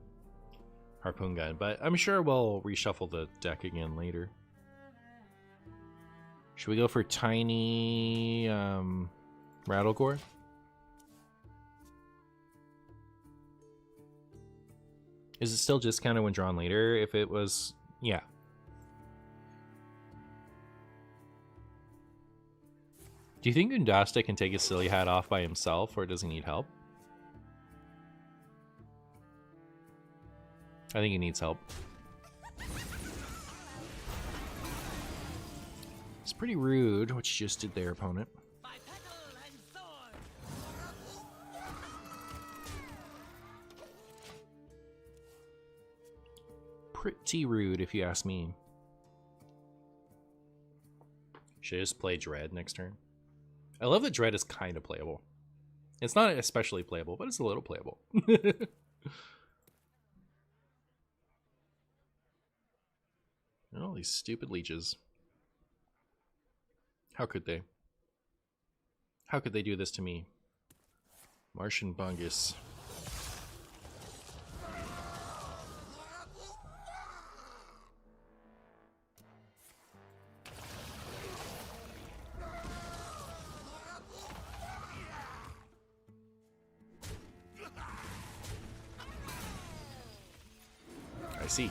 harpoon gun, but I'm sure we'll reshuffle the deck again later. Should we go for tiny Rattlegore? Is it still discounted when drawn later? If it was, yeah. Do you think Undasta can take his silly hat off by himself, or does he need help? I think he needs help. It's pretty rude what you just did there, opponent. By petal and sword. Pretty rude, if you ask me. Should I just play Dread next turn? I love that Dread is kind of playable. It's not especially playable, but it's a little playable. All these stupid leeches. How could they? How could they do this to me? Martian Bungus. I see.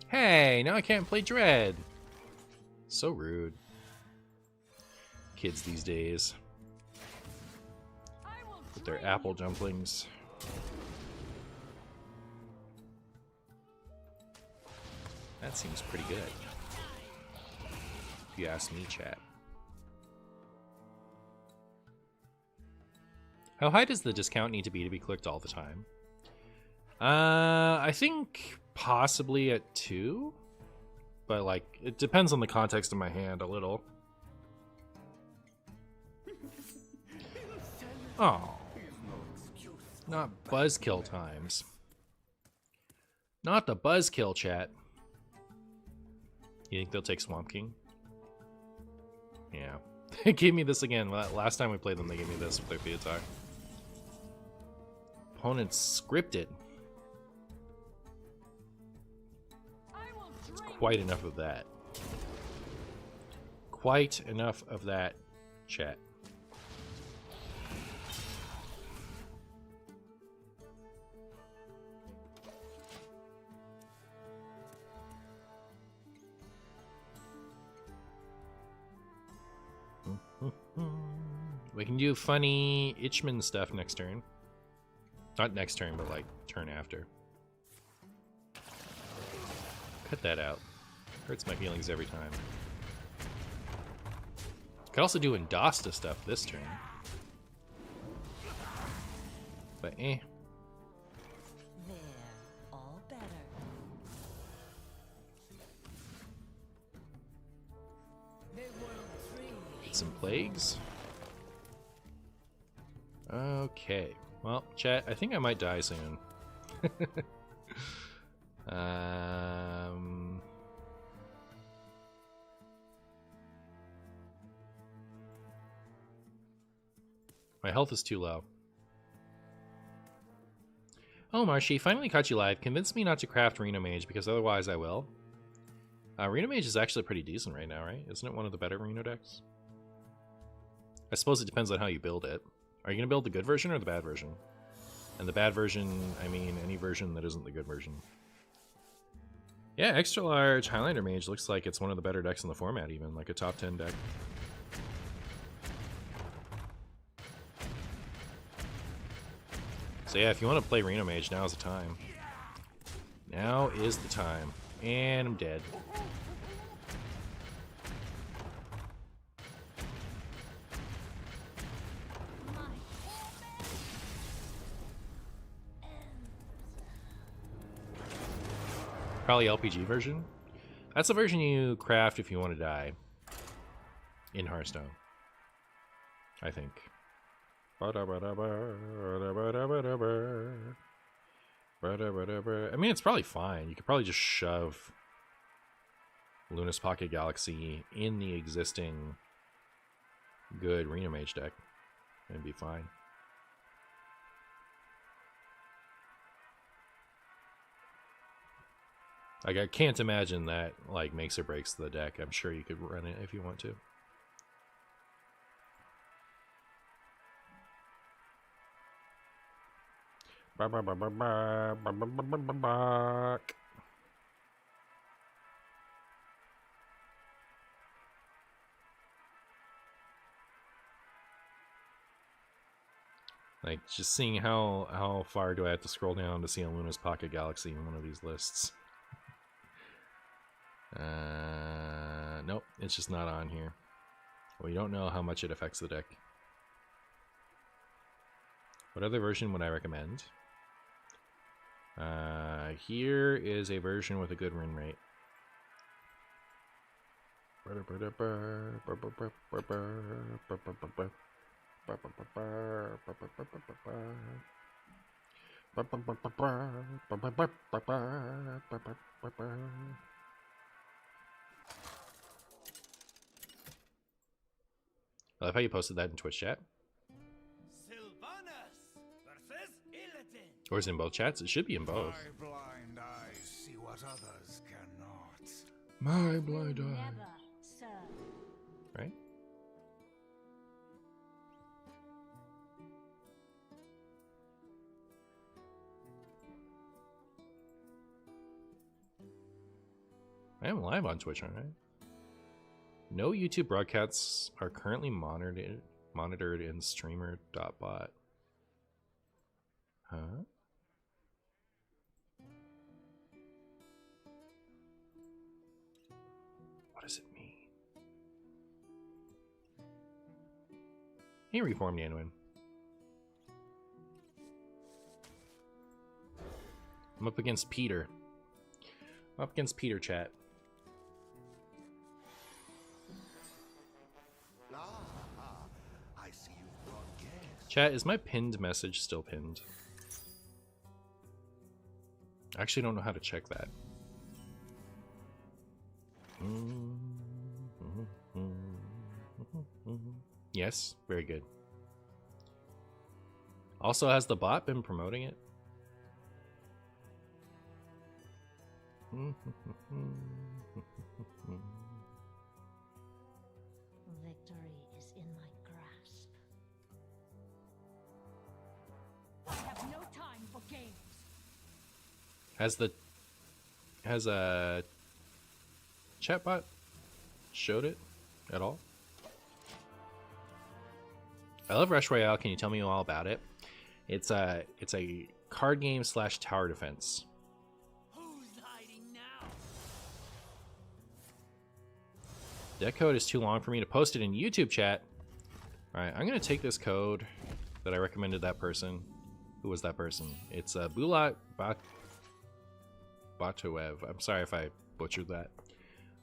Hey, now I can't play Dread. So rude. Kids these days. With their apple dumplings. That seems pretty good. If you ask me, chat. How high does the discount need to be clicked all the time? I think possibly at 2, but like it depends on the context of my hand a little. Oh, not buzzkill times. Not the buzzkill, chat. You think they'll take Swamp King? Yeah. They gave me this again. Last time we played them, they gave me this with their Theatar. Opponents scripted. It's quite enough of that. Quite enough of that, chat. We can do funny Itchman stuff next turn. Not next turn, but like turn after. Cut that out. Hurts my feelings every time. Could also do Indasta stuff this turn. But eh. There, all better. Some plagues. Okay. Well, chat, I think I might die soon. My health is too low. Oh, Marshy, finally caught you live. Convince me not to craft Reno Mage, because otherwise I will. Reno Mage is actually pretty decent right now, right? Isn't it one of the better Reno decks? I suppose it depends on how you build it. Are you going to build the good version or the bad version? And the bad version, I mean any version that isn't the good version. Yeah, Extra Large Highlander Mage looks like it's one of the better decks in the format even, like a top 10 deck. So yeah, if you want to play Reno Mage, now's the time. Now is the time. And I'm dead. Probably LPG version. That's the version you craft if you want to die in Hearthstone, I think. I mean, it's probably fine. You could probably just shove Luna's Pocket Galaxy in the existing good Reno Mage deck and be fine. Like, I can't imagine that, like, makes or breaks the deck. I'm sure you could run it if you want to. Like, just seeing how far do I have to scroll down to see a Luna's Pocket Galaxy in one of these lists. Nope, it's just not on here. We don't know how much it affects the deck. What other version would I recommend? Here is a version with a good win rate. I love how you posted that in Twitch chat. Or is it in both chats? It should be in both. My blind eyes see what others cannot. My blind eye. Never, sir. Right? I am live on Twitch, aren't I? No YouTube broadcasts are currently monitored in streamer.bot. Huh? What does it mean? He reformed Yanwin. I'm up against Peter. I'm up against Peter, chat. I see you've brought guests. Chat, is my pinned message still pinned? I actually don't know how to check that. Yes, very good. Also, has the bot been promoting it? Victory is in my grasp. I have no time for games. Has a chatbot showed it at all? I love Rush Royale. Can you tell me all about it? It's a card game / tower defense. Who's hiding now? That code is too long for me to post it in YouTube chat. All right, I'm gonna take this code that I recommended that person. Who was that person? It's Bulat Batoev. I'm sorry if I butchered that.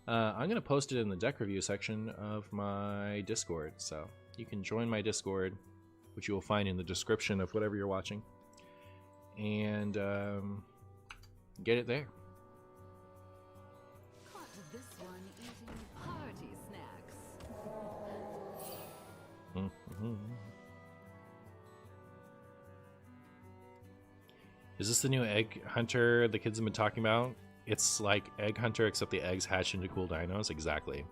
I'm gonna post it in the deck review section of my Discord, so you can join my Discord, which you will find in the description of whatever you're watching, and get it there. Caught this one eating hearty snacks. Is this the new egg hunter the kids have been talking about? It's like Egg Hunter, except the eggs hatch into cool dinos. Exactly.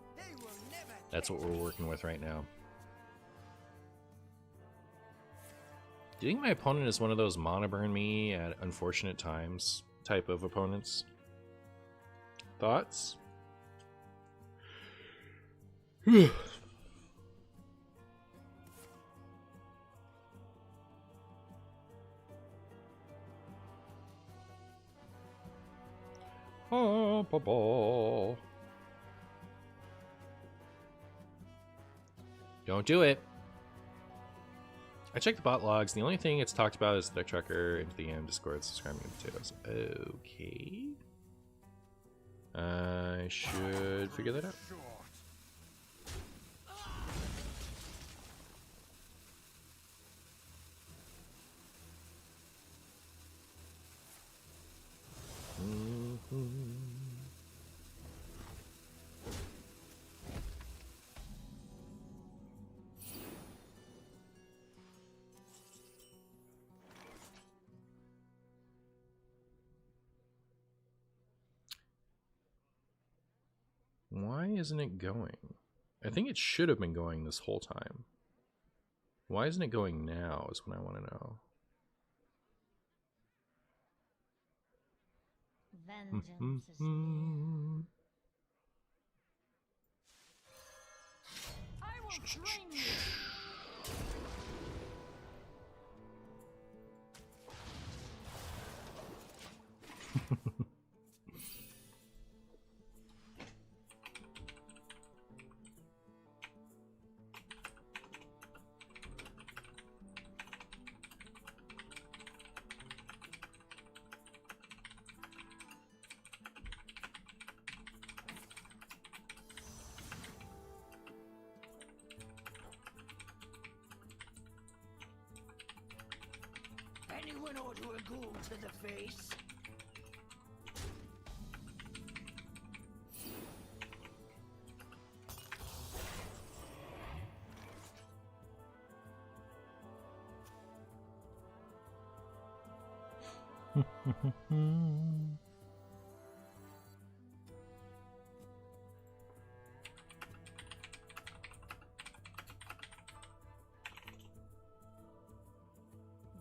That's what we're working with right now. Do you think my opponent is one of those mana burn me at unfortunate times type of opponents? Thoughts? Don't do it. I checked the bot logs. The only thing it's talked about is the tracker into the Discord, subscribing to potatoes. Okay. I should figure that out. Why isn't it going? I think it should have been going this whole time. Why isn't it going now is what I want to know. Vengeance is near. I will drain you. Anyone order a ghoul to the face?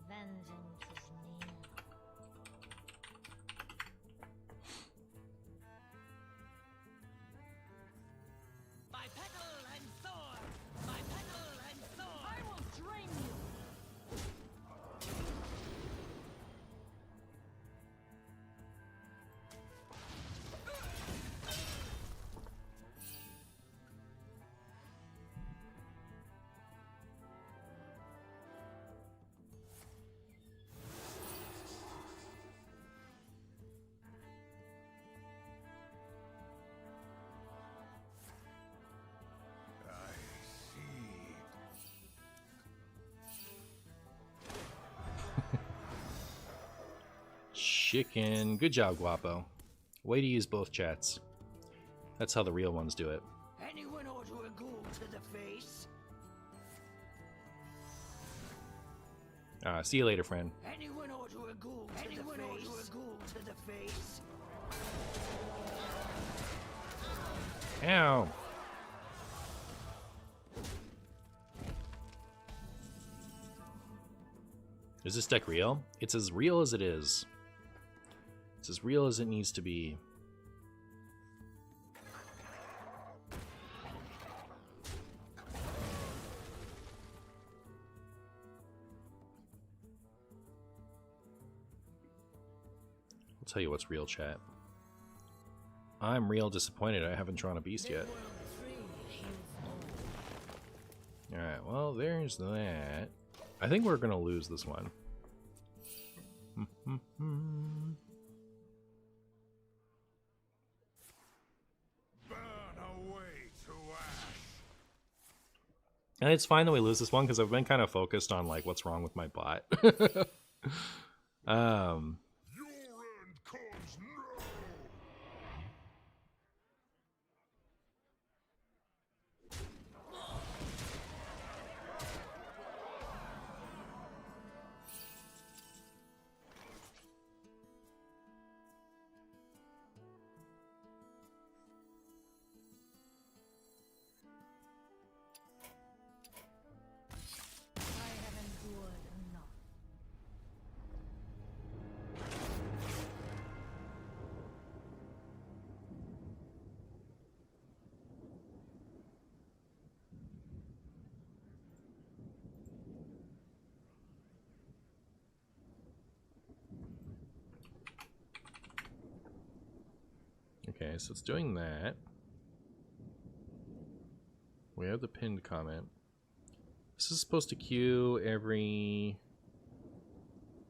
Vengeance is near. My petal and sword! My petal and sword! I will drain you. I see. Chicken. Good job, Guapo. Way to use both chats. That's how the real ones do it. Anyone order a ghoul to the face? See you later, friend. Anyone order a ghoul to the face? Ow. Is this deck real? It's as real as it is. It's as real as it needs to be. I'll tell you what's real, chat. I'm real disappointed I haven't drawn a beast yet. Alright, well, there's that. I think we're gonna lose this one. Burn away to ash. And it's fine that we lose this one because I've been kind of focused on like what's wrong with my bot. Your end comes now. I have endured enough. Okay, so it's doing that. We have the pinned comment. This is supposed to queue every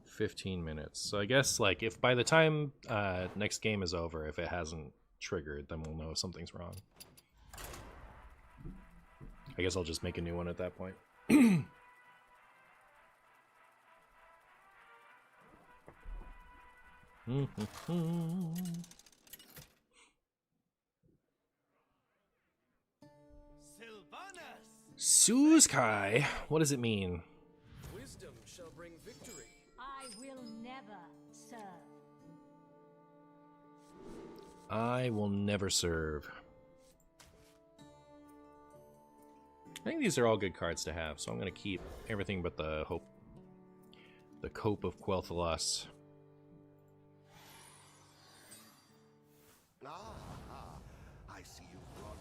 15 minutes. So I guess like if by the time next game is over, if it hasn't triggered, then we'll know something's wrong. I guess I'll just make a new one at that point. Suzkai? What does it mean? Wisdom shall bring victory. I will never serve. I will never serve. I think these are all good cards to have, so I'm going to keep everything but the hope. The Cope of Quel'Thalas. I see you brought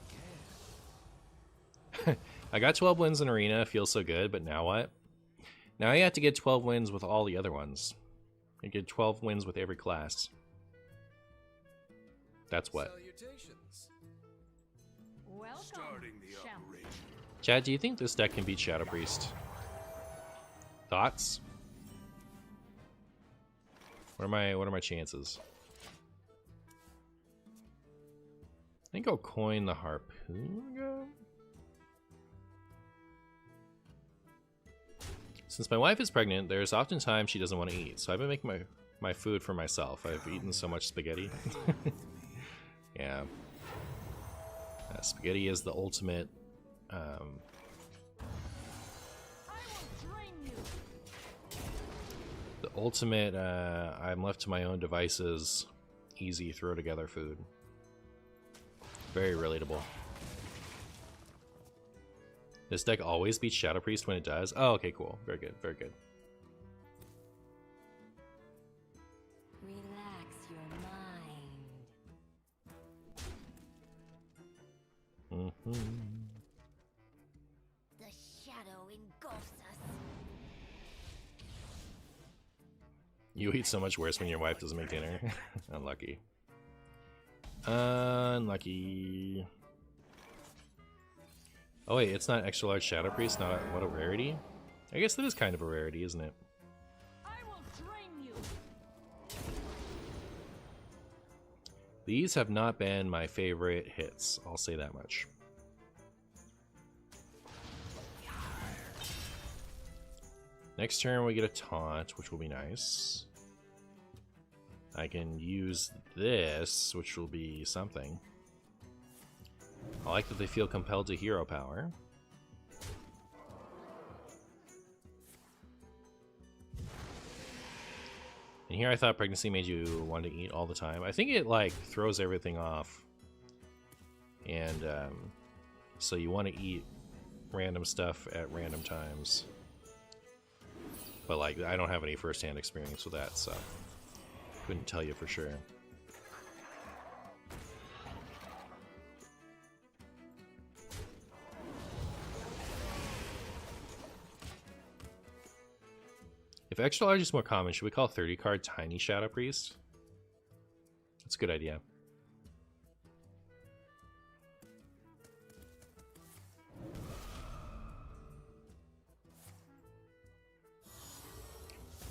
guests. I got 12 wins in Arena, feels so good, but now what? Now I have to get 12 wins with all the other ones. I get 12 wins with every class. That's what. Salutations. Welcome, Starting the champ. operation. Chad, do you think this deck can beat Shadow Priest? Thoughts? What are my chances? I think I'll coin the Harpoon again. Since my wife is pregnant, there's oftentimes she doesn't want to eat, so I've been making my food for myself. I've eaten so much spaghetti. Yeah. Spaghetti is the ultimate. I will drain you. The ultimate, I'm left to my own devices, easy throw together food. Very relatable. This deck always beats Shadow Priest when it does? Oh, okay, cool. Very good, very good. Relax your mind. The shadow engulfs us. You eat so much worse when your wife doesn't make dinner. Unlucky. Unlucky. Oh wait, it's not extra large Shadow Priest, not what a rarity? I guess that is kind of a rarity, isn't it? I will drain you. These have not been my favorite hits, I'll say that much. Next turn we get a taunt, which will be nice. I can use this, which will be something. I like that they feel compelled to hero power. And here I thought pregnancy made you want to eat all the time. I think it like throws everything off. And so you want to eat random stuff at random times. But like I don't have any first-hand experience with that, so couldn't tell you for sure. If extra large is more common, should we call 30 card Tiny Shadow Priest? That's a good idea.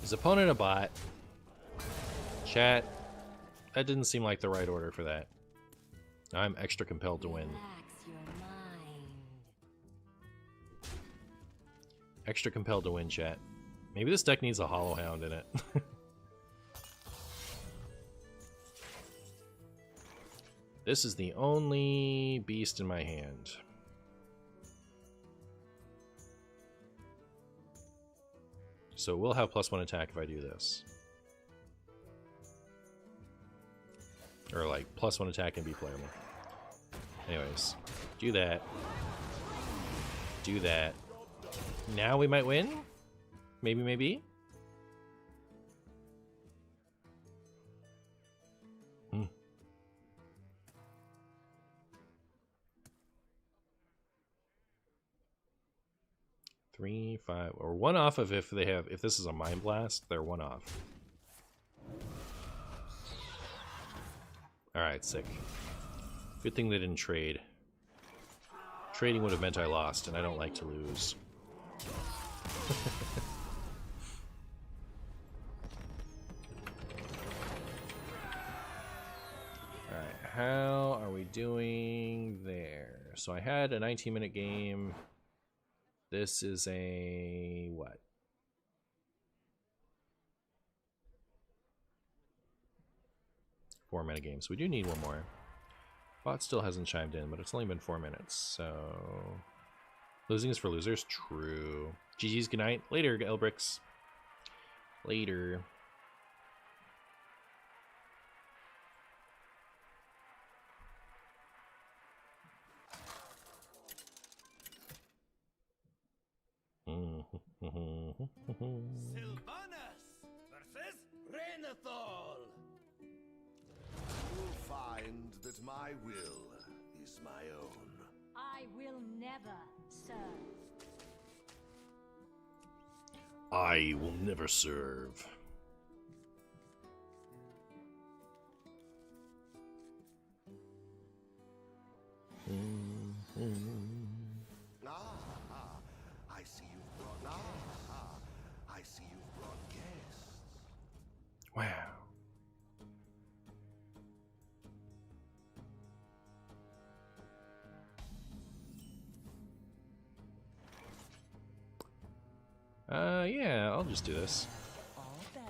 Is opponent a bot? Chat, that didn't seem like the right order for that. I'm extra compelled to win. Relax your mind. Extra compelled to win, chat. Maybe this deck needs a Hollow Hound in it. This is the only beast in my hand. So we'll have +1 attack if I do this. Or like +1 attack and be playable. Anyways, do that. Do that. Now we might win? Maybe, maybe? Hmm. Three, 5, or 1 off of if they have, if this is a Mind Blast, they're 1 off. Alright, sick. Good thing they didn't trade. Trading would have meant I lost, and I don't like to lose. Alright, how are we doing there? So I had a 19-minute game. This is a what? Four-minute game, so we do need one more. Bot still hasn't chimed in, but it's only been 4 minutes, so... Losing is for losers? True. GG's, good night. Later, Elbrix. Later. Sylvanas versus Renathal. You'll find that my will is my own. I will never serve. I will never serve. I see you've brought. I see you've brought guests. Wow. Yeah, I'll just do this. All better.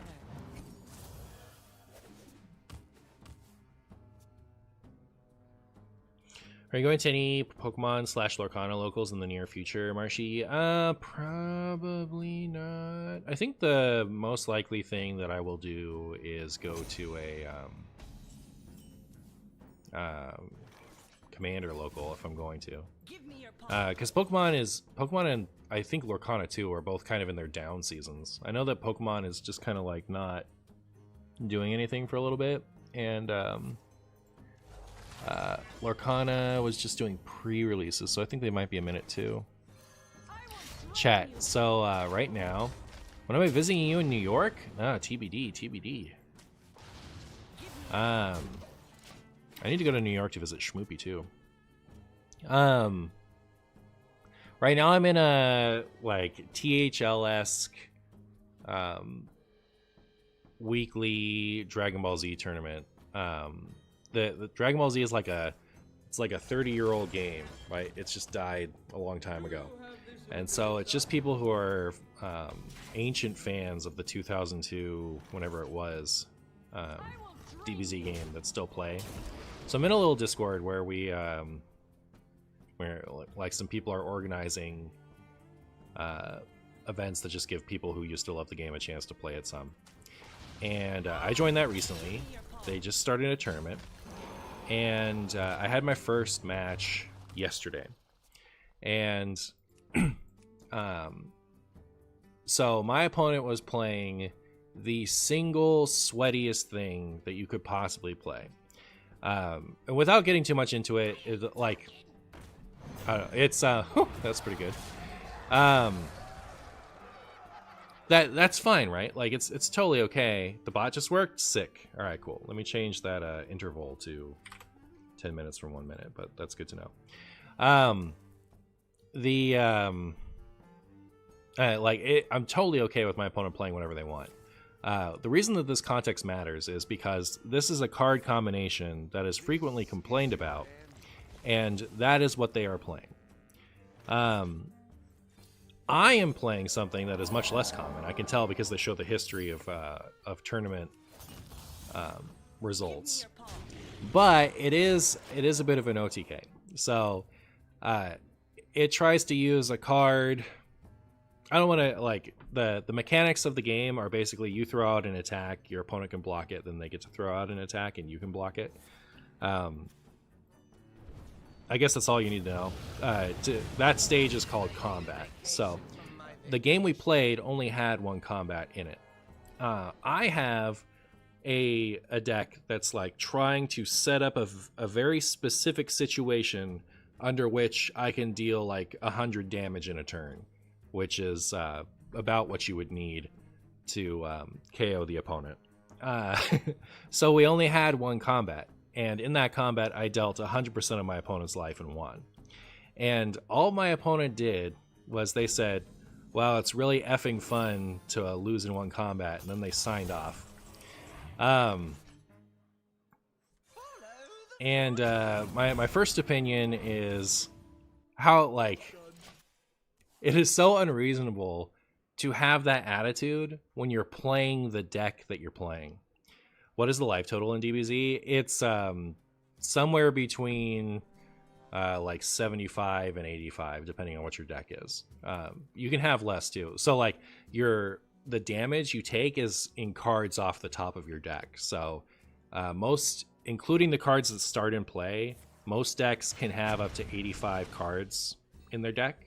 Are you going to any Pokemon / Lorcana locals in the near future, Marshy? Probably not. I think the most likely thing that I will do is go to a Commander local if I'm going to. Give me your paw. Because Pokemon and I think Lorcana too are both kind of in their down seasons. I know that Pokemon is just kind of like not doing anything for a little bit, and Lorcana was just doing pre-releases, so I think they might be a minute too. Chat. So right now, when am I visiting you in New York? TBD, TBD. I need to go to New York to visit Schmoopy too. Right now I'm in a like THL-esque weekly Dragon Ball Z tournament. The Dragon Ball Z is like a 30-year-old game, right? It's just died a long time ago. And so it's just people who are ancient fans of the 2002, whenever it was, DBZ game that still play. So I'm in a little Discord where we, where like some people are organizing events that just give people who used to love the game a chance to play it some. and I joined that recently. They just started a tournament, and I had my first match yesterday. And so my opponent was playing the single sweatiest thing that you could possibly play. And without getting too much into it, like, it's that's pretty good. That's fine, right? Like, it's totally okay. The bot just worked. Sick. All right, cool. Let me change that interval to 10 minutes from 1 minute, but that's good to know. I'm totally okay with my opponent playing whatever they want. The reason that this context matters is because this is a card combination that is frequently complained about, and that is what they are playing. I am playing something that is much less common. I can tell because they show the history of tournament results. But it is a bit of an OTK. So it tries to use a card. I don't want to, like, the mechanics of the game are basically you throw out an attack, your opponent can block it, then they get to throw out an attack and you can block it. I guess that's all you need to know. That stage is called combat. So the game we played only had one combat in it. I have a deck that's like trying to set up a very specific situation under which I can deal like 100 damage in a turn, which is about what you would need to KO the opponent. So we only had one combat. And in that combat, I dealt 100% of my opponent's life and won. And all my opponent did was they said, wow, it's really effing fun to lose in one combat. And then they signed off. My first opinion is how, like, it is so unreasonable to have that attitude when you're playing the deck that you're playing. What is the life total in DBZ? It's somewhere between like 75 and 85, depending on what your deck is. You can have less too. So like the damage you take is in cards off the top of your deck. So most, including the cards that start in play, most decks can have up to 85 cards in their deck.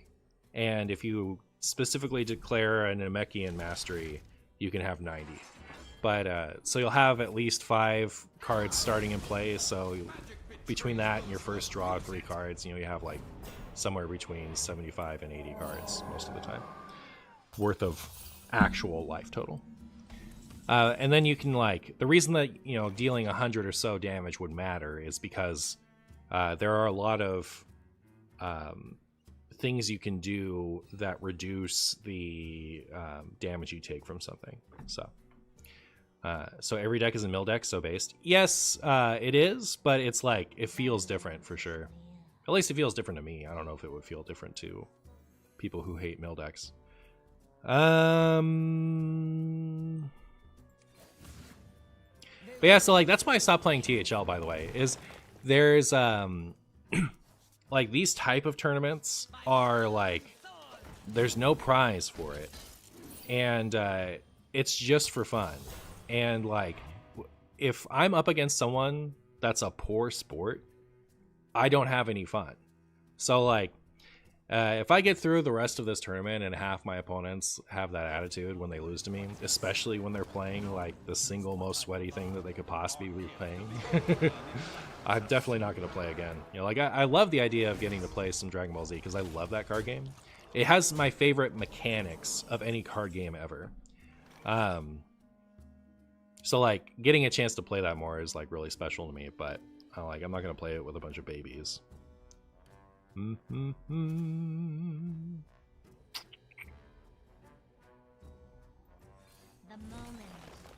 And if you specifically declare an Namekian mastery, you can have 90. But so you'll have at least 5 cards starting in play. So between that and your first draw 3 cards, you have like somewhere between 75 and 80 cards most of the time worth of actual life total. And then you can, like, the reason that dealing 100 or so damage would matter is because there are a lot of things you can do that reduce the damage you take from something. So every deck is a mill deck, so based. Yes, it is, but it's like, it feels different for sure. At least it feels different to me. I don't know if it would feel different to people who hate mill decks. But yeah, so like that's why I stopped playing THL, by the way, is there's like these type of tournaments are like, there's no prize for it. And it's just for fun. And like, if I'm up against someone that's a poor sport, I don't have any fun. So like, if I get through the rest of this tournament and half my opponents have that attitude when they lose to me, especially when they're playing like the single most sweaty thing that they could possibly be playing, I'm definitely not going to play again. Like I love the idea of getting to play some Dragon Ball Z because I love that card game. It has my favorite mechanics of any card game ever. So like getting a chance to play that more is like really special to me, but I'm not going to play it with a bunch of babies. The moment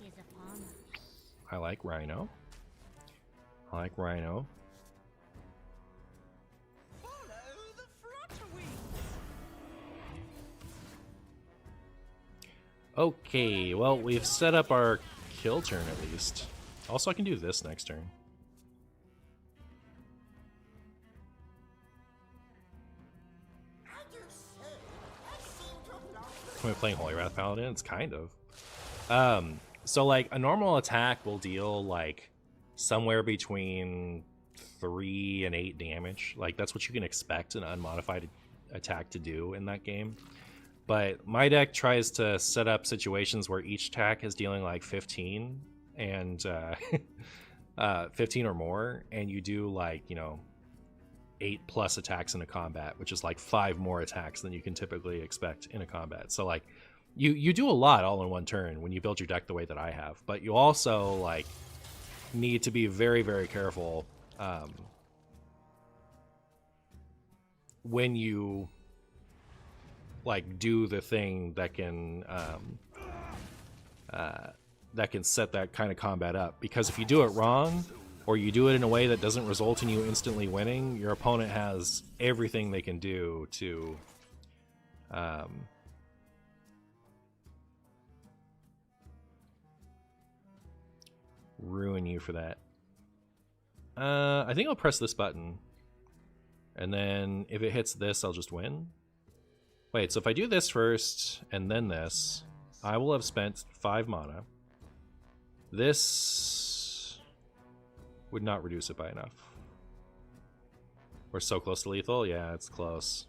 is upon us. I like Rhino. Follow the flutter-wings. Okay, well, we've set up our kill turn at least. Also, I can do this next turn. Am I playing Holy Wrath Paladin? It's kind of. So like a normal attack will deal like somewhere between 3 and 8 damage. Like that's what you can expect an unmodified attack to do in that game. But my deck tries to set up situations where each attack is dealing like 15 and 15 or more, and you do like, you know, 8+ attacks in a combat, which is like 5 more attacks than you can typically expect in a combat. So like you do a lot all in one turn when you build your deck the way that I have, but you also like need to be very, very careful when you like do the thing that can set that kind of combat up, because if you do it wrong or you do it in a way that doesn't result in you instantly winning, your opponent has everything they can do to ruin you for that. I think I'll press this button, and then if it hits this, I'll just win. Wait, so if I do this first and then this, I will have spent 5 mana. This would not reduce it by enough. We're so close to lethal. Yeah, it's close.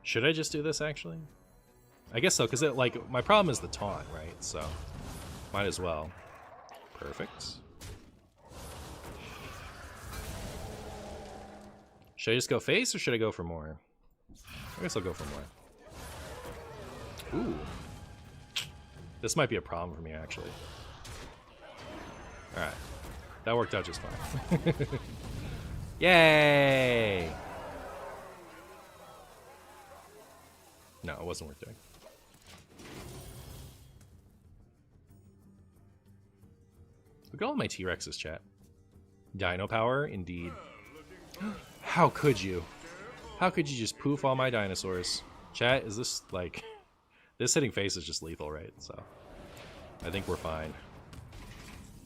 Should I just do this, actually? I guess so, because it, like, my problem is the taunt, right? So, might as well. Perfect. Should I just go face, or should I go for more? I guess I'll go for more. Ooh. This might be a problem for me, actually. Alright. That worked out just fine. Yay! No, it wasn't worth doing. Look at all my T-Rexes, chat. Dino power, indeed. How could you? How could you just poof all my dinosaurs? Chat, is this, like... This hitting face is just lethal, right? So, I think we're fine.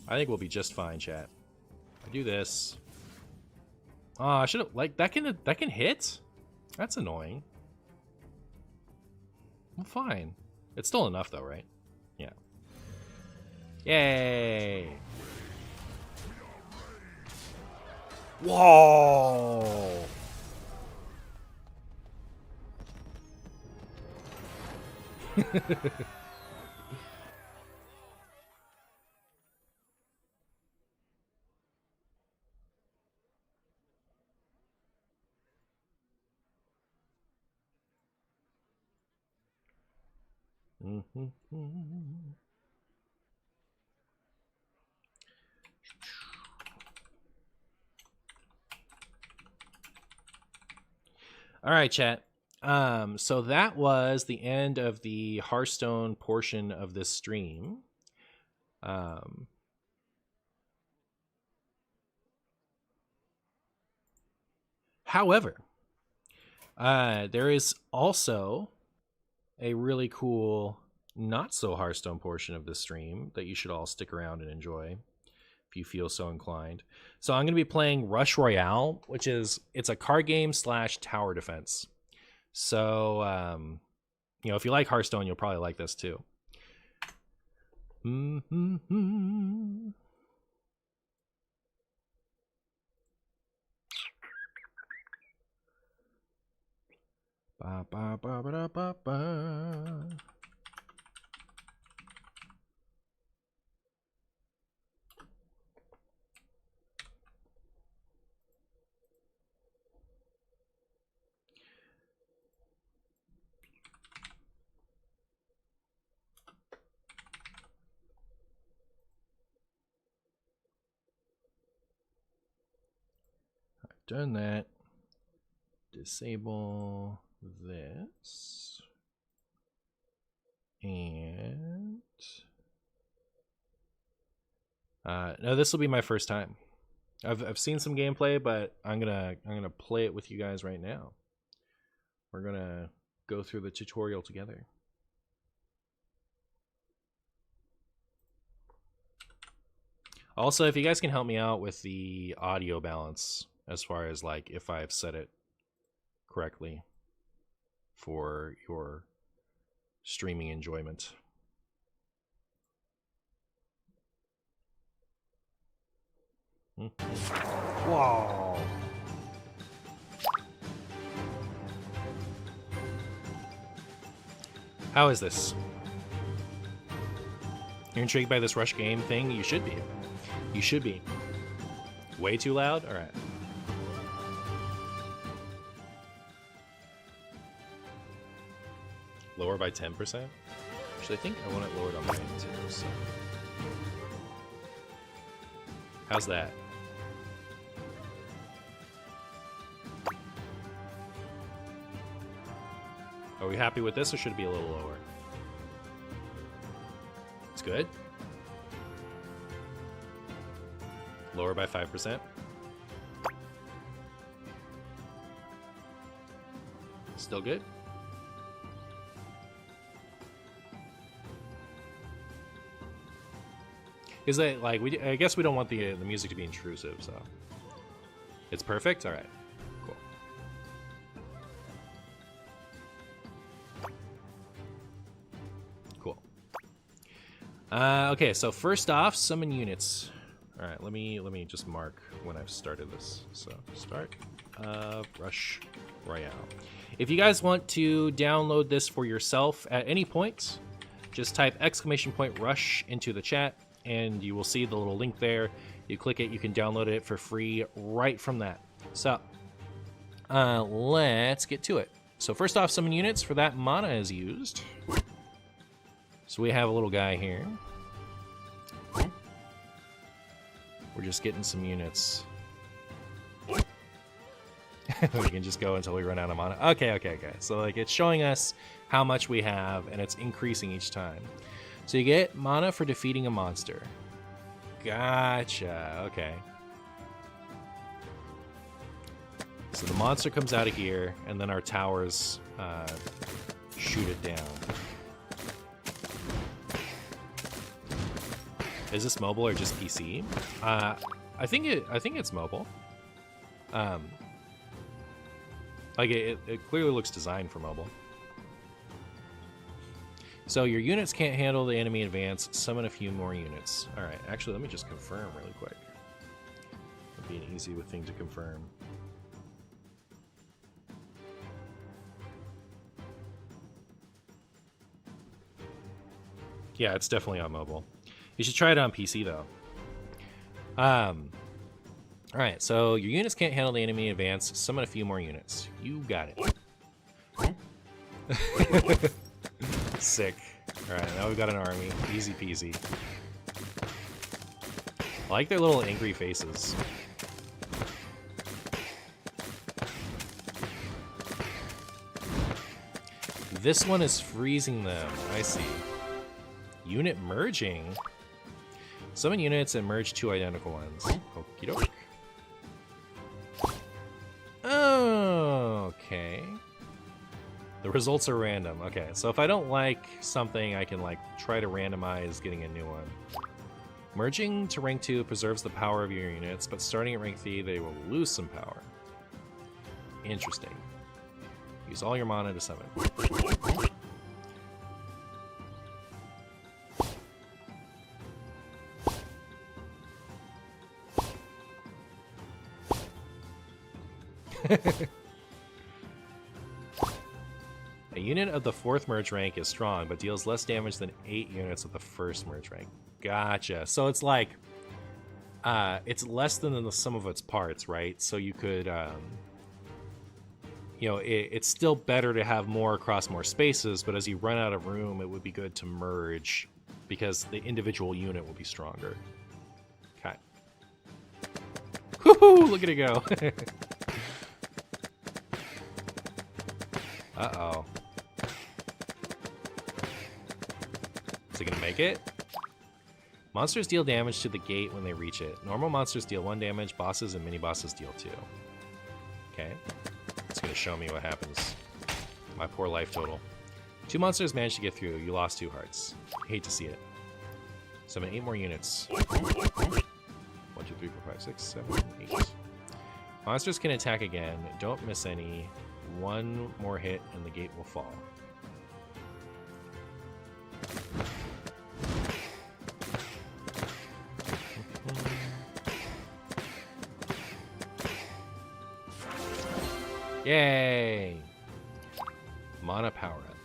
I think we'll be just fine, chat. I do this. Oh, I should have... Like, that can hit? That's annoying. Well, fine. It's still enough, though, right? Yeah. Yay! Whoa! All right, chat. So that was the end of the Hearthstone portion of this stream. However, there is also a really cool, not so Hearthstone portion of the stream that you should all stick around and enjoy if you feel so inclined. So I'm going to be playing Rush Royale, which is, it's a card game / tower defense. So, you know, if you like Hearthstone, you'll probably like this too. Ba, ba, ba, ba, ba, ba. Done that. Disable this. And no, this will be my first time. I've seen some gameplay, but I'm gonna play it with you guys right now. We're gonna go through the tutorial together. Also, if you guys can help me out with the audio balance, as far as like if I've set it correctly for your streaming enjoyment. Whoa. How is this? You're intrigued by this rush game thing? You should be. You should be. Way too loud? Alright. Lower by 10%? Actually, I think I want it lowered on mine too, so. How's that? Are we happy with this, or should it be a little lower? It's good. Lower by 5%. Still good. Is that like I guess we don't want the music to be intrusive, so it's perfect. All right, cool. Cool. Okay, so first off, summon units. All right, let me just mark when I've started this. So start Rush Royale. If you guys want to download this for yourself at any point, just type !rush into the chat, and you will see the little link there. You click it, you can download it for free right from that. So let's get to it. So first off, summon units. For that, mana is used. So we have a little guy here. We're just getting some units. We can just go until we run out of mana. Okay. So like it's showing us how much we have, and it's increasing each time. So you get mana for defeating a monster. Gotcha. Okay. So the monster comes out of here, and then our towers shoot it down. Is this mobile or just PC? I think it's mobile. Like it clearly looks designed for mobile. So your units can't handle the enemy advance. Summon a few more units. All right. Actually, let me just confirm really quick. It'd be an easy thing to confirm. Yeah, it's definitely on mobile. You should try it on PC though. All right, so your units can't handle the enemy advance. Summon a few more units. You got it. Sick. All right, now we've got an army. Easy peasy. I like their little angry faces. This one is freezing them. I see. Unit merging. Summon units and merge two identical ones. Okie doke. Okay. The results are random. Okay, so if I don't like something, I can like try to randomize getting a new one. Merging to rank 2 preserves the power of your units, but starting at rank 3, they will lose some power. Interesting. Use all your mana to summon. A unit of the 4th merge rank is strong, but deals less damage than 8 units of the 1st merge rank. Gotcha. So it's like, it's less than the sum of its parts, right? So you could, you know, it's still better to have more across more spaces, but as you run out of room, it would be good to merge because the individual unit will be stronger. Okay. Woohoo! Look at it go. Uh-oh. Is it gonna make it? Monsters deal damage to the gate when they reach it. Normal monsters deal 1 damage, bosses and mini-bosses deal 2. Okay. It's gonna show me what happens. My poor life total. 2 monsters managed to get through. You lost 2 hearts. Hate to see it. Summon 8 more units. 1, 2, 3, 4, 5, 6, 7, 8. Monsters can attack again. Don't miss any. 1 more hit and the gate will fall. Yay! Mana power up.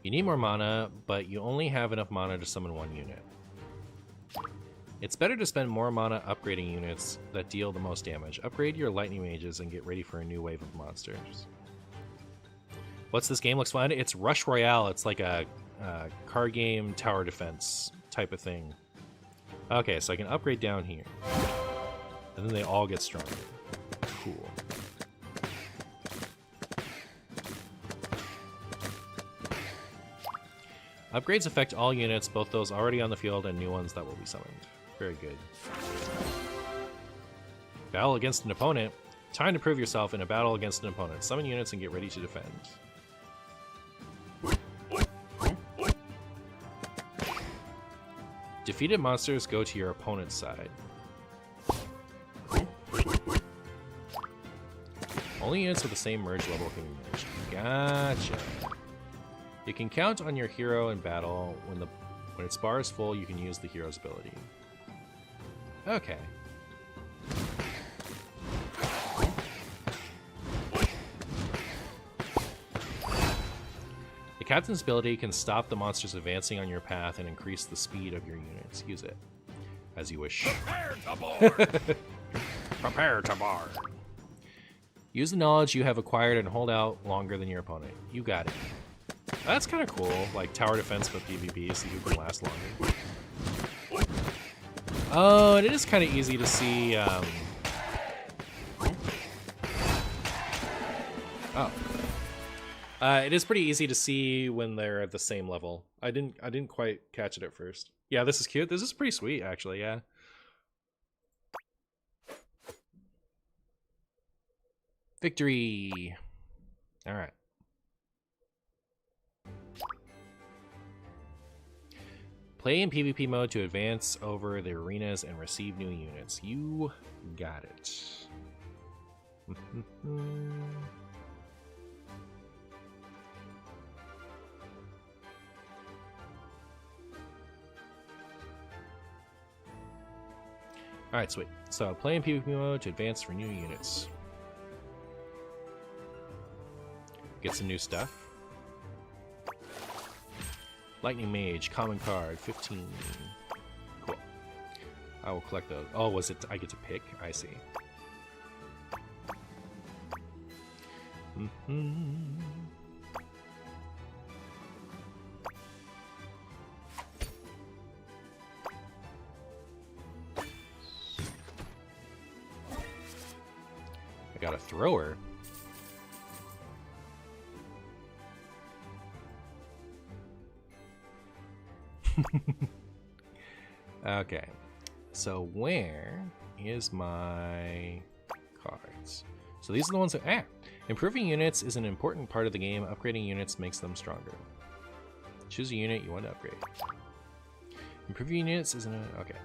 You need more mana, but you only have enough mana to summon one unit. It's better to spend more mana upgrading units that deal the most damage. Upgrade your lightning mages and get ready for a new wave of monsters. What's this game? Looks fun. It's Rush Royale. It's like a card game tower defense type of thing. Okay, so I can upgrade down here. And then they all get stronger. Cool. Upgrades affect all units, both those already on the field and new ones that will be summoned. Very good. Battle against an opponent. Time to prove yourself in a battle against an opponent. Summon units and get ready to defend. Defeated monsters go to your opponent's side. Only units with the same merge level can be merged. Gotcha. You can count on your hero in battle. When its bar is full, you can use the hero's ability. Okay. The captain's ability can stop the monsters advancing on your path and increase the speed of your units. Use it as you wish. Prepare to board! Prepare to board. Use the knowledge you have acquired and hold out longer than your opponent. You got it. That's kind of cool, like tower defense with PvP, so you can last longer. Oh, and it is kind of easy to see. It is pretty easy to see when they're at the same level. I didn't quite catch it at first. Yeah, this is cute. This is pretty sweet, actually. Yeah. Victory. All right. Play in PvP mode to advance over the arenas and receive new units. You got it. Alright, sweet. So play in PvP mode to advance for new units. Get some new stuff. Lightning Mage, common card, 15. Cool. I will collect those. Oh, was it? I get to pick? I see. I got a thrower. Okay, so where is my cards? So these are the ones that... Improving units is an important part of the game. Upgrading units makes them stronger. Choose a unit you want to upgrade. Improving units isn't a... Okay.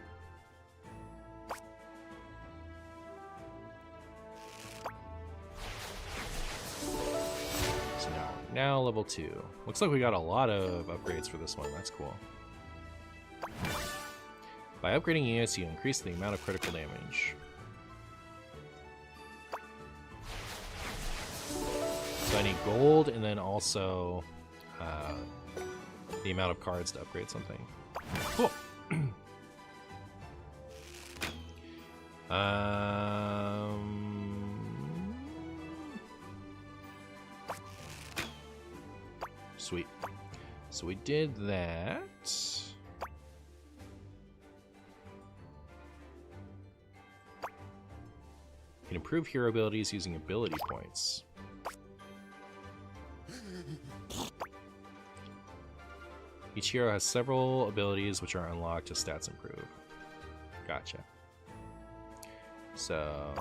So now level 2. Looks like we got a lot of upgrades for this one. That's cool. By upgrading units, you increase the amount of critical damage. So I need gold and then also the amount of cards to upgrade something. Cool. Sweet. So we did that. Can improve hero abilities using ability points. Each hero has several abilities which are unlocked as stats improve. Gotcha. So...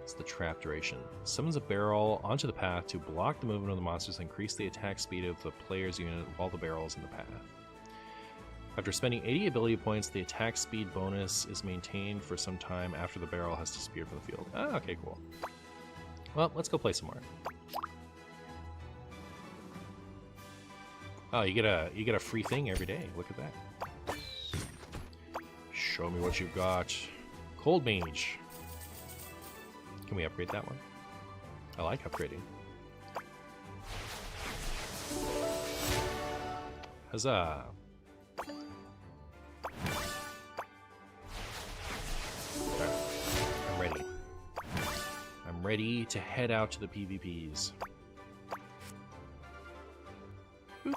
it's the trap duration. Summons a barrel onto the path to block the movement of the monsters and increase the attack speed of the player's unit while the barrel is in the path. After spending 80 ability points, the attack speed bonus is maintained for some time after the barrel has disappeared from the field. Ah, okay, cool. Well, let's go play some more. Oh, you get a free thing every day. Look at that. Show me what you've got. Cold Mage. Can we upgrade that one? I like upgrading. Huzzah. Alright, I'm ready. I'm ready to head out to the PvPs. Boop.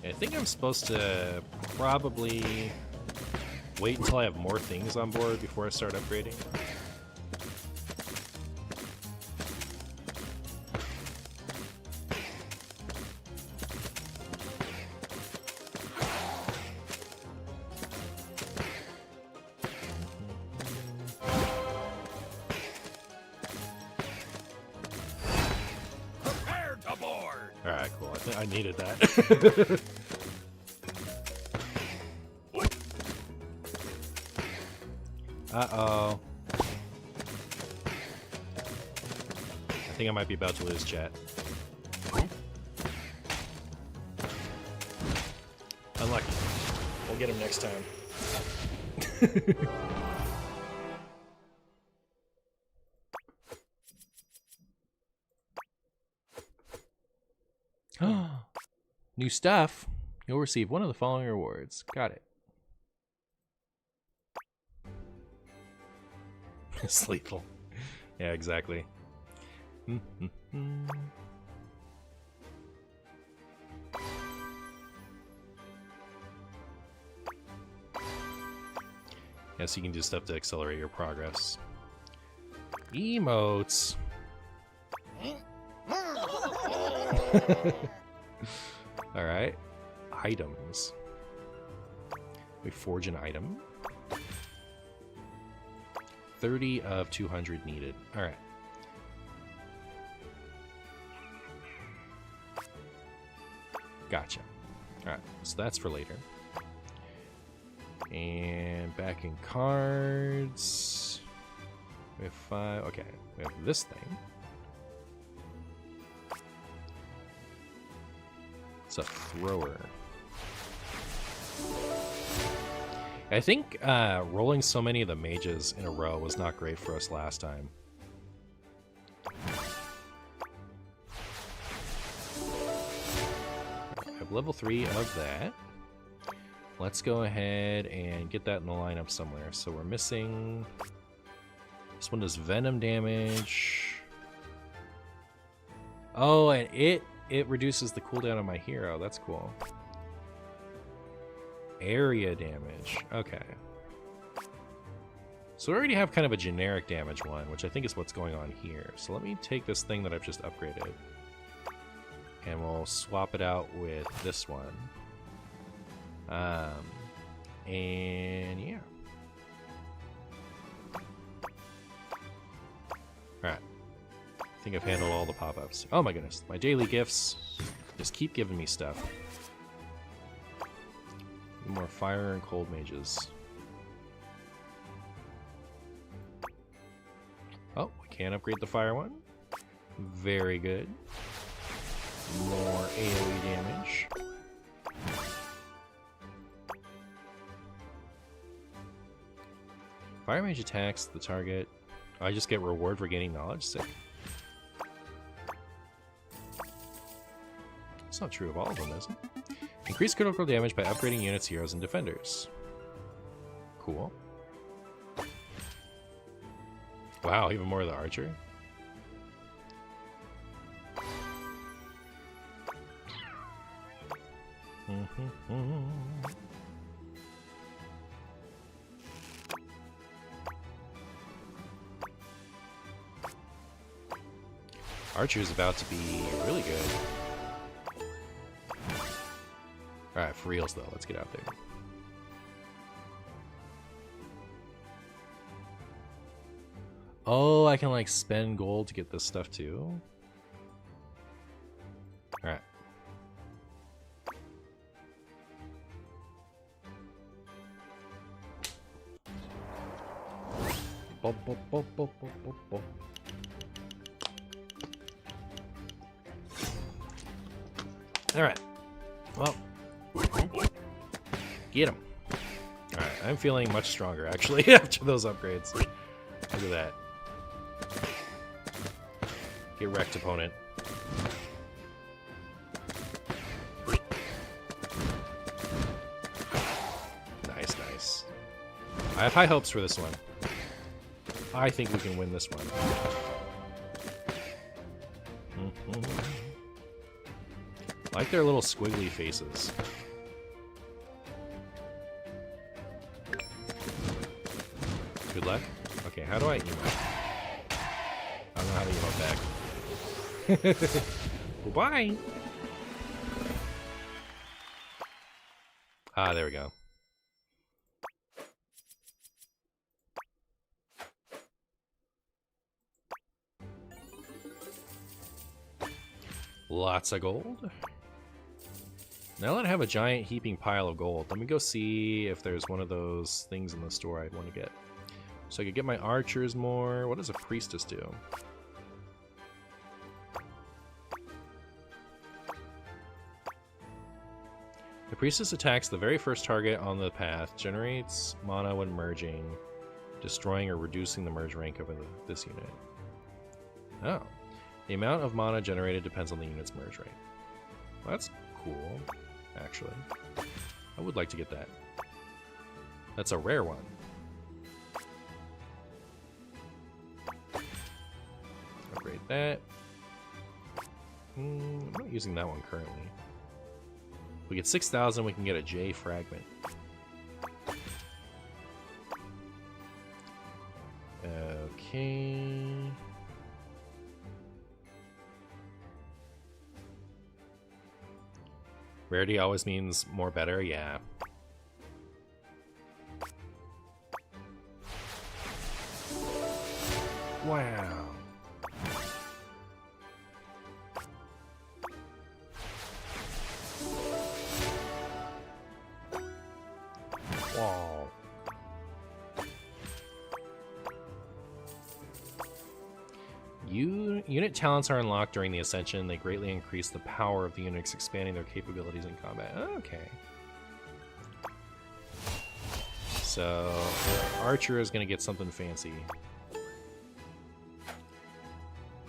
I think I'm supposed to probably wait until I have more things on board before I start upgrading. Prepare to board! Alright, cool. I think I needed that. Uh-oh. I think I might be about to lose chat. Unlucky. We'll get him next time. New stuff. You'll receive one of the following rewards. Got it. It's lethal. Yeah, exactly. Yes, you can do stuff to accelerate your progress. Emotes. Alright. Items. We forge an item. 30 of 200 needed. Alright. Gotcha. Alright, so that's for later. And back in cards. We have 5. Okay, we have this thing. It's a thrower. I think rolling so many of the mages in a row was not great for us last time. I have level 3 of that. Let's go ahead and get that in the lineup somewhere. So we're missing... This one does venom damage. Oh, and it reduces the cooldown of my hero. That's cool. Area damage. Okay. So we already have kind of a generic damage one, which I think is what's going on here. So let me take this thing that I've just upgraded. And we'll swap it out with this one. And yeah. Alright. I think I've handled all the pop-ups. Oh my goodness. My daily gifts just keep giving me stuff. More fire and cold mages. Oh, we can upgrade the fire one. Very good. More AoE damage. Fire mage attacks the target. Oh, I just get reward for gaining knowledge. Sick. It's not true of all of them, is it? Increase critical damage by upgrading units, heroes, and defenders. Cool. Wow, even more of the archer. Archer's about to be really good. Alright, for reals though, let's get out there. Oh, I can like spend gold to get this stuff too? Alright. Alright. Well. Get him. Alright, I'm feeling much stronger actually after those upgrades. Look at that. Get wrecked, opponent. Nice, nice. I have high hopes for this one. I think we can win this one. I like their little squiggly faces. Good luck. Okay, how do I emote? I don't know how to emote back. Goodbye. Ah, there we go. Lots of gold. Now that I have a giant heaping pile of gold, let me go see if there's one of those things in the store I'd want to get. So I could get my archers more. What does a priestess do? The priestess attacks the very first target on the path, generates mana when merging, destroying or reducing the merge rank of this unit. Oh. The amount of mana generated depends on the unit's merge rank. Well, that's cool, actually. I would like to get that. That's a rare one. Upgrade that. I'm not using that one currently. We get 6,000, we can get a J fragment. Okay. Rarity always means more better, yeah. Wow. Wow. Unit talents are unlocked during the Ascension. They greatly increase the power of the units, expanding their capabilities in combat. Okay. So, Archer is going to get something fancy.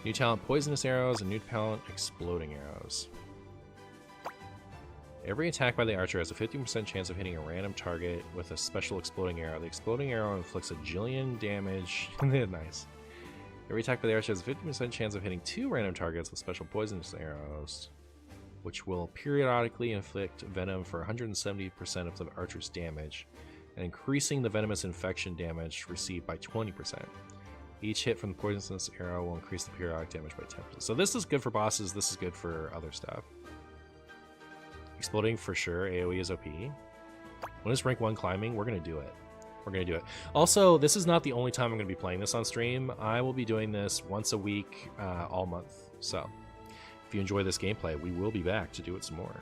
New talent, Poisonous Arrows, and new talent, Exploding Arrows. Every attack by the Archer has a 50% chance of hitting a random target with a special Exploding Arrow. The Exploding Arrow inflicts a jillion damage. Nice. Every attack by the Archer has a 50% chance of hitting 2 random targets with special Poisonous Arrows, which will periodically inflict venom for 170% of the Archer's damage, and increasing the venomous infection damage received by 20%. Each hit from the Poisonous Arrow will increase the periodic damage by 10%. So this is good for bosses, this is good for other stuff. Exploding for sure, AoE is OP. When it's rank 1 climbing, we're going to do it. We're going to do it. Also, this is not the only time I'm going to be playing this on stream. I will be doing this once a week, all month. So, if you enjoy this gameplay, we will be back to do it some more.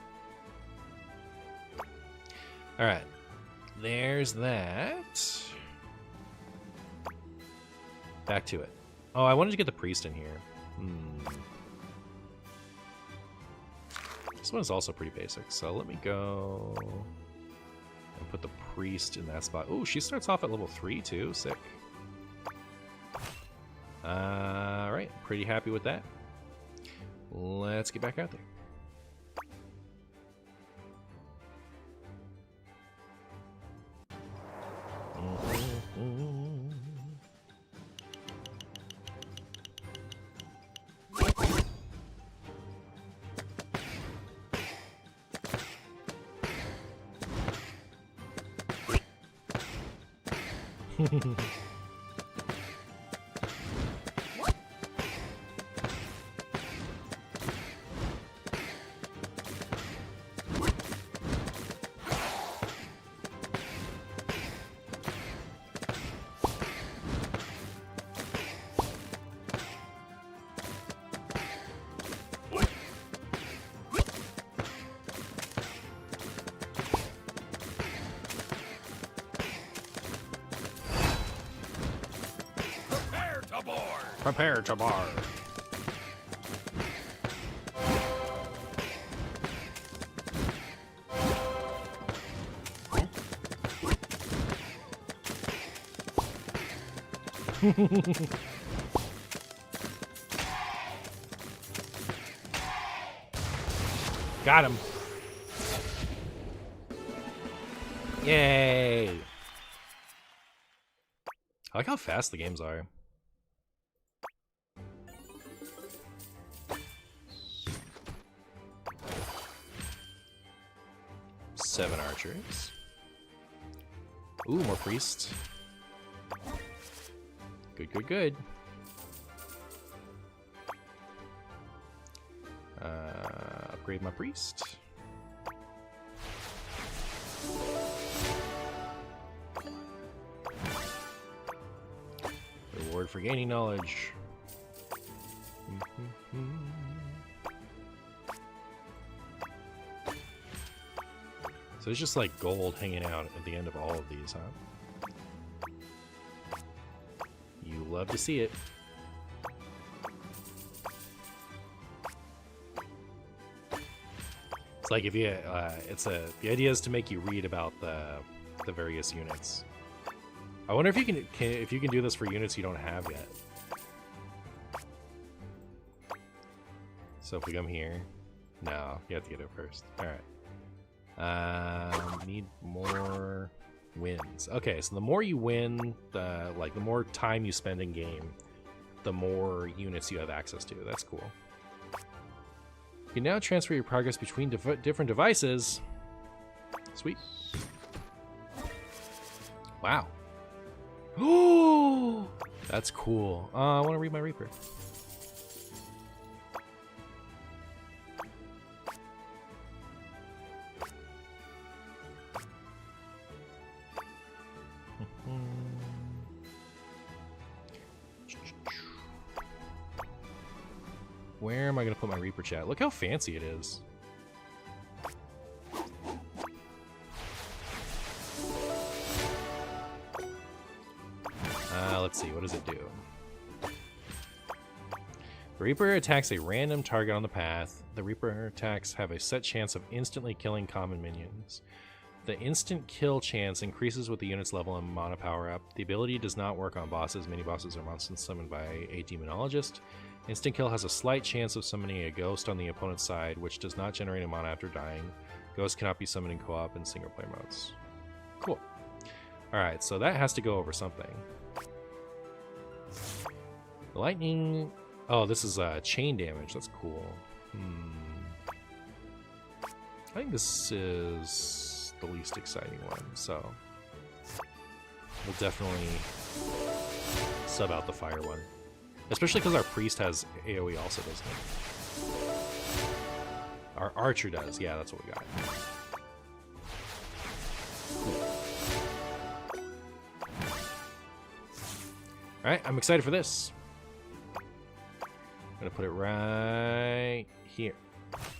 Alright. There's that. Back to it. Oh, I wanted to get the priest in here. This one is also pretty basic, so let me go and put the priest in that spot. Oh, she starts off at level 3 too. Sick. Alright, pretty happy with that. Let's get back out there. Prepare to bar. Got him. Yay. I like how fast the games are. Seven archers. Ooh, more priests. Good, good, good. Upgrade my priest. Reward for gaining knowledge. So there's just like gold hanging out at the end of all of these, huh? You love to see it. It's like if you, the idea is to make you read about the various units. I wonder if you can do this for units you don't have yet. So if we come here, no, you have to get it first. All right. Need more wins. Okay, so the more you win, the more time you spend in game, the more units you have access to. That's cool. You can now transfer your progress between different devices. Sweet. Wow. Oh, that's cool. I want to read my Reaper. Where am I going to put my Reaper chat? Look how fancy it is. Let's see, what does it do? The Reaper attacks a random target on the path. The Reaper attacks have a set chance of instantly killing common minions. The instant kill chance increases with the unit's level and mana power up. The ability does not work on bosses, mini-bosses, or monsters summoned by a demonologist. Instant kill has a slight chance of summoning a ghost on the opponent's side, which does not generate a mana after dying. Ghosts cannot be summoned in co-op and single-player modes. Cool. Alright, so that has to go over something. The lightning... Oh, this is chain damage. That's cool. I think this is the least exciting one, so... We'll definitely sub out the fire one. Especially because our priest has AoE also, doesn't it? Our archer does. Yeah, that's what we got. Cool. Alright, I'm excited for this. I'm gonna put it right here.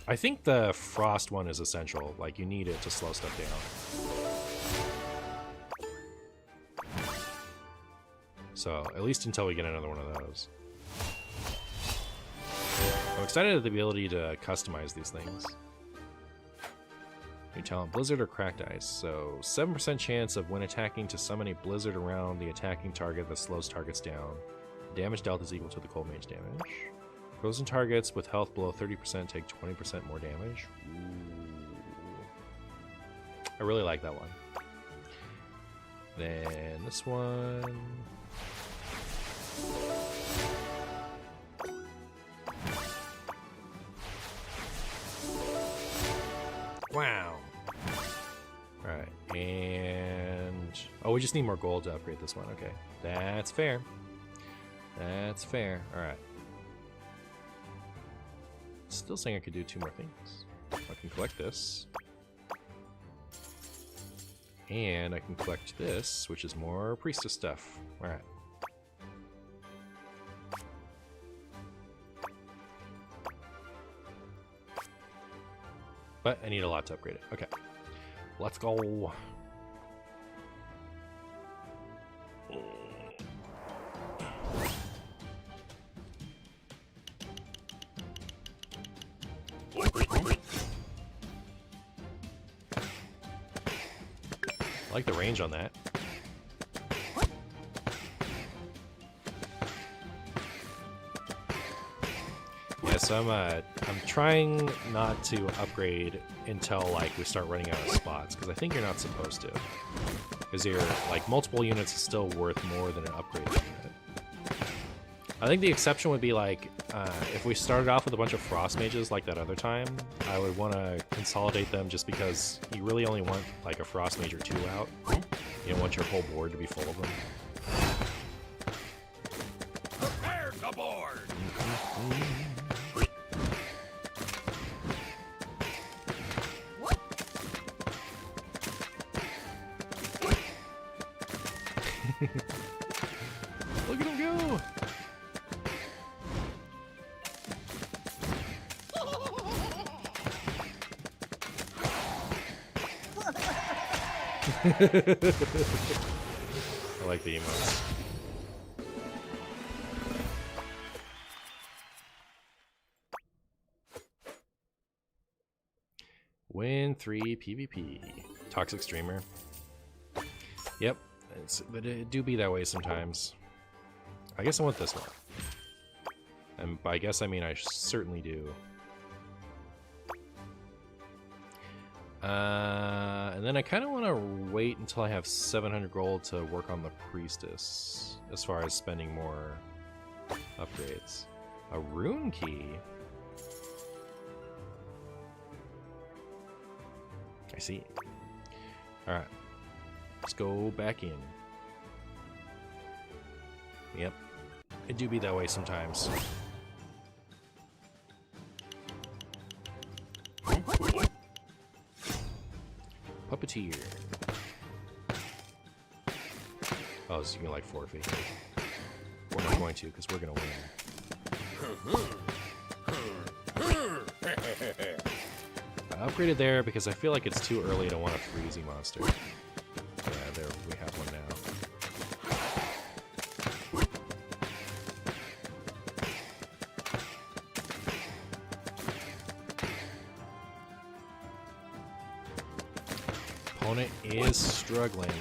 I think the frost one is essential. Like, you need it to slow stuff down. So, at least until we get another one of those. I'm excited at the ability to customize these things. New talent, Blizzard or Cracked Ice. So, 7% chance of when attacking to summon a blizzard around the attacking target that slows targets down. The damage dealt is equal to the cold mage damage. Frozen targets with health below 30% take 20% more damage. Ooh. I really like that one. Then this one... Wow. Alright, and... Oh, we just need more gold to upgrade this one. Okay, that's fair. That's fair. Alright. Still saying I could do 2 more things. I can collect this. And I can collect this, which is more priestess stuff. Alright. But I need a lot to upgrade it. Okay. Let's go. I like the range on that. Yeah, so I'm trying not to upgrade until like we start running out of spots, because I think you're not supposed to. Because your like multiple units is still worth more than an upgraded unit. I think the exception would be like if we started off with a bunch of frost mages like that other time, I would want to consolidate them just because you really only want like a frost mage or two out. You don't want your whole board to be full of them. Prepare the board! Look at him go! I like the emotes. Win 3 PvP. Toxic streamer. Yep, but it do be that way sometimes. I guess I want this one. And by guess I mean I certainly do. And then I kind of want to wait until I have 700 gold to work on the priestess, as far as spending more upgrades. A rune key? I see. Alright. Let's go back in. Yep. It do be that way sometimes. Puppeteer. Oh, so you can like forfeit. We're not going to, because we're going to win. I upgraded there because I feel like it's too early to want a freezy monster. Yeah, there we have one now. Opponent is struggling.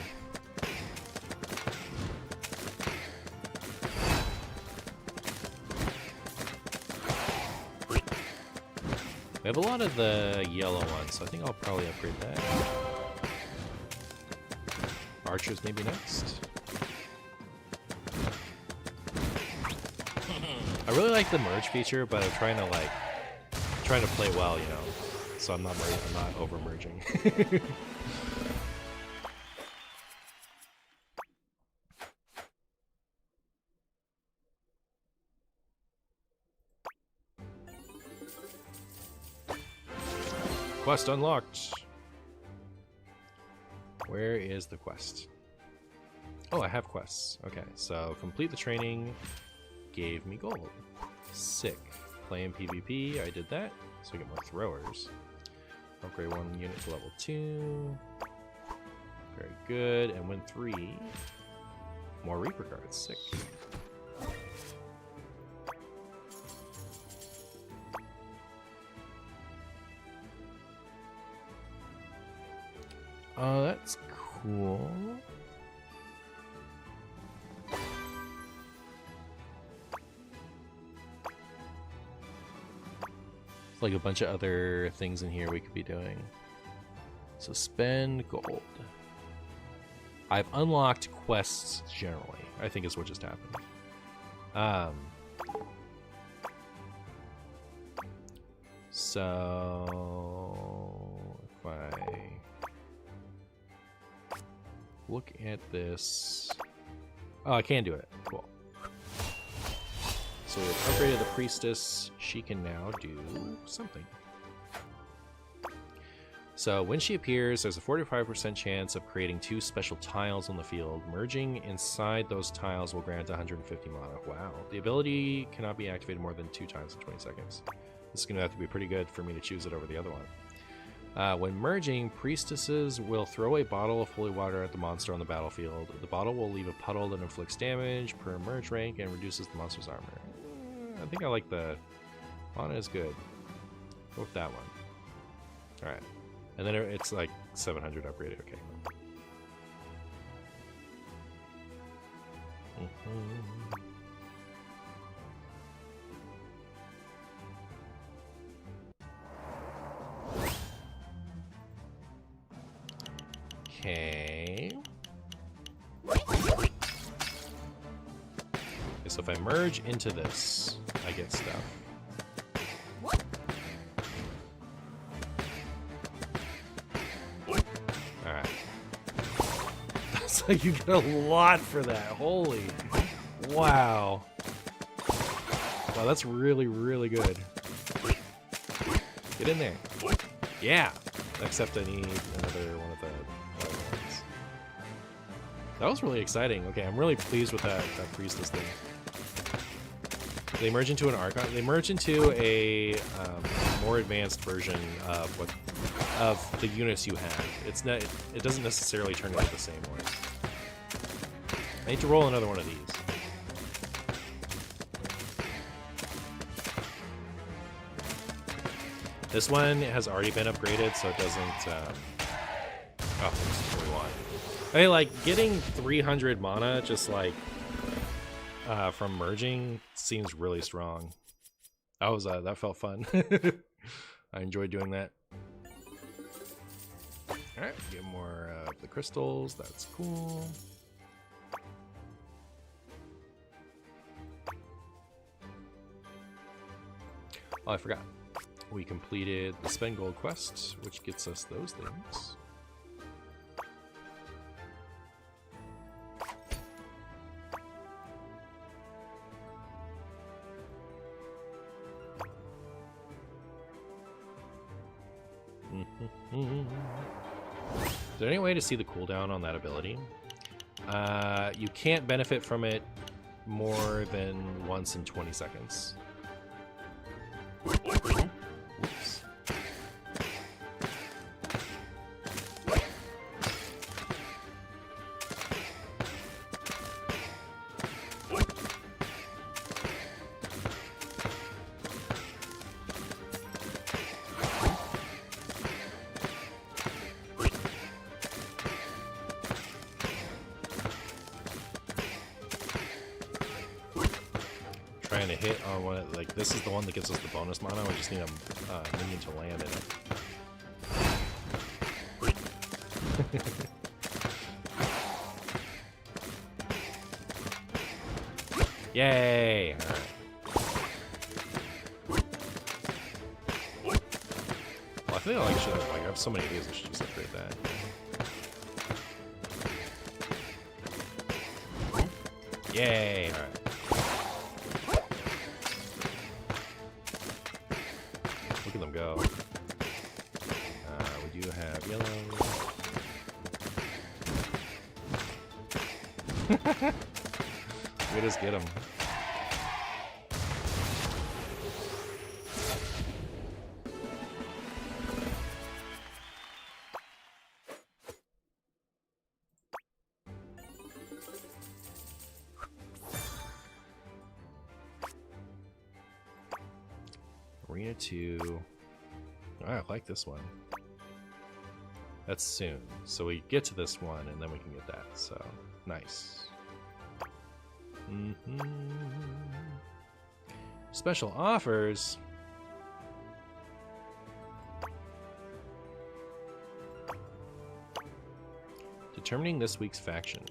We have a lot of the yellow ones, so I think I'll probably upgrade that. Archers maybe next. I really like the merge feature, but I'm trying to play well, you know. So I'm not over merging. Quest unlocked. Where is the quest? Oh, I have quests. Okay, so complete the training. Gave me gold. Sick. Play in PvP. I did that. So we get more throwers. Upgrade 1 unit to level 2. Very good. And win 3. More Reaper cards. Sick. Oh, that's cool. It's like a bunch of other things in here we could be doing. So spend gold. I've unlocked quests generally, I think is what just happened. So if I look at this. Oh, I can do it. Cool. So we've upgraded the priestess. She can now do something. So when she appears, there's a 45% chance of creating 2 special tiles on the field. Merging inside those tiles will grant 150 mana. Wow. The ability cannot be activated more than 2 times in 20 seconds. This is going to have to be pretty good for me to choose it over the other one. When merging, priestesses will throw a bottle of holy water at the monster on the battlefield. The bottle will leave a puddle that inflicts damage per merge rank and reduces the monster's armor. I think I like the... Mana is good. Go with that one. Alright. And then it's like 700 upgraded. Okay. Okay. So if I merge into this, I get stuff. Alright. That's like you get a lot for that. Holy. Wow. Wow, that's really, really good. Get in there. Yeah. Except I need another one of the other ones. That was really exciting. Okay, I'm really pleased with that priestess thing. They merge into an archon. They merge into a more advanced version of the units you have. It's not. It doesn't necessarily turn into the same one. I need to roll another one of these. This one has already been upgraded, so it doesn't. Oh, this is what we want. I mean, like getting 300 mana just like from merging seems really strong. That felt fun. I enjoyed doing that. All right, get more of the crystals. That's cool. Oh, I forgot. We completed the spend gold quest, which gets us those things. Is there any way to see the cooldown on that ability? You can't benefit from it more than once in 20 seconds. Oops. Trying to hit on one of, like, this is the one that gives us the bonus mana. We just need a minion to land in it. Yay! All right. Well, I feel like I should have, like, I have so many of these, I should just upgrade that. Yay! All right. Look at them go. We do have yellow. We just get them. Arena 2. Oh, I like this one. That's soon. So we get to this one and then we can get that. So, nice. Special offers. Determining this week's faction.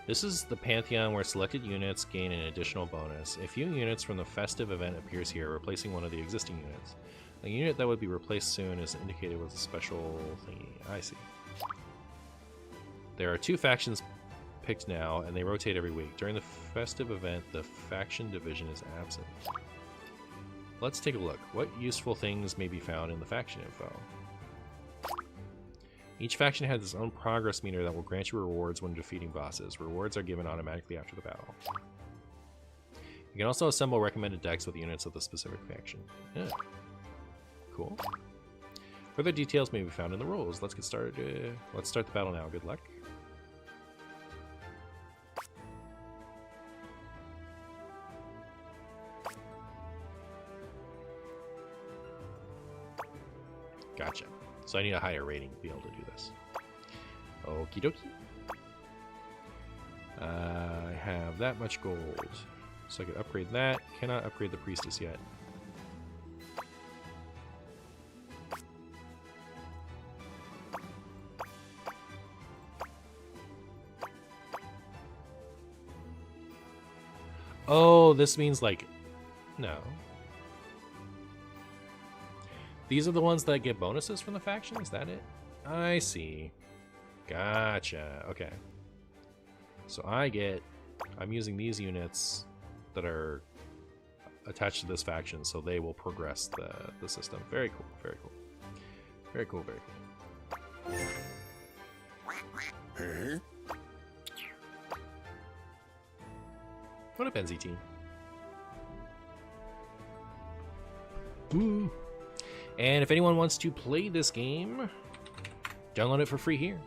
This is the Pantheon where selected units gain an additional bonus. A few units from the festive event appears here, replacing one of the existing units. A unit that would be replaced soon is indicated with a special thingy. I see. There are 2 factions picked now, and they rotate every week. During the festive event, the faction division is absent. Let's take a look. What useful things may be found in the faction info? Each faction has its own progress meter that will grant you rewards when defeating bosses. Rewards are given automatically after the battle. You can also assemble recommended decks with units of the specific faction. Yeah. Cool. Further details may be found in the rules. Let's get started. Let's start the battle now. Good luck. Gotcha. So I need a higher rating to be able to do this. Okie dokie. I have that much gold. So I could upgrade that. Cannot upgrade the priestess yet. Oh, this means like... No. These are the ones that get bonuses from the faction? Is that it? I see. Gotcha. Okay. So I'm using these units that are attached to this faction, so they will progress the system. Very cool. Very cool. Very cool. Very cool. What up, NZT? Ooh. And if anyone wants to play this game, download it for free here.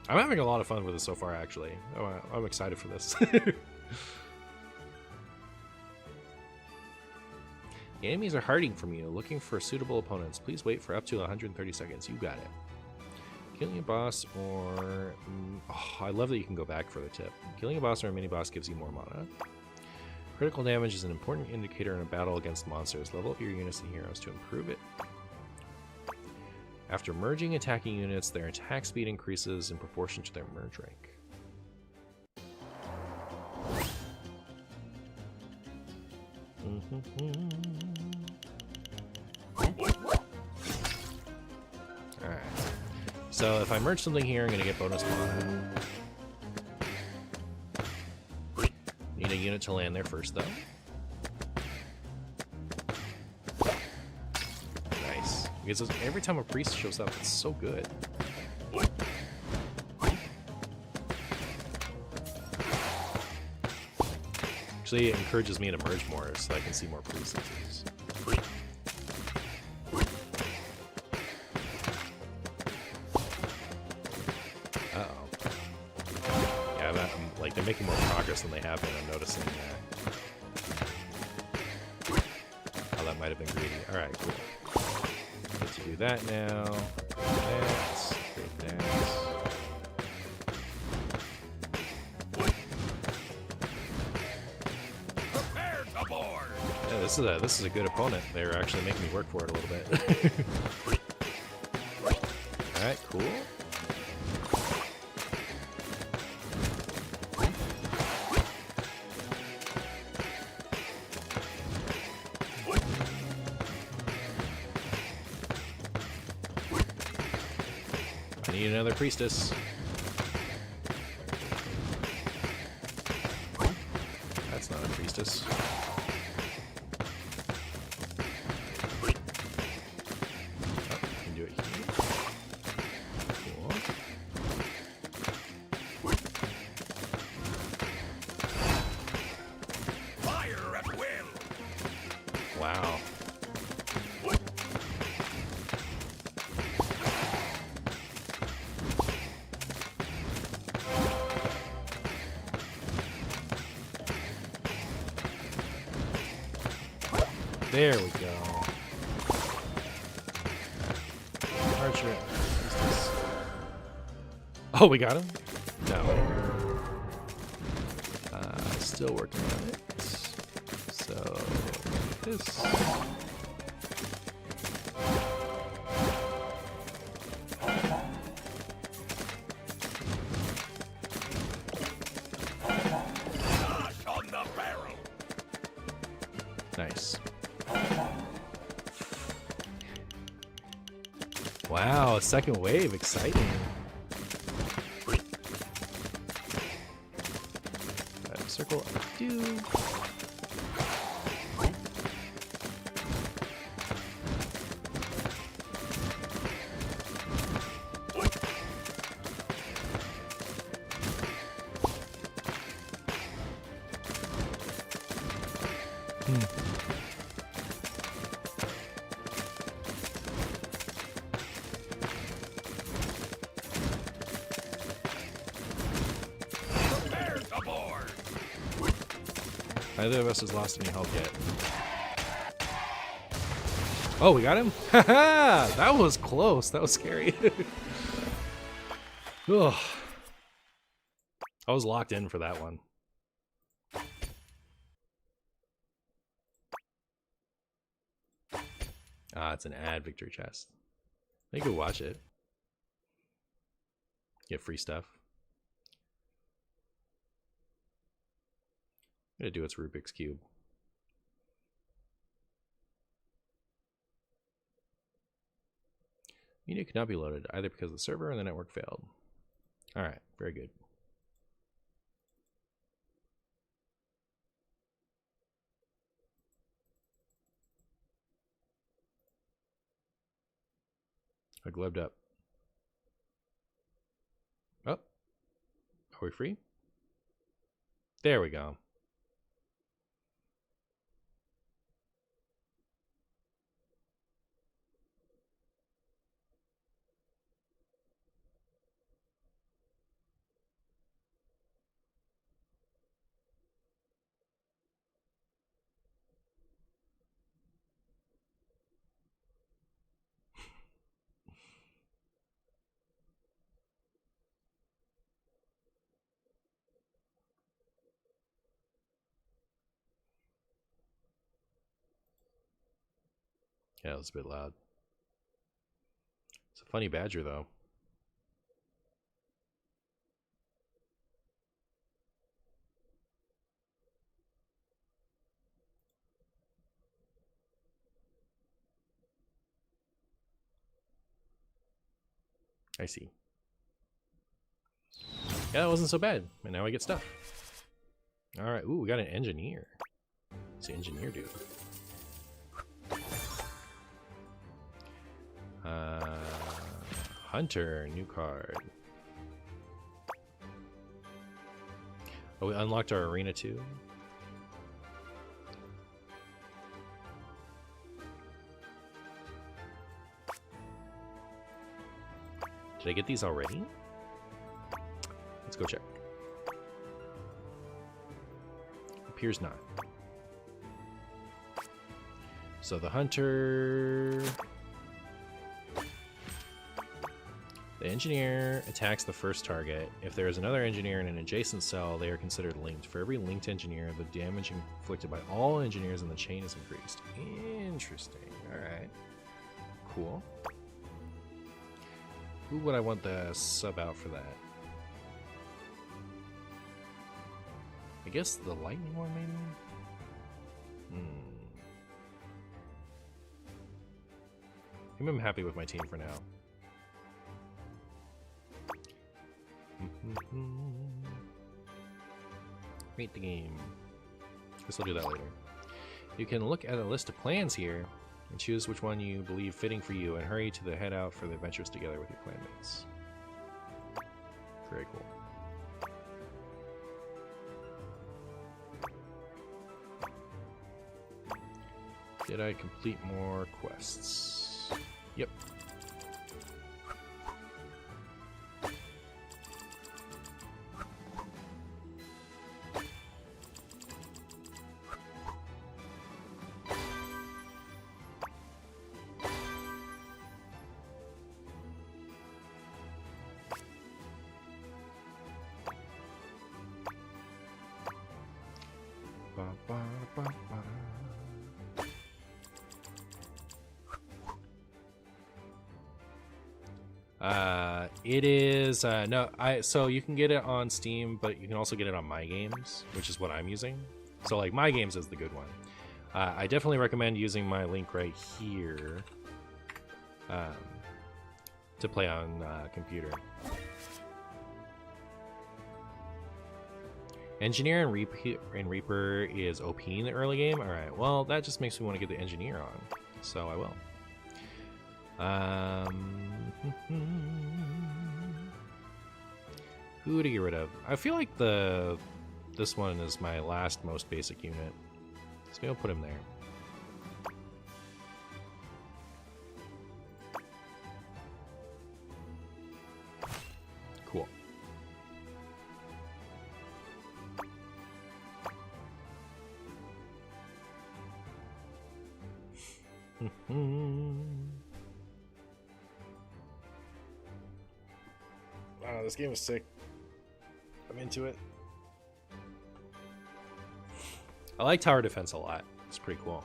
I'm having a lot of fun with it so far, actually. Oh, I'm excited for this. The enemies are hiding from you, looking for suitable opponents. Please wait for up to 130 seconds. You got it. Killing a boss or... Oh, I love that you can go back for the tip. Killing a boss or a mini-boss gives you more mana. Critical damage is an important indicator in a battle against monsters. Level up your units and heroes to improve it. After merging attacking units, their attack speed increases in proportion to their merge rank. Alright. So if I merge something here, I'm going to get bonus mana. Need a unit to land there first, though. Nice. Because every time a priest shows up, it's so good. Actually, it encourages me to merge more so I can see more priests. They're making more progress than they have been. I'm noticing that. Oh, that might have been greedy. Alright, cool. Get to do that now. That. Great that. Prepare to board. Yeah, this is a good opponent. They're actually making me work for it a little bit. Alright, cool. Need another priestess. That's not a priestess. Oh, can do it here. Cool. Fire at will. Wow. There we go. Archer. Oh, we got him? No. Still working on it. So, this. On the barrel. Nice. Wow, second wave, exciting. Circle, I do. Neither of us has lost any health yet. Oh, we got him? Haha! That was close. That was scary. Ugh. I was locked in for that one. Ah, it's an ad victory chest. You could watch it. Get free stuff. I'm gonna do its Rubik's Cube. Media could not be loaded either because the server or the network failed. Alright, very good. I gloved up. Oh. Are we free? There we go. Yeah, it was a bit loud. It's a funny badger, though. I see. Yeah, that wasn't so bad. And now I get stuff. Alright, ooh, we got an engineer. What's the engineer do? Hunter, new card. Oh, we unlocked our arena too. Did I get these already? Let's go check. Appears not. So the hunter... The engineer attacks the first target. If there is another engineer in an adjacent cell, they are considered linked. For every linked engineer, the damage inflicted by all engineers in the chain is increased. Interesting. Alright. Cool. Who would I want the sub out for that? I guess the lightning one, maybe? I think I'm happy with my team for now. Rate the game. Guess I'll do that later. You can look at a list of plans here and choose which one you believe fitting for you and hurry to the head out for the adventures together with your clanmates. Very cool. Did I complete more quests? Yep. It is so you can get it on Steam, but you can also get it on My Games, which is what I'm using. So like My Games is the good one. I definitely recommend using my link right here to play on computer. Engineer and Reaper is OP in the early game. All right, well that just makes me want to get the Engineer on, so I will. Who to get rid of? I feel like this one is my last most basic unit, so maybe I'll put him there. Cool. Wow, this game is sick. I'm into it. I like tower defense a lot. It's pretty cool.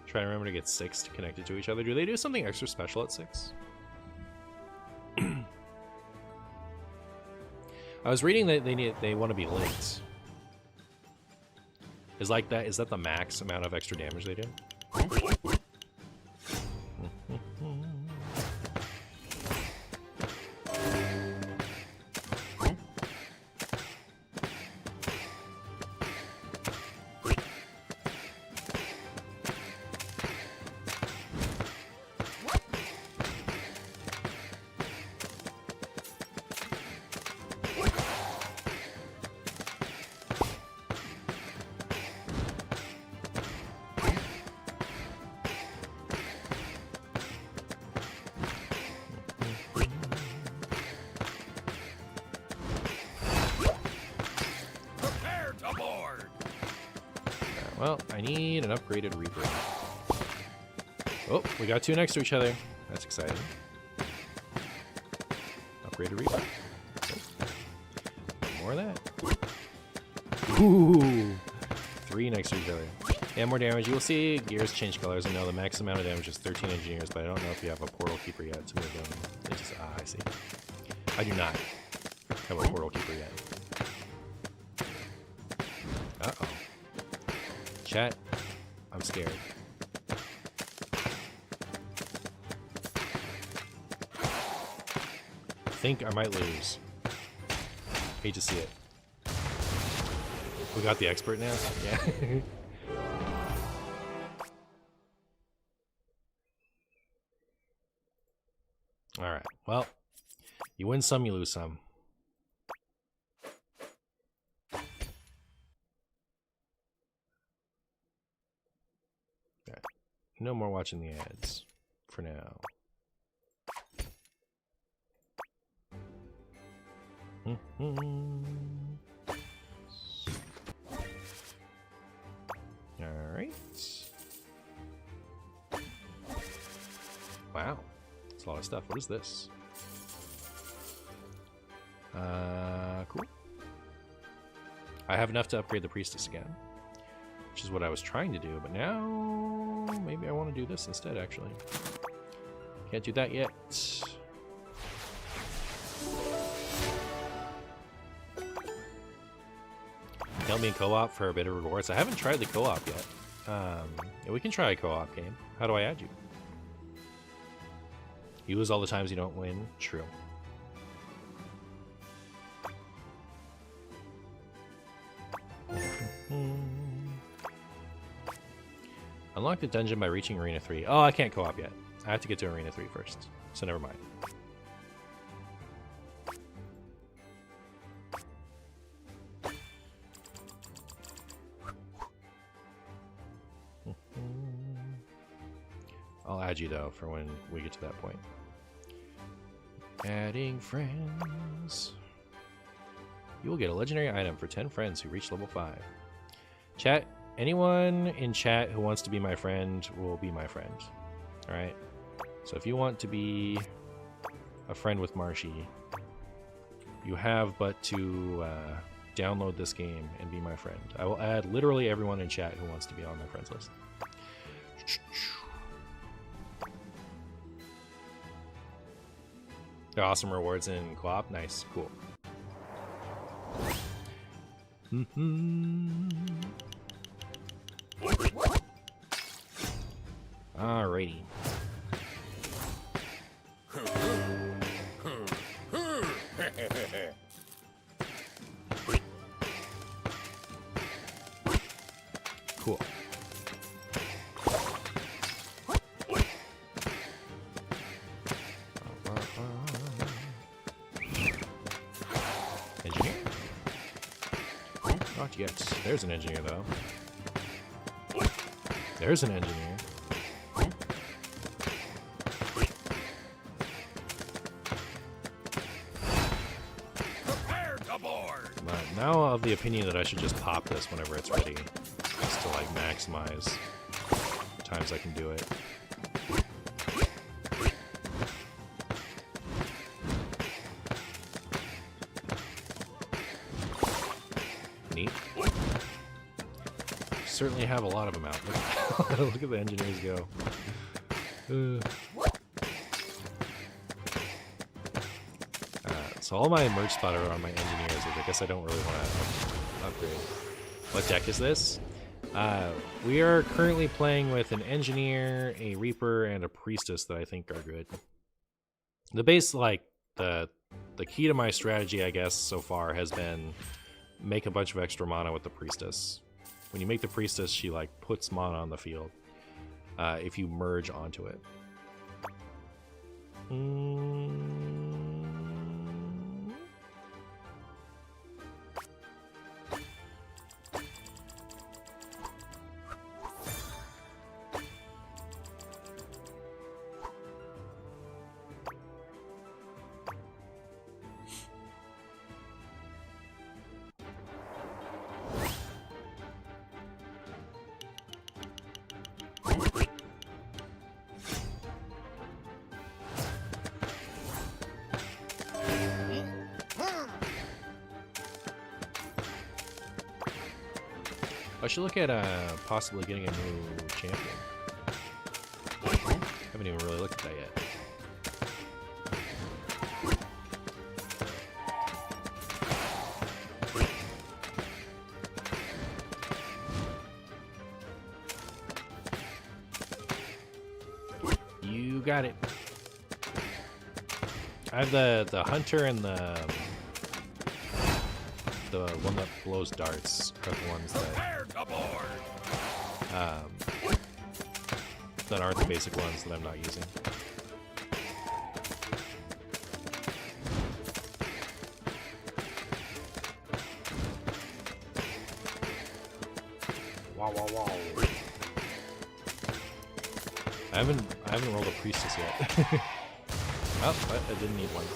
Try to remember to get 6 to connect it to each other. Do they do something extra special at 6? I was reading that they want to be linked. Is that the max amount of extra damage they do? Well, I need an upgraded Reaper. Oh, we got 2 next to each other. That's exciting. Upgraded Reaper. Oh. More of that. Ooh! 3 next to each other. And more damage. You will see gears change colors. And know the max amount of damage is 13 engineers, but I don't know if you have a portal keeper yet to move them. It just, I see. I do not have a portal keeper yet. Uh-oh. Chat, I'm scared. I think I might lose. Hate to see it. We got the expert now? Yeah. Alright, well, you win some, you lose some. No more watching the ads for now. Alright. Wow. That's a lot of stuff. What is this? Cool. I have enough to upgrade the priestess again, which is what I was trying to do, but now maybe I want to do this instead, actually. Can't do that yet. Help me in co-op for a bit of rewards. I haven't tried the co-op yet. Yeah, we can try a co-op game. How do I add you? You lose all the times you don't win. True. Unlock the dungeon by reaching Arena 3. Oh, I can't co-op yet. I have to get to Arena 3 first. So never mind. I'll add you, though, for when we get to that point. Adding friends. You will get a legendary item for 10 friends who reach level 5. Chat, anyone in chat who wants to be my friend will be my friend. Alright? So if you want to be a friend with Marshy, you have but to download this game and be my friend. I will add literally everyone in chat who wants to be on my friends list. There are awesome rewards in co-op. Nice. Cool. Alrighty. Cool. Engineer? Not yet. There's an engineer, though. There's an engineer. Prepare to board. Now of the opinion that I should just pop this whenever it's ready. Just to like maximize times I can do it. Neat. Certainly have a lot of them out. Look at the engineers go. So all my merch spot are on my engineers, which I guess I don't really want to upgrade. What deck is this? We are currently playing with an engineer, a reaper, and a priestess that I think are good. The base, like, the key to my strategy, I guess, so far has been make a bunch of extra mana with the priestess. When you make the priestess, she, like, puts mana on the field if you merge onto it. I should look at possibly getting a new champion. Haven't even really looked at that yet. You got it. I have the hunter and the one that blows darts are the ones that aren't the basic ones that I'm not using. Wow, wow, wow. I haven't rolled a priestess yet. Oh, but I didn't need one.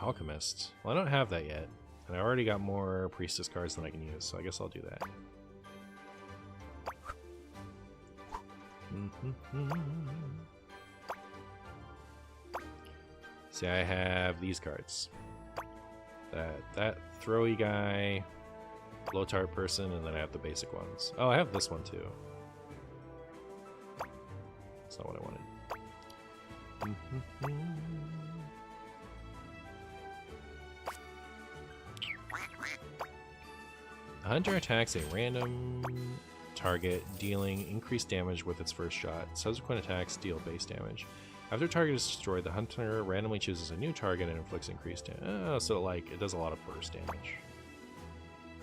Alchemist. Well, I don't have that yet, and I already got more priestess cards than I can use, so I guess I'll do that. See, I have these cards. That throwy guy, blow-tart person, and then I have the basic ones. Oh, I have this one too. That's not what I wanted. The hunter attacks a random target, dealing increased damage with its first shot. Subsequent attacks deal base damage. After target is destroyed, the hunter randomly chooses a new target and inflicts increased damage. Oh, so like it does a lot of burst damage.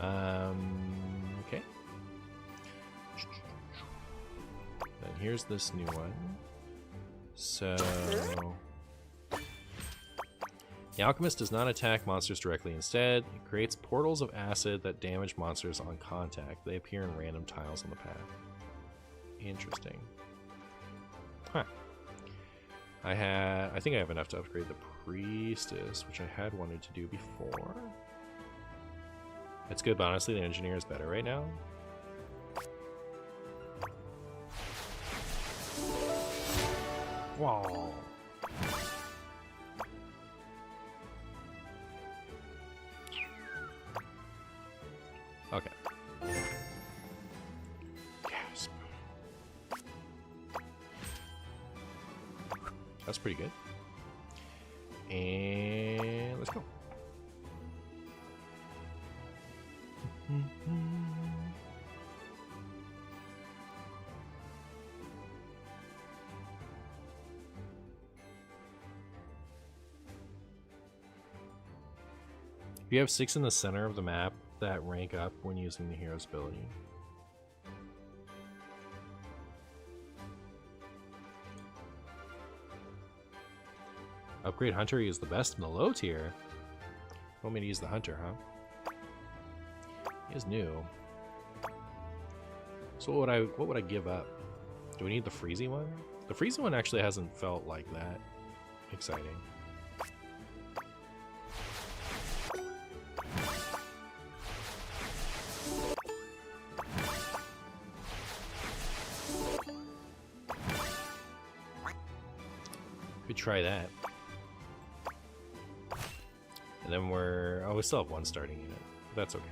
Okay. Then here's this new one. So the alchemist does not attack monsters directly. Instead, it creates portals of acid that damage monsters on contact. They appear in random tiles on the path. Interesting. Huh. I think I have enough to upgrade the priestess, which I had wanted to do before. It's good, but honestly, the engineer is better right now. Wow. Okay. Gasp. That's pretty good. And let's go. You have 6 in the center of the map that rank up when using the hero's ability. Upgrade Hunter, he is the best in the low tier. You want me to use the Hunter, huh? He is new. So what would I give up? Do we need the freezy one? The freezy one actually hasn't felt like that exciting. Could try that. And then we still have one starting unit. That's okay.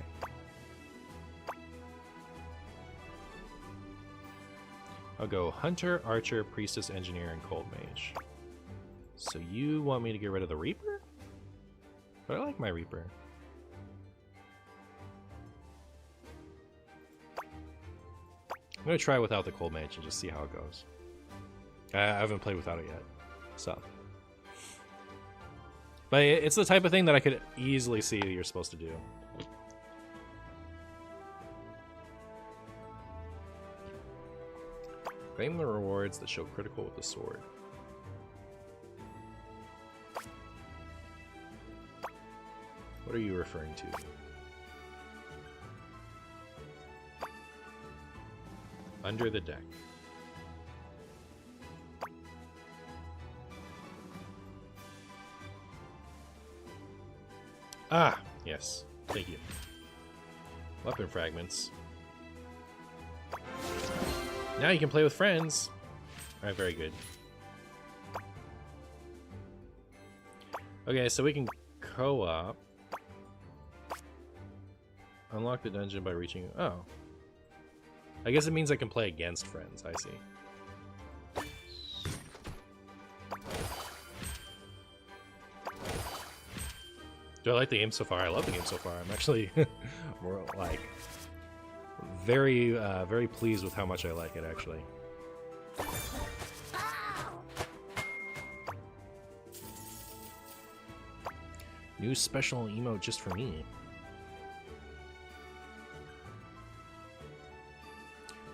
I'll go Hunter, Archer, Priestess, Engineer, and Cold Mage. So you want me to get rid of the Reaper? But I like my Reaper. I'm gonna try without the Cold Mage and just see how it goes. I haven't played without it yet, so. But it's the type of thing that I could easily see you're supposed to do. Claim the rewards that show critical with the sword. What are you referring to? Under the deck. Ah, yes. Thank you. Weapon fragments. Now you can play with friends. Alright, very good. Okay, so we can co-op. Unlock the dungeon by reaching... Oh. I guess it means I can play against friends, I see. Do I like the game so far? I love the game so far. I'm actually more like very, very pleased with how much I like it, actually. New special emote just for me.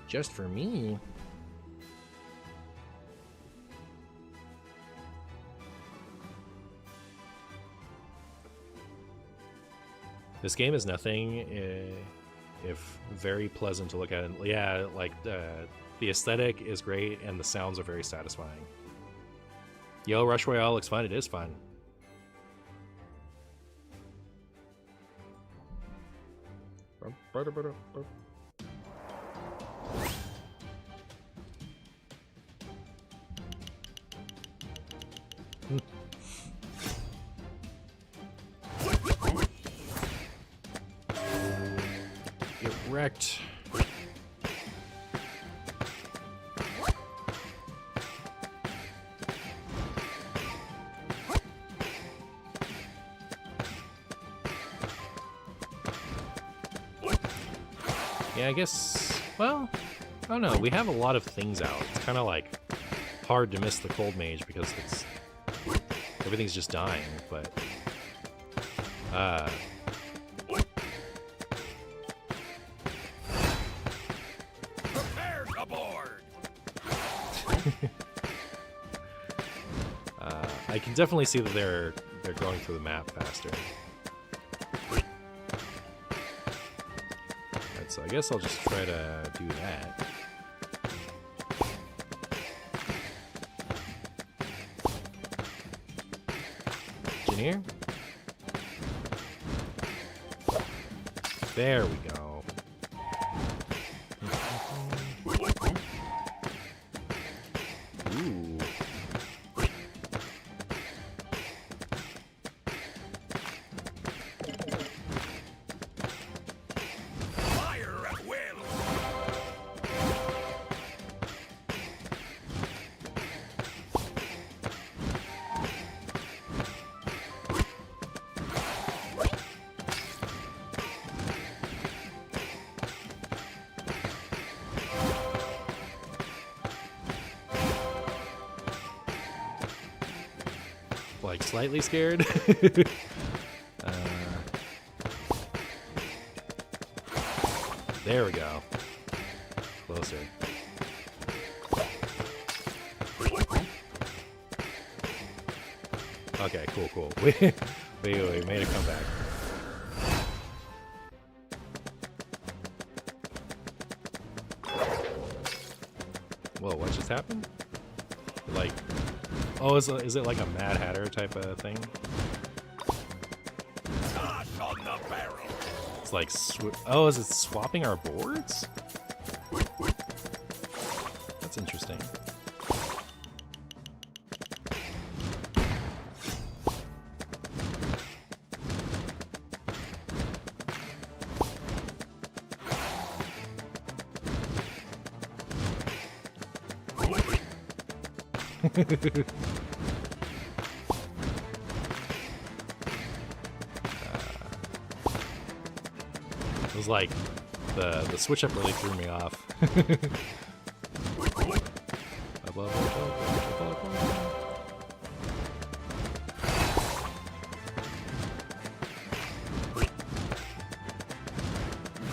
Just for me? This game is nothing if very pleasant to look at. Yeah, like the aesthetic is great and the sounds are very satisfying. Yo, Rush Royale looks fun. It is fun. Get wrecked. Yeah, I guess, well, I don't know. We have a lot of things out. It's kind of like hard to miss the Cold Mage because it's everything's just dying, but Prepare the board. I can definitely see that they're going through the map faster. Right, so I guess I'll just try to do that. Engineer. There we go. Ooh. Fire at will. Like slightly scared. There we go. Closer. Okay, cool. We made a comeback. Whoa, what just happened? Like, oh, is it like a Mad Hatter type of thing? Toss on the barrel. It's like, oh, is it swapping our boards? That's interesting. It was like the switch up really threw me off.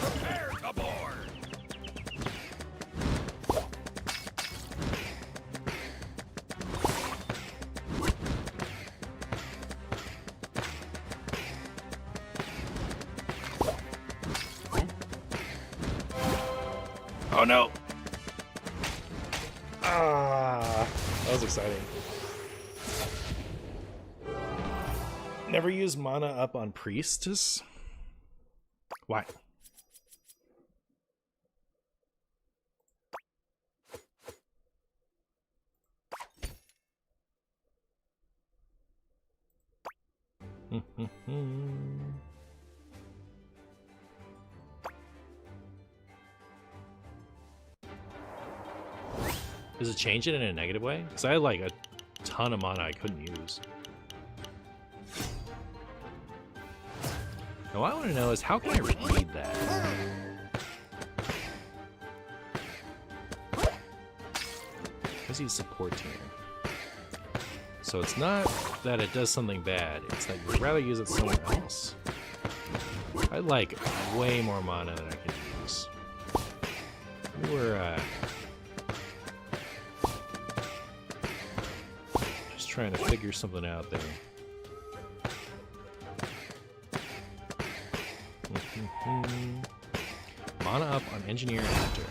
Prepare to board. Oh no! Ah, that was exciting. Never use mana up on priestess? Why? Does it change it in a negative way? Because I had like a ton of mana I couldn't use. Now what I want to know is how can I read that? Because he's support tier. So it's not that it does something bad, it's that you'd rather use it somewhere else. I like way more mana than I can use. We're just trying to figure something out there. Mana up on engineer and hunter.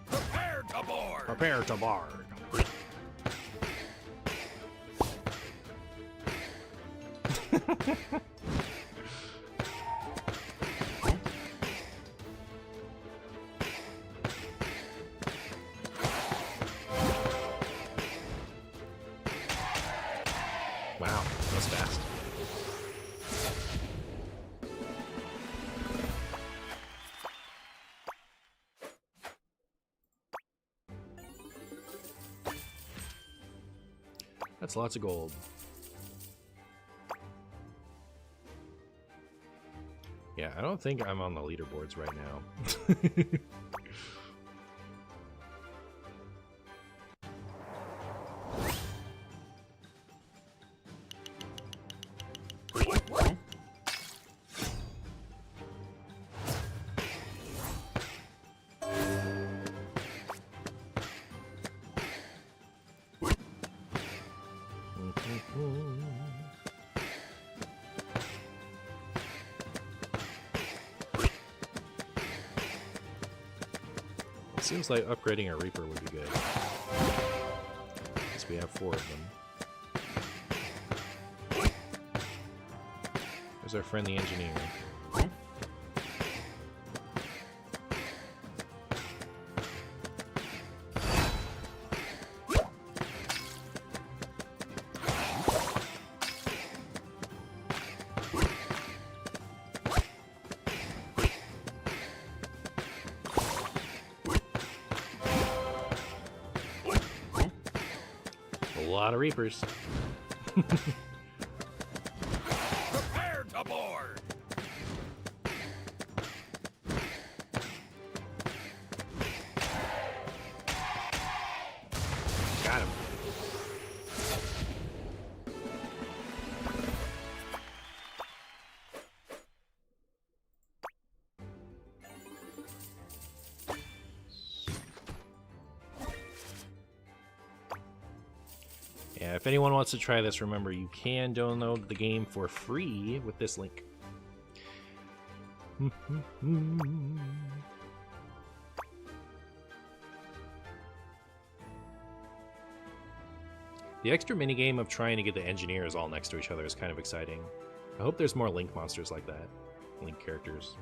Prepare to board. Prepare to bard. Wow, that was fast. That's lots of gold. Yeah, I don't think I'm on the leaderboards right now. Seems like upgrading a Reaper would be good. Since we have 4 of them. There's our friendly engineer. A lot of Reapers. Prepare to board. Got him. Yeah, if anyone wants to try this, remember you can download the game for free with this link. The extra minigame of trying to get the engineers all next to each other is kind of exciting. I hope there's more Link monsters like that. Link characters.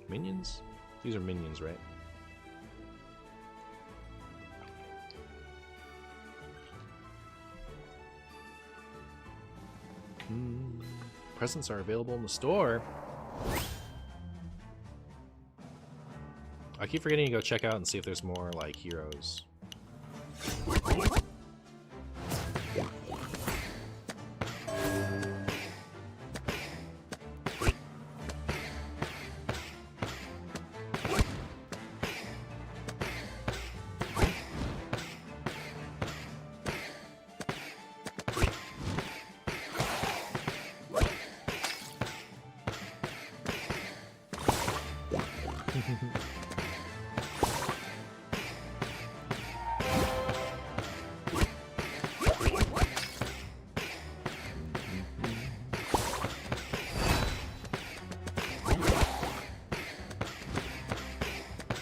Minions? These are minions, right? Presents are available in the store. I keep forgetting to go check out and see if there's more, like, heroes.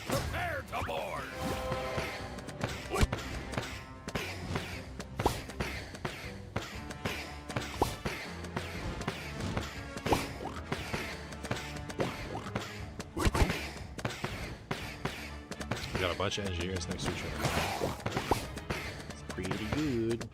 Prepare to board! We got a bunch of engineers next to each other. It's pretty good.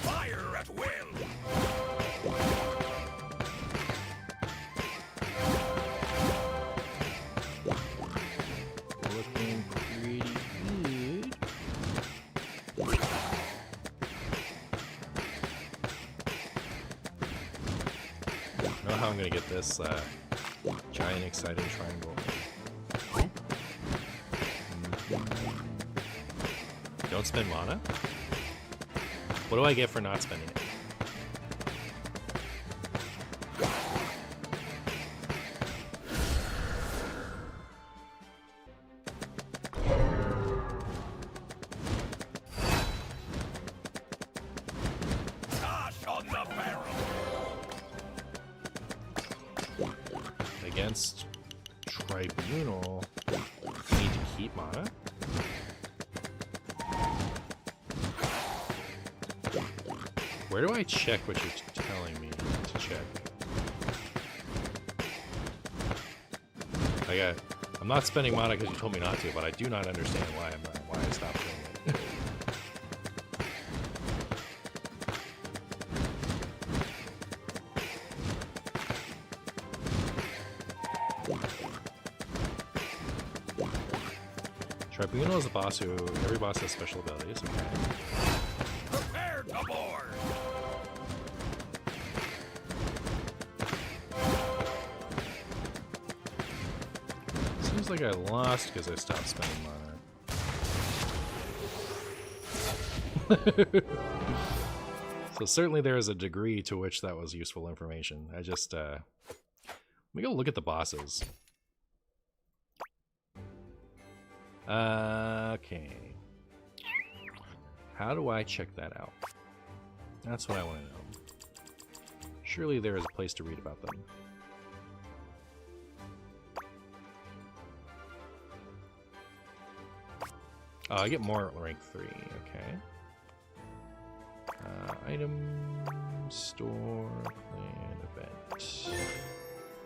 Fire at will! Looking pretty good. I don't know how I'm gonna get this giant exciting triangle. Don't spend mana? What do I get for not spending it? Gosh on the barrel! Against Tribunal, I need to keep mana? Where do I check what you're telling me to check? I'm not spending mana because you told me not to, but I do not understand why I stopped doing it. Tribunal is a boss who every boss has special abilities. Okay. Prepare to board! Seems like I lost because I stopped spending mana. So certainly there is a degree to which that was useful information. I just, let me go look at the bosses. Okay. How do I check that out? That's what I want to know. Surely there is a place to read about them. Oh, I get more at rank 3, okay. Item, store, plan, event.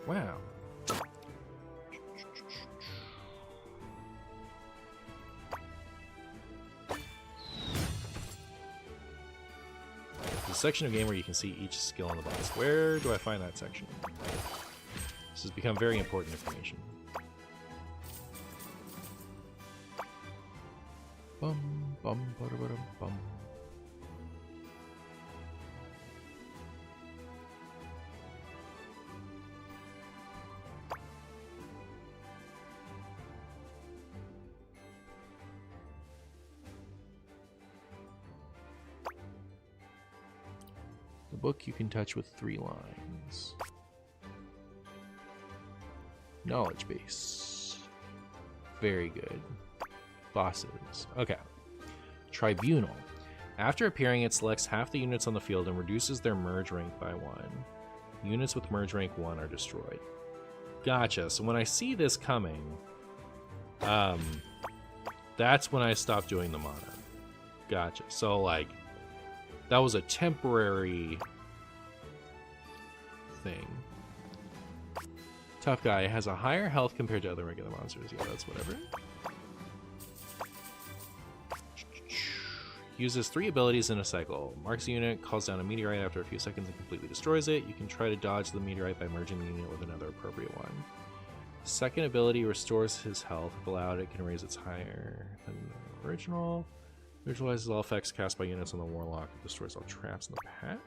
Wow. There's a section of game where you can see each skill on the boss. Where do I find that section? This has become very important information. Bum, bum, ba-da-ba-dum, bum. book you can touch with 3 lines. Knowledge base. Very good. Bosses. Okay. Tribunal. After appearing, it selects half the units on the field and reduces their merge rank by 1. Units with merge rank 1 are destroyed. Gotcha. So when I see this coming, that's when I stop doing the mana. Gotcha. So, like, that was a temporary thing. Tough guy has a higher health compared to other regular monsters. Yeah, that's whatever. Uses 3 abilities in a cycle. Marks a unit, calls down a meteorite after a few seconds and completely destroys it. You can try to dodge the meteorite by merging the unit with another appropriate one. Second ability restores his health. If allowed, it can raise its higher than the original. Neutralizes all effects cast by units on the warlock. It destroys all traps in the path.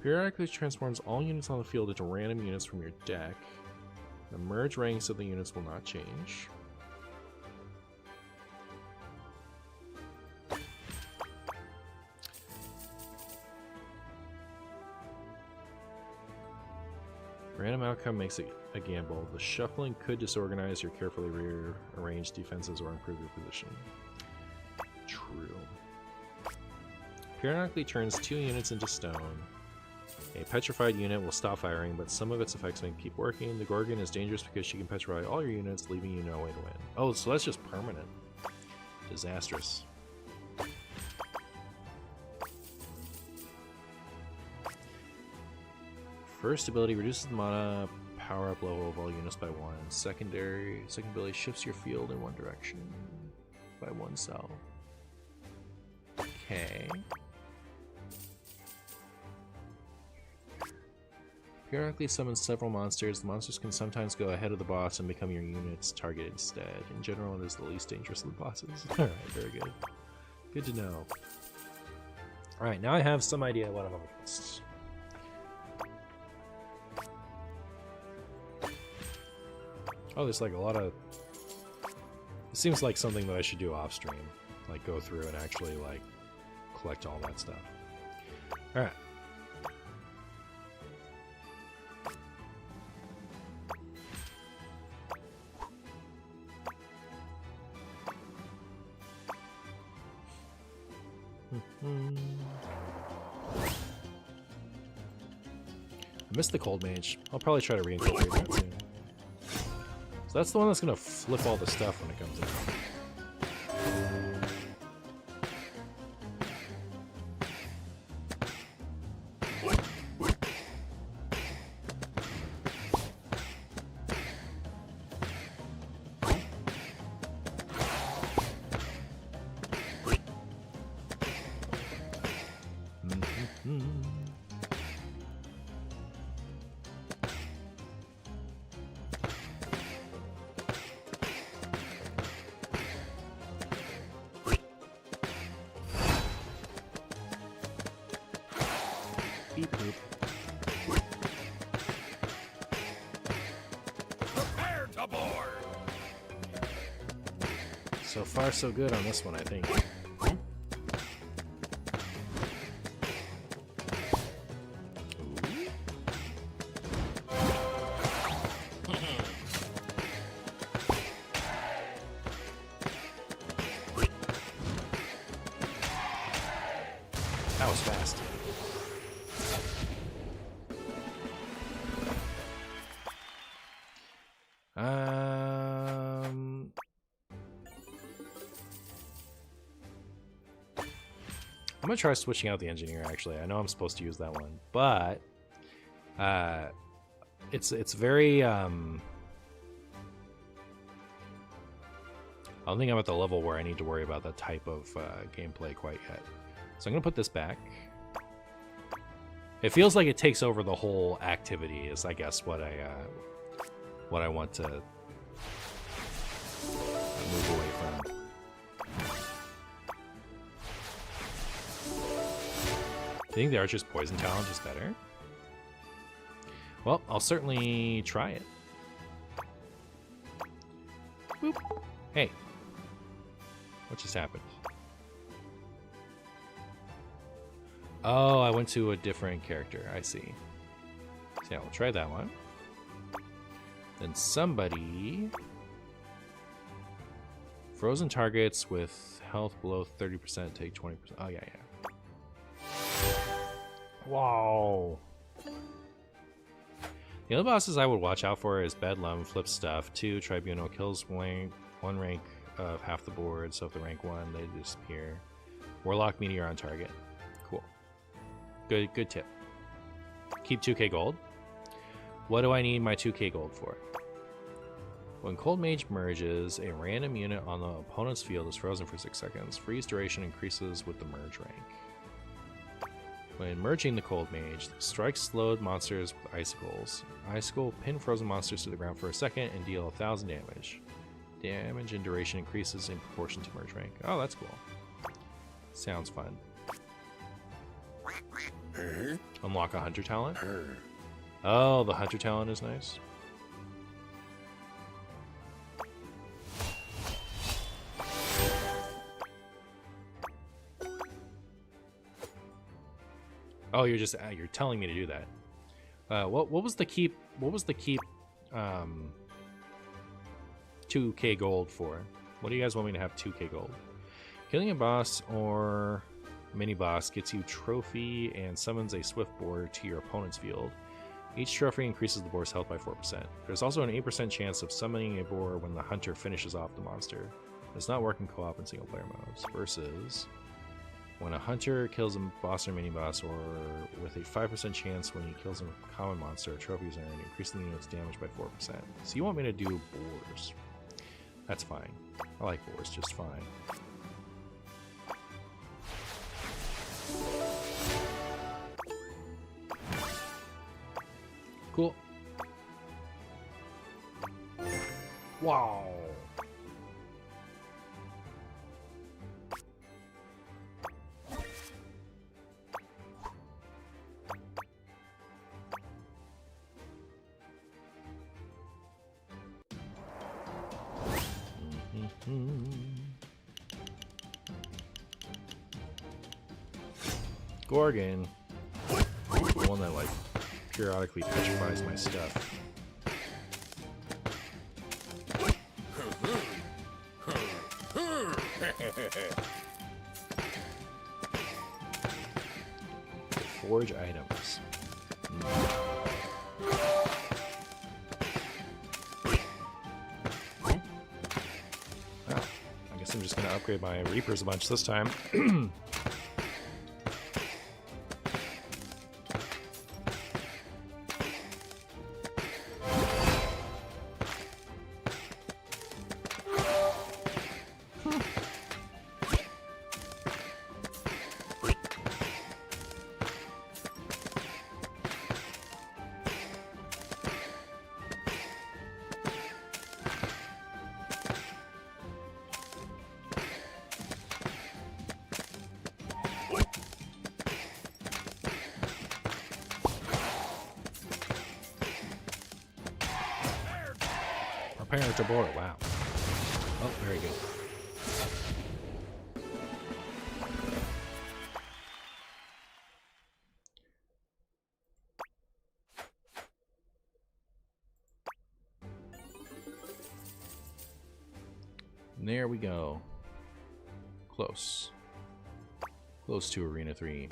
Periodically transforms all units on the field into random units from your deck. The merge ranks of the units will not change. Random outcome makes it a gamble. The shuffling could disorganize your carefully rearranged defenses or improve your position. True. Periodically turns 2 units into stone. A petrified unit will stop firing, but some of its effects may keep working. The Gorgon is dangerous because she can petrify all your units, leaving you no way to win. Oh, so that's just permanent. Disastrous. First ability reduces the mana power-up level of all units by 1. Second ability shifts your field in one direction by 1 cell. Okay. Periodically summons several monsters. The monsters can sometimes go ahead of the boss and become your unit's target instead. In general, it is the least dangerous of the bosses. Alright, very good. Good to know. Alright, now I have some idea what I'm up against. Oh, there's like a lot of... It seems like something that I should do off stream. Like go through and actually like collect all that stuff. Alright. I missed the cold mage. I'll probably try to reincorporate that soon. So that's the one that's gonna flip all the stuff when it comes in. Beep boop. Prepare to board. So far, so good on this one, I think. That was fast. I'm gonna try switching out the engineer. Actually, I know I'm supposed to use that one, but it's very I don't think I'm at the level where I need to worry about that type of gameplay quite yet. So I'm gonna put this back. It feels like it takes over the whole activity. Is I guess what I want to move away from. Do you think the Archer's poison talent is better? Well, I'll certainly try it. Boop. Hey. What just happened? Oh, I went to a different character. I see. So yeah, we'll try that one. Then somebody... Frozen targets with health below 30% take 20%. Oh, yeah, yeah. Whoa. The other bosses I would watch out for is Bedlam, Flip Stuff, 2, Tribunal, kills one rank of half the board, so if the rank 1, they disappear. Warlock, Meteor on target. Cool. Good tip. Keep 2k gold. What do I need my 2k gold for? When Cold Mage merges, a random unit on the opponent's field is frozen for 6 seconds. Freeze duration increases with the merge rank. When merging the Cold Mage, strike slowed monsters with icicles. Icicle pin frozen monsters to the ground for a second and deal 1,000 damage. Damage and duration increases in proportion to merge rank. Oh, that's cool. Sounds fun. Unlock a Hunter talent. Oh, the Hunter talent is nice. Oh, you're telling me to do that. What was the keep? What was the keep? 2k gold for? What do you guys want me to have 2k gold? Killing a boss or mini boss gets you trophy and summons a swift boar to your opponent's field. Each trophy increases the boar's health by 4%. There's also an 8% chance of summoning a boar when the hunter finishes off the monster. It does not work in co-op and single player modes. Versus when a hunter kills a boss or mini boss, or with a 5% chance when he kills a common monster, a trophy is earned, increasing the unit's damage by 4%. So you want me to do boars? That's fine. I like boars just fine. Cool. Wow. Gorgon. The one that like periodically petrifies my stuff. Forge items. Well, I guess I'm just gonna upgrade my Reapers a bunch this time. Prepare to board. Wow. Oh, very good. And there we go. Close. Close to Arena 3.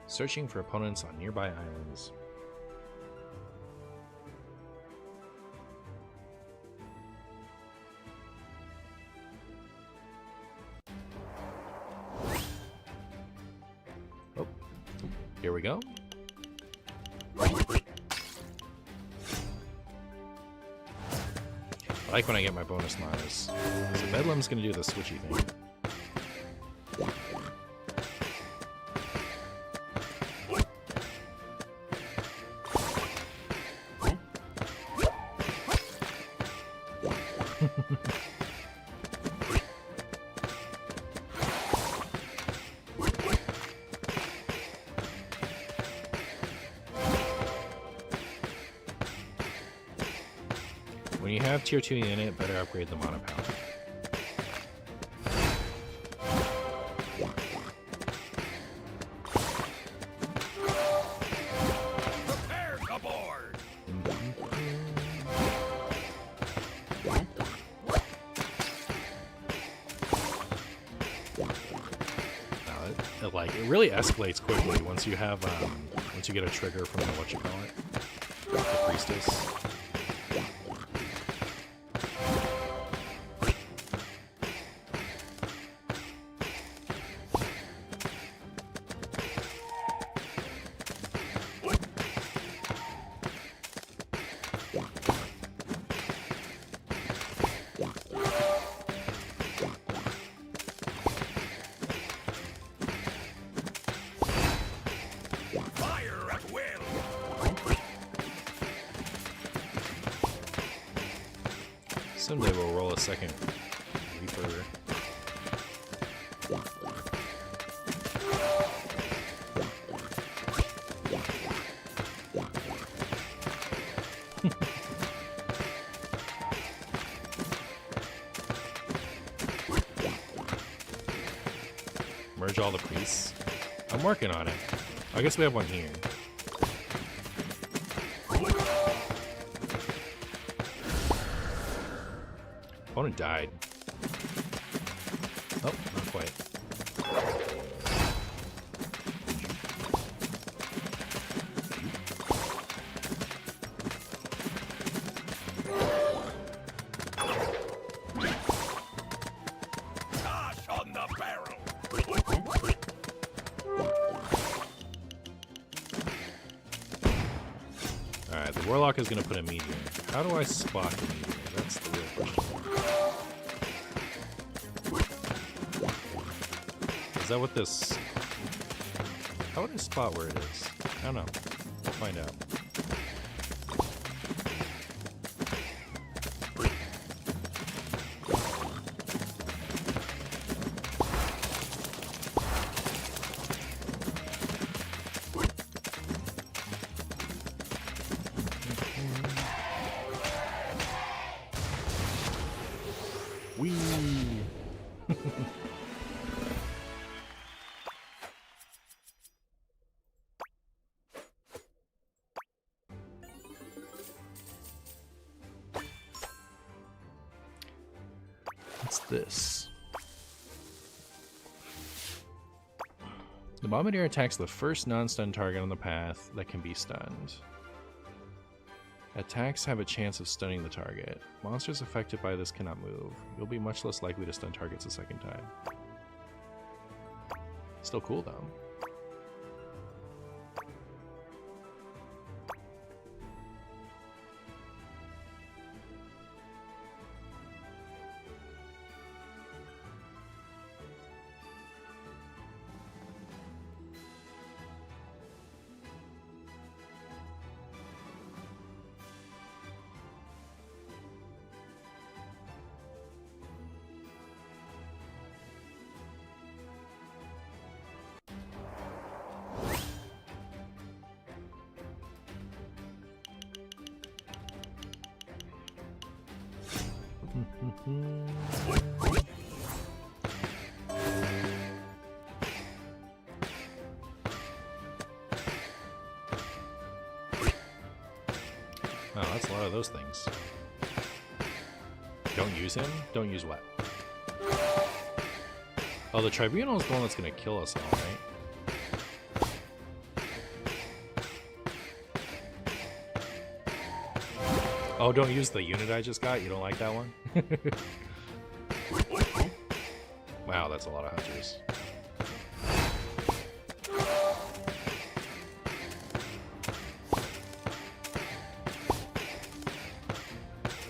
Searching for opponents on nearby islands. Oh, here we go. I like when I get my bonus mines. So Bedlam's gonna do the switchy thing. When you have tier 2 unit, better upgrade the mana power. Prepare to board. It really escalates quickly once you have once you get a trigger from the the priestess. Fire at will. Someday we'll roll a second Reaper. Merge all the priests. I'm working on it. I guess we have one here. Opponent died. Oh, not quite. Gosh on the barrel. Alright, the Warlock is going to put a meteor. How do I spot the meteor? That's the real question. Is that what this... How would I spot where it is? I don't know. We'll find out. Whee! What's this? The Bombardier attacks the first non-stun target on the path that can be stunned. Attacks have a chance of stunning the target. Monsters affected by this cannot move. You'll be much less likely to stun targets a second time. Still cool though. Oh, that's a lot of those things. Don't use him? Don't use what? Oh, the Tribunal is the one that's gonna kill us all, right? Oh, don't use the unit I just got? You don't like that one? Wow, that's a lot of hunters.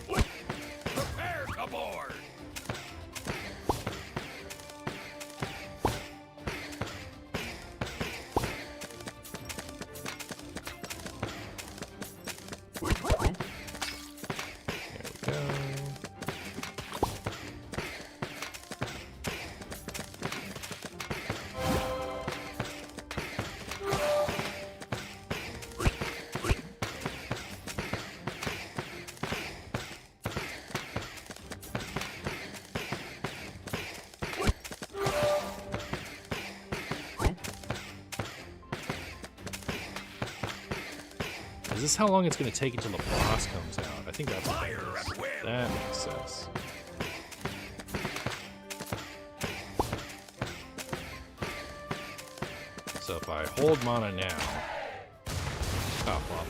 Prepare to board. There we go. Is this how long it's going to take until the boss comes out? I think that's what that is. That makes sense. So if I hold mana now... Oh, well.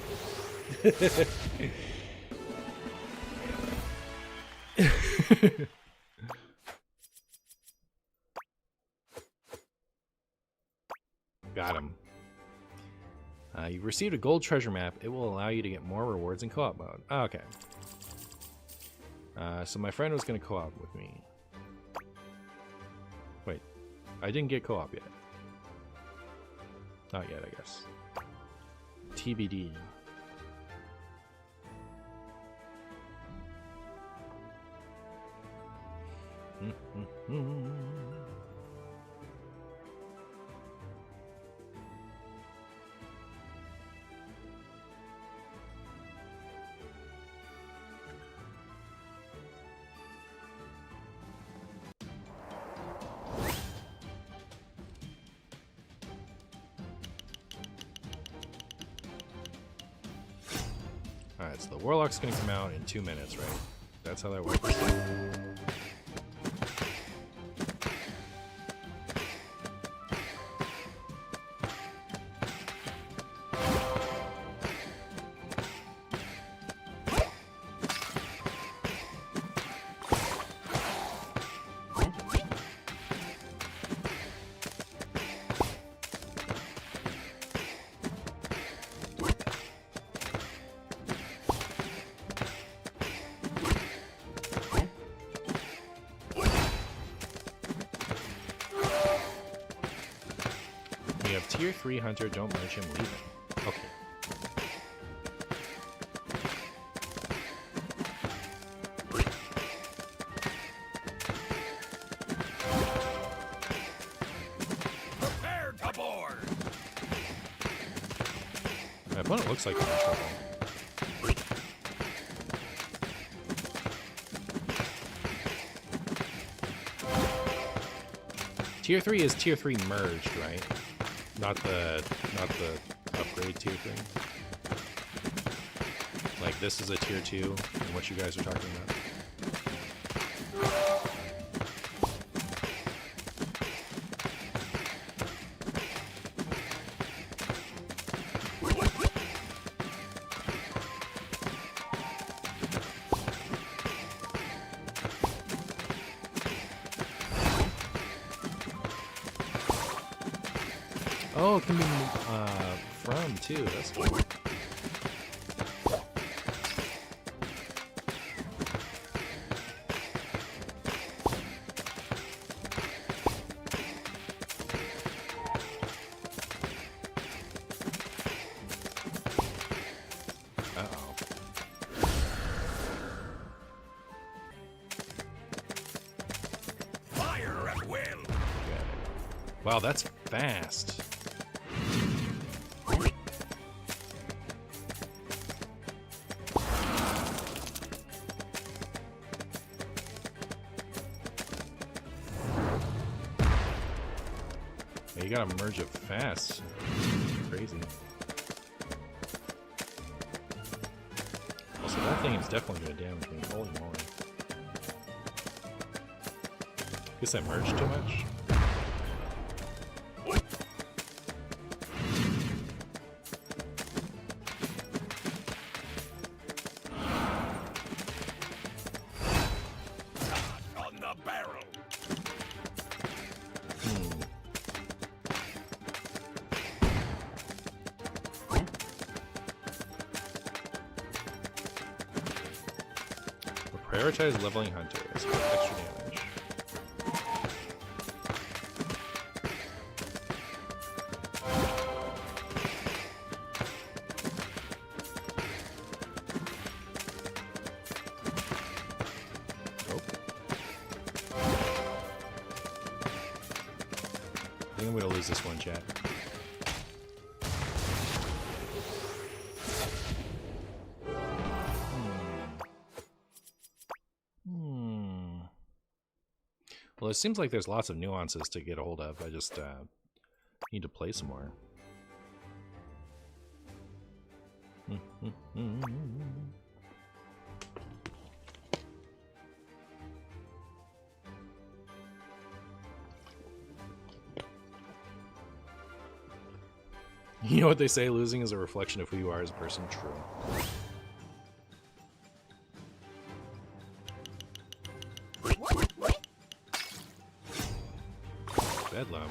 Got him. You've received a gold treasure map. It will allow you to get more rewards in co-op mode. Oh, okay. So my friend was going to co-op with me. Wait. I didn't get co-op yet. Not yet, I guess. TBD. Alright, so the Warlock's gonna come out in 2 minutes, right? That's how that works. We have tier 3 hunter, don't merge him, leave him. Okay. Prepare to board. My opponent looks like he's in trouble. Tier 3 is tier 3 merged, right? Not the upgrade tier thing. Like this is a tier 2 and what you guys are talking about. Oh, it can be from too. That's cool. Uh-oh. Fire at will. Wow, that's fast. You gotta merge it fast. Crazy. Also, that thing is definitely gonna damage me. Holy moly. Guess I merged too much? On the barrel. Prioritize leveling hunters for extra damage. Oh. I think I'm gonna lose this one, chat. Well, it seems like there's lots of nuances to get a hold of. I just need to play some more. You know what they say, losing is a reflection of who you are as a person. True. Bedlam.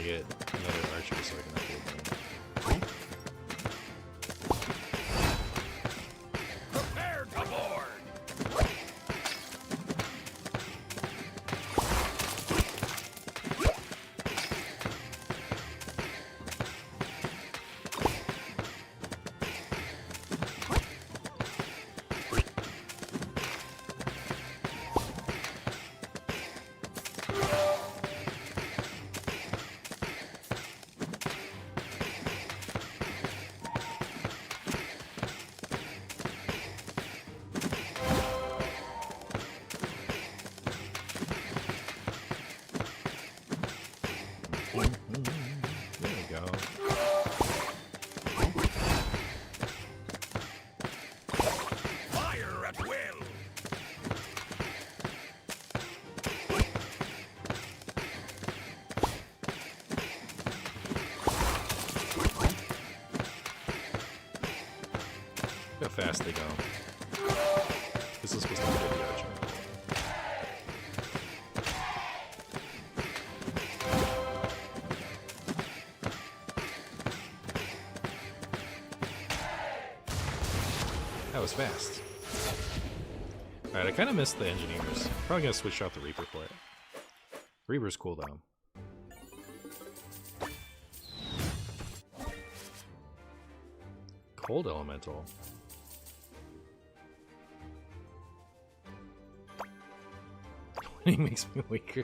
Get another archer so I can upgrade them. Prepare to board! There we go. Fire at will! Look how fast they go. This is supposed to be the archer. That was fast. Alright, I kind of missed the engineers. Probably gonna switch out the Reaper for it. Reaper's cool though. Cold elemental. He makes me weaker.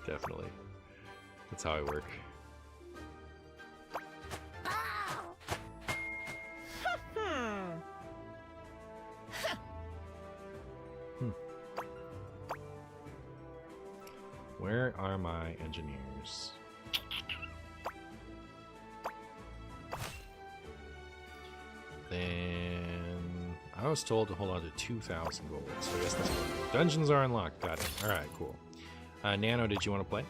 Definitely. That's how I work. Where are my engineers? Then I was told to hold on to 2,000 gold, so I guess that's what I do. Dungeons are unlocked. Got it. All right, cool. Nano, did you want to play?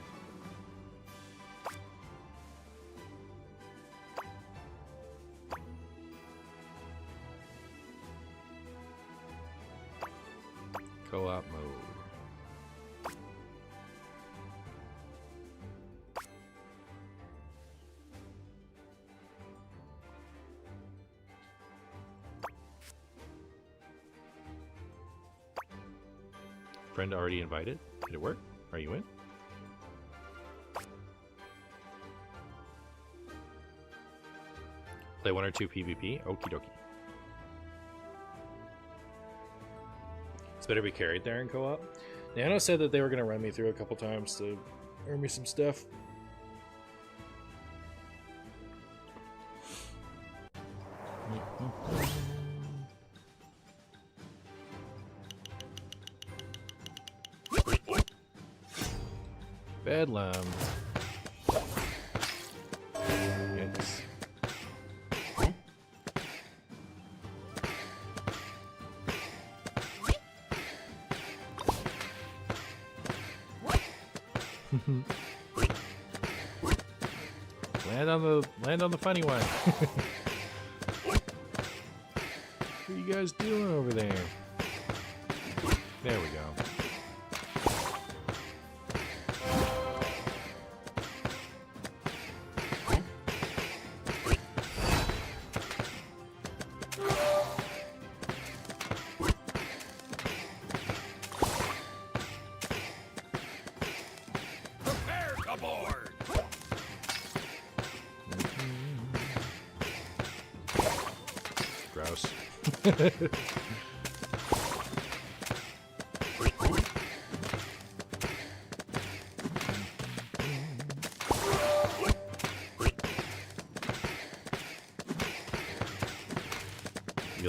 Co-op mode. Friend already invited? Did it work? Are you in? Play 1 or 2 PvP? Okie dokie. It's better be carried there in co-op. Nano said that they were going to run me through a couple times to earn me some stuff. Bedlam. Yes. Land on the funny one. What are you guys doing over there? There we go. Prepare to board! Grouse. You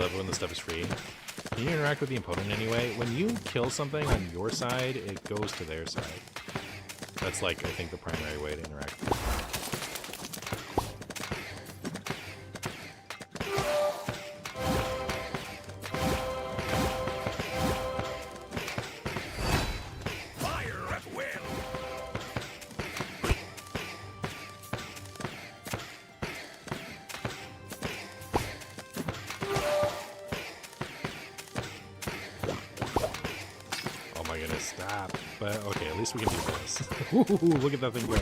love it when the stuff is free. Can you interact with the opponent anyway? When you kill something on your side, it goes to their side. That's like, I think, the primary way to interact. Fire at will. Oh my goodness, stop. But okay, at least we can do this. Ooh, look at that thing go.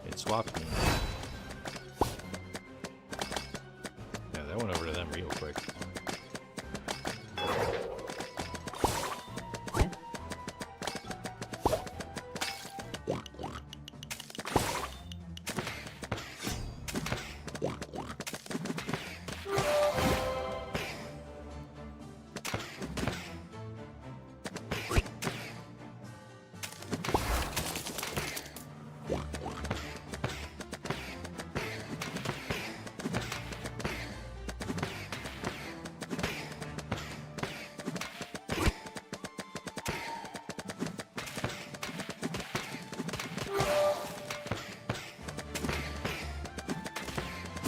It swapped me. Yeah, that went over to them real quick.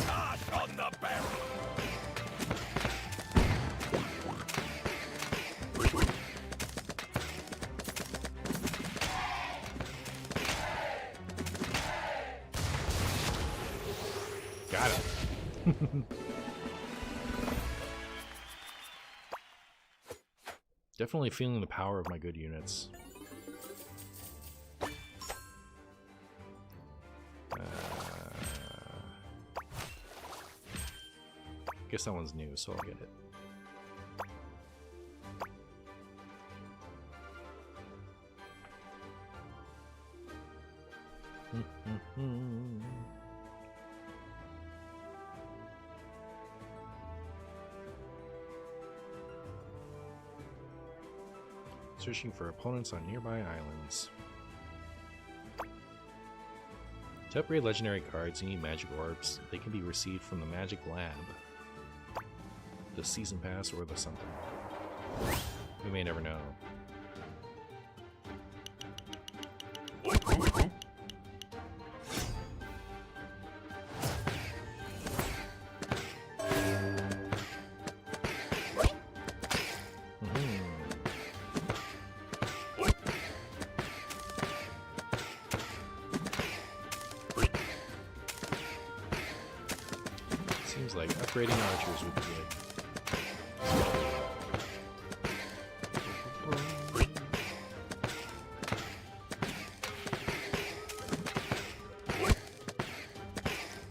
Toss on the barrel. Got it. Definitely feeling the power of my good units. Guess that one's new, so I'll get it. Searching for opponents on nearby islands. To upgrade legendary cards, you need magic orbs. They can be received from the magic lab, the season pass, or the something. We may never know. Seems like upgrading archers would be good.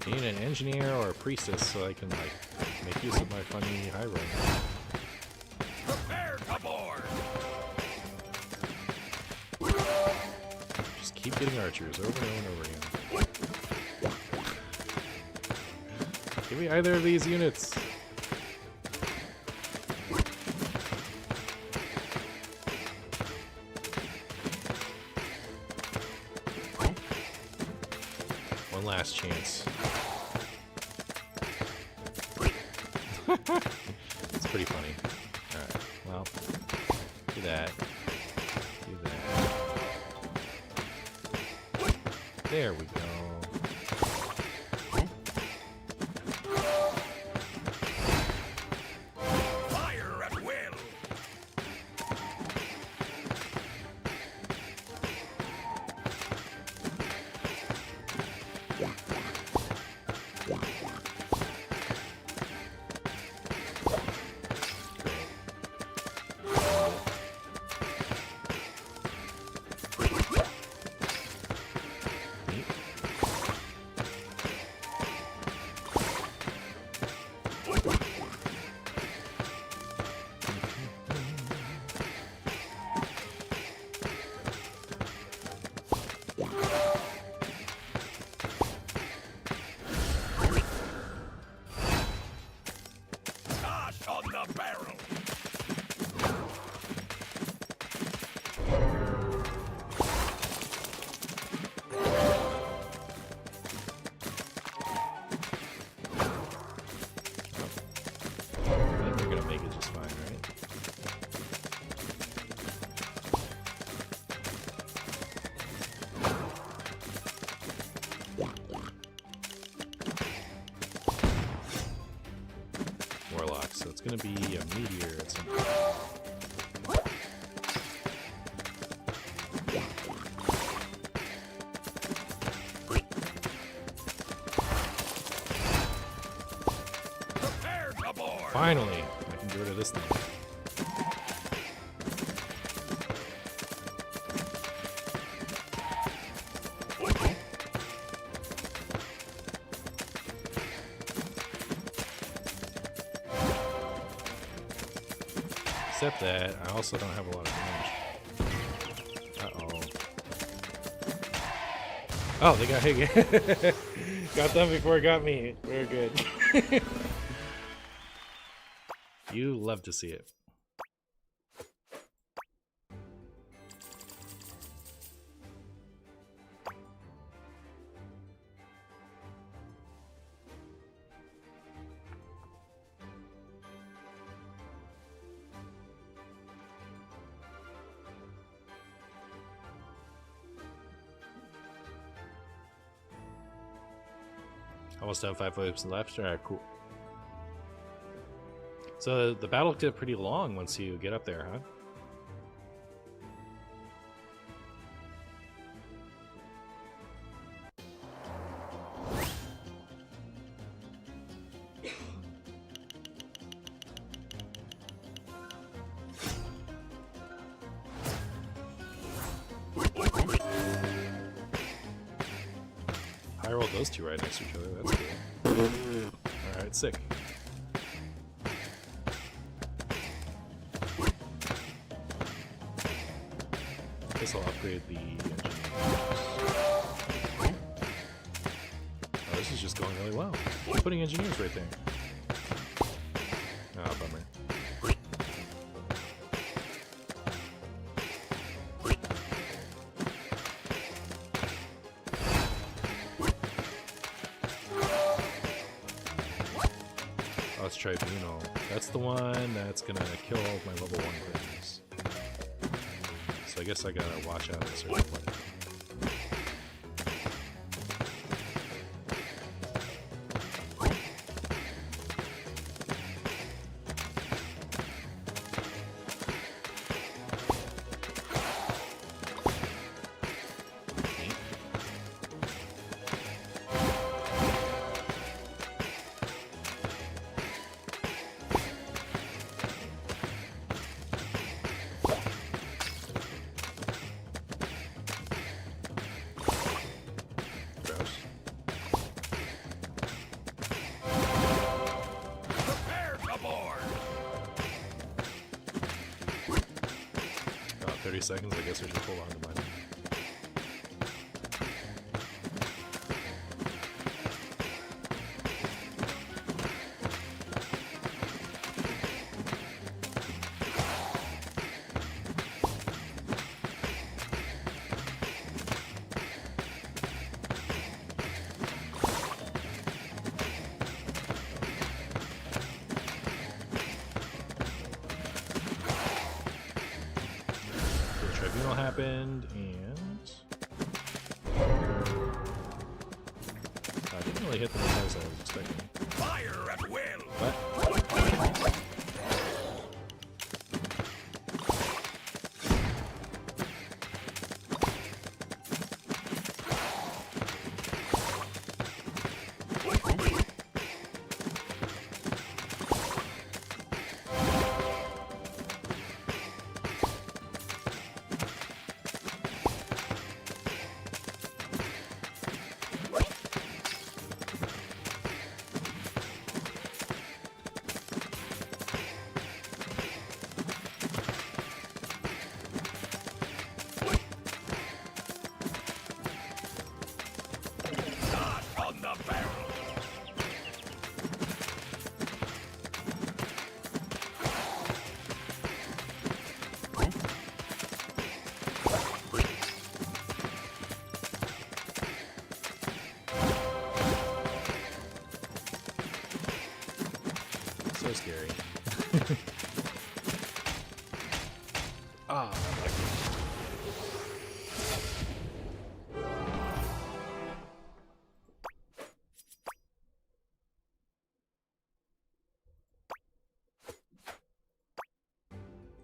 I need an engineer or a priestess so I can like make use of my funny high road. Prepare to board. Just keep getting archers over and over and over again. Give me either of these units. One last chance. It's pretty funny. Alright, well, do that. Do that. There we go. Fire at will. gonna be a meteor at some point. Finally, I can get rid of this thing. Except that I also don't have a lot of damage. Uh-oh. Oh, they got hit. Got them before it got me. Very good. You love to see it. Almost have 5 waves left. Alright, cool. So the battle get pretty long once you get up there, huh? I rolled those two right next to each other. That's cool. Alright, sick. Guess I'll upgrade the engineers. Oh, this is just going really well. I'm putting engineers right there. Oh, bummer. Oh, it's Tribunal. That's the one that's gonna kill all of my level 1 critters. So I guess I gotta watch out at a certain point. Prepare for more. 30 seconds, I guess I should hold on to mine. Tribunal happened, and I didn't really hit them as hard as I was expecting. Fire at will. What?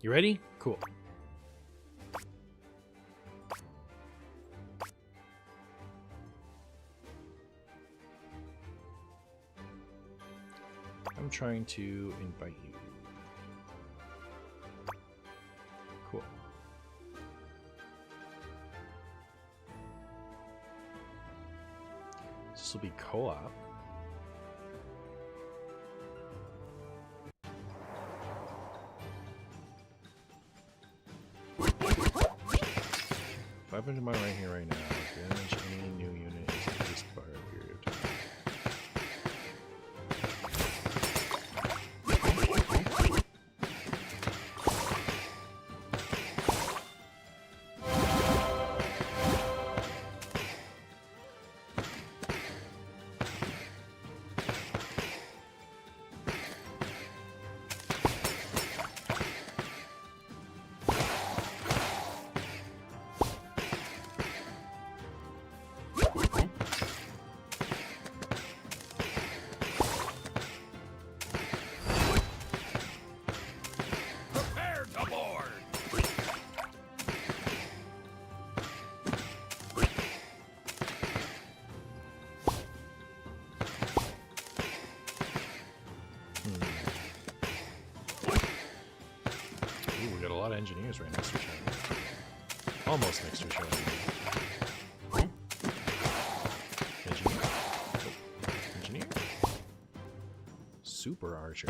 You ready? Cool. I'm trying to invite you. Cool. This will be co-op. Five hundred mine right here, right now. Damage any new unit is increased by a period of time. Prepare to board! Ooh, we got a lot of engineers right next to each other. Almost next to each other. Engineer. Oh, engineer. Super archer.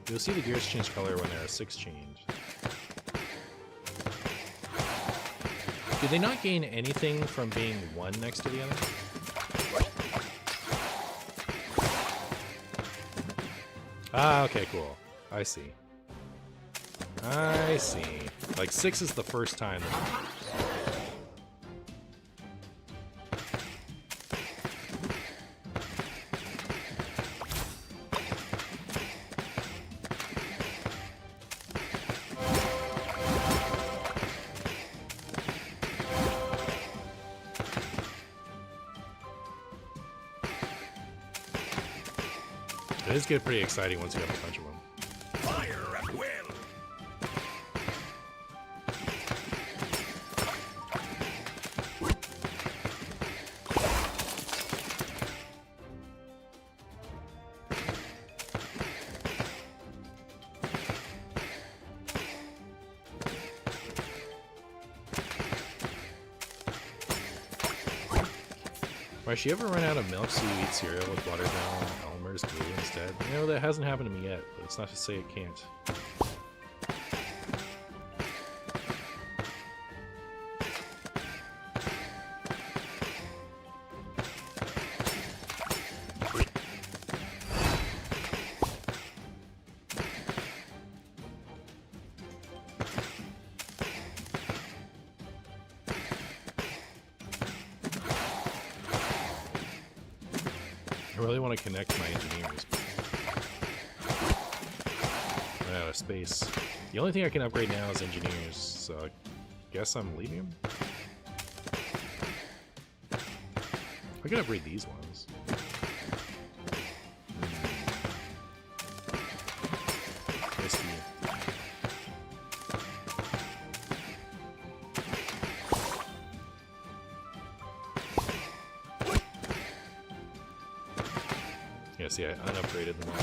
You'll see the gears change color when there are 6 chained. Do they not gain anything from being one next to the other? Ah, okay, cool. I see. I see. Like 6 is the first time that... It does get pretty exciting once you have a bunch of them. Fire at will! Right, you ever run out of milk so you eat cereal with watered down Elmer's glue instead? You know, that hasn't happened to me yet, but it's not to say it can't. I really want to connect my engineers. Run out of space. The only thing I can upgrade now is engineers, so I guess I'm leaving them? I can upgrade these ones. I see. Yeah, see, I unupgraded them all.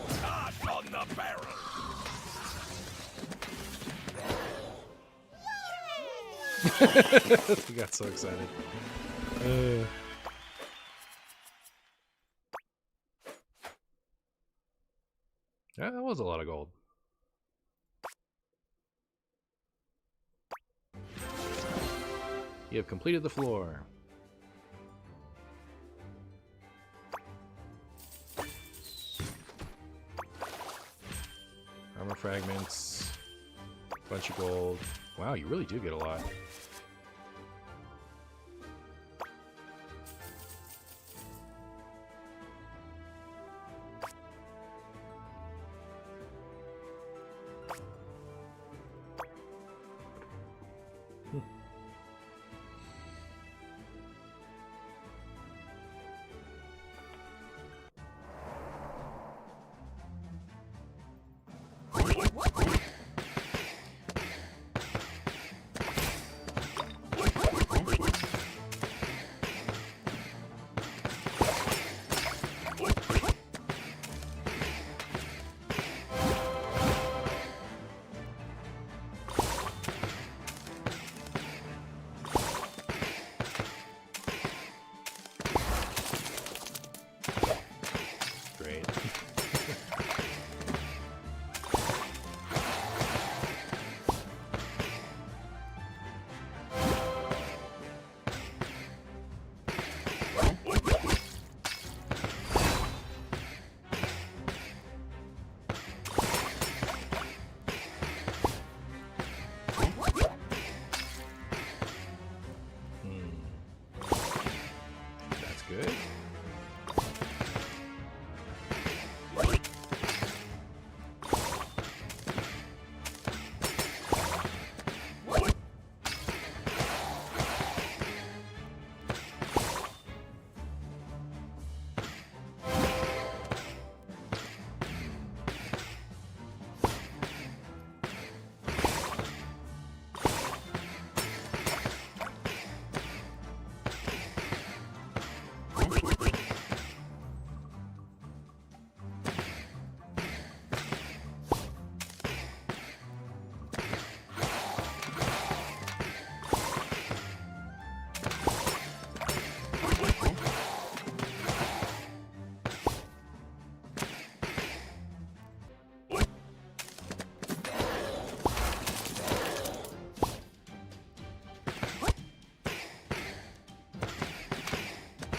Shot on the barrel! We got so excited. Yeah, that was a lot of gold. You have completed the floor. Armor fragments. Bunch of gold. Wow, you really do get a lot. Great. That's good.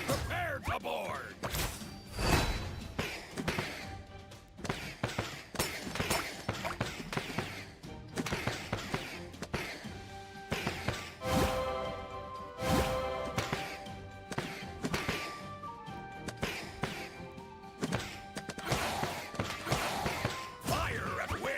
Prepare to board! Fire at will!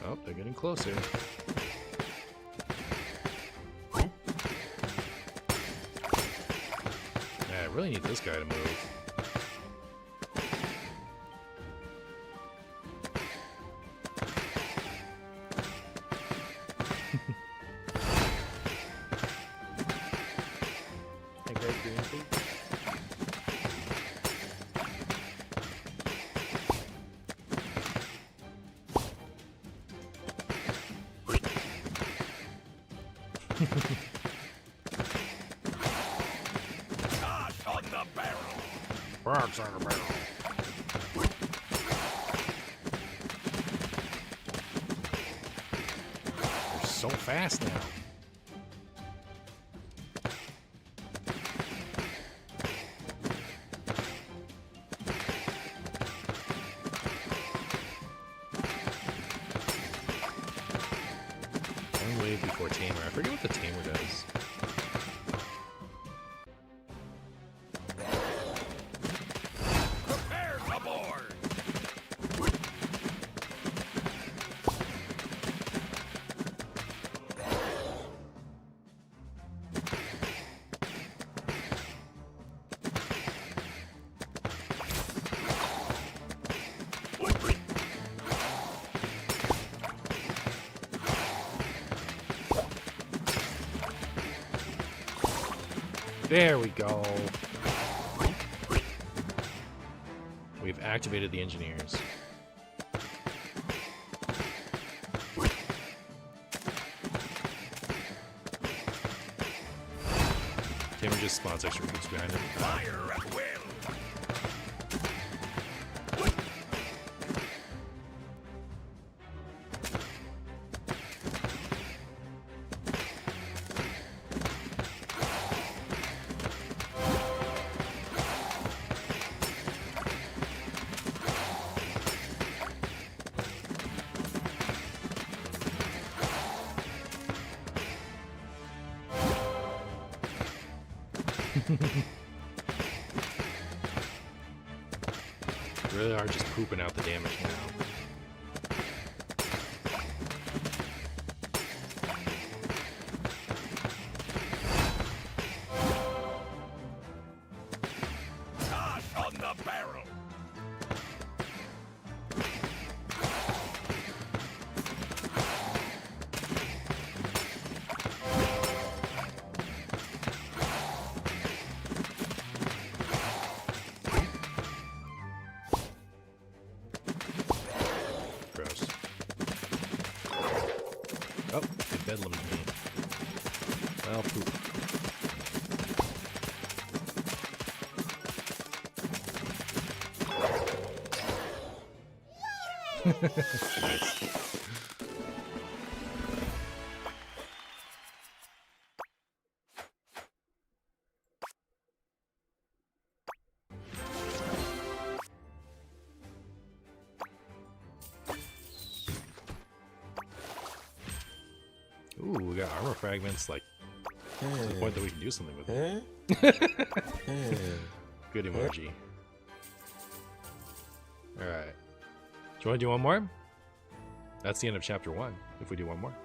Oh, they're getting closer. Yeah, I really need this guy to move. Hey guys, green feet. Gosh on the barrel! Frogs on the barrel. They're so fast now. One wave before Tamer. I forget what the Tamer does. Prepare to board! There we go. We've activated the engineers. Tamer just spawns extra troops behind him. Fire at will! Really are just pooping out the damage now. Toss on the barrel. Gross. Oh, it bedlammed me. Well, poop. Nice. Ooh, we got armor fragments, like, to the point that we can do something with it. Good emoji. Alright. Do you want to do one more? That's the end of chapter 1, if we do one more.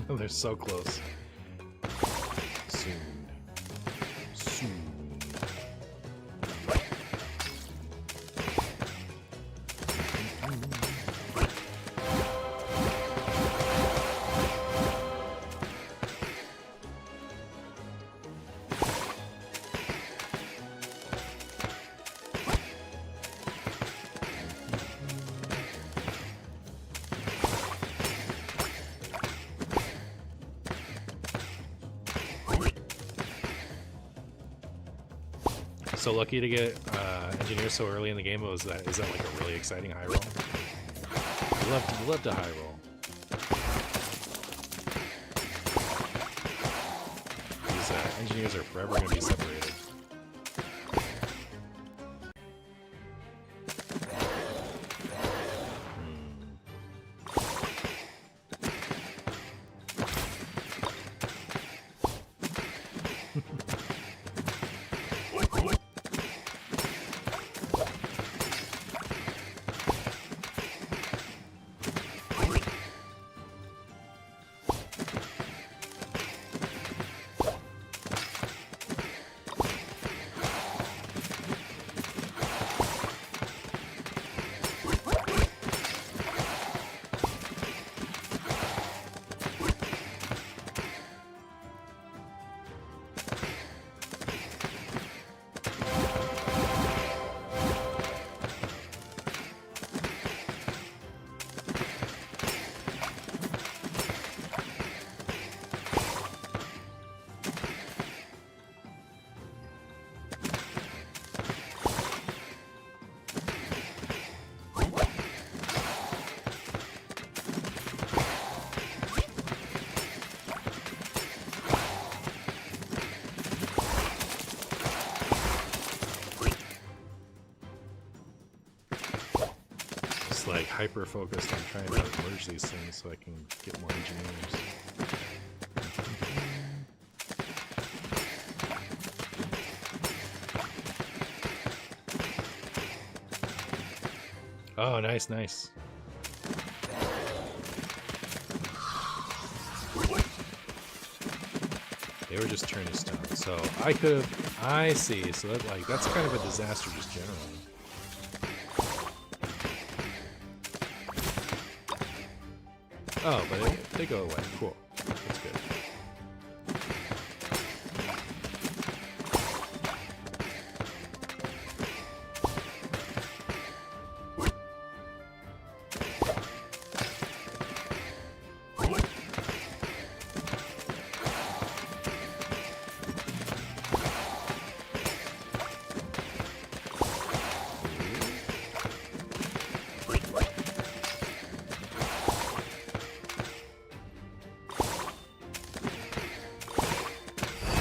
They're so close. Soon. Soon. So lucky to get engineer so early in the game. Is that like a really exciting high roll? You love to high roll. These engineers are forever going to be separated. Like hyper focused on trying to merge these things so I can get more engineers. Oh, nice, nice. They were just turning stone. So I could have. I see. So that like that's kind of a disaster just generally. Oh, but they go away. Cool. That's good.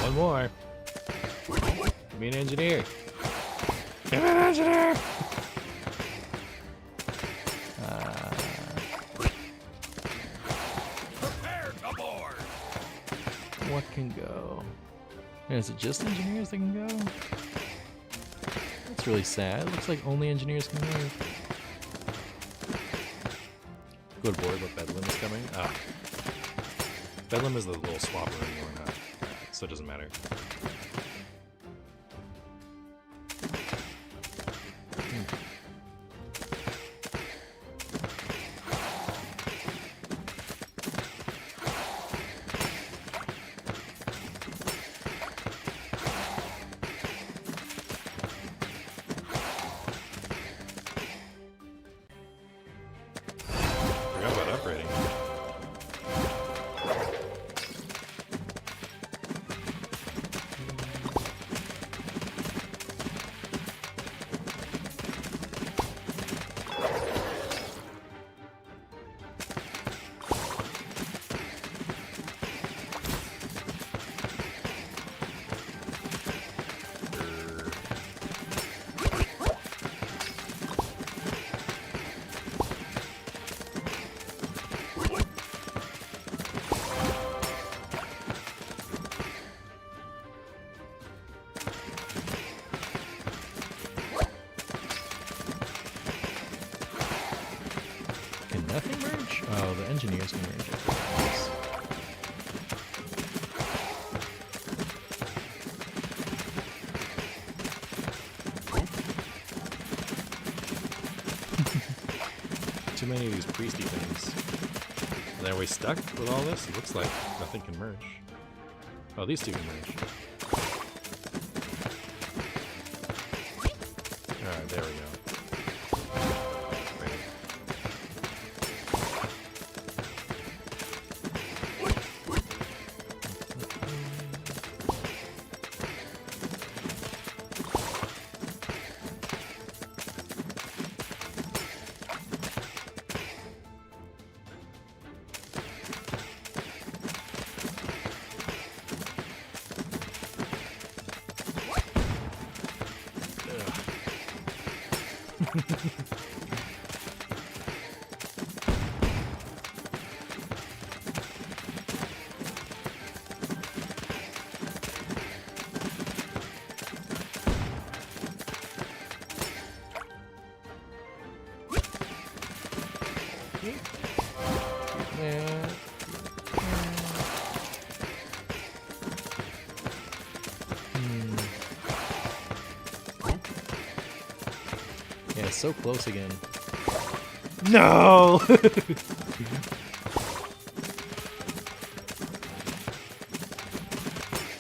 One more. Give me an engineer. Give me an engineer! Prepare to board. What can go? Is it just engineers that can go? That's really sad. Looks like only engineers can move. Go to board, but Bedlam is coming. Ah. Bedlam is the little swapper anymore, not. So it doesn't matter. Forgot about upgrading. Can nothing merge? Oh, the engineers can merge. Yes. Too many of these priesty things. And are we stuck with all this? It looks like nothing can merge. Oh, these two can merge. Alright, there we go. Great. Yeah. Yeah, it's so close again. No!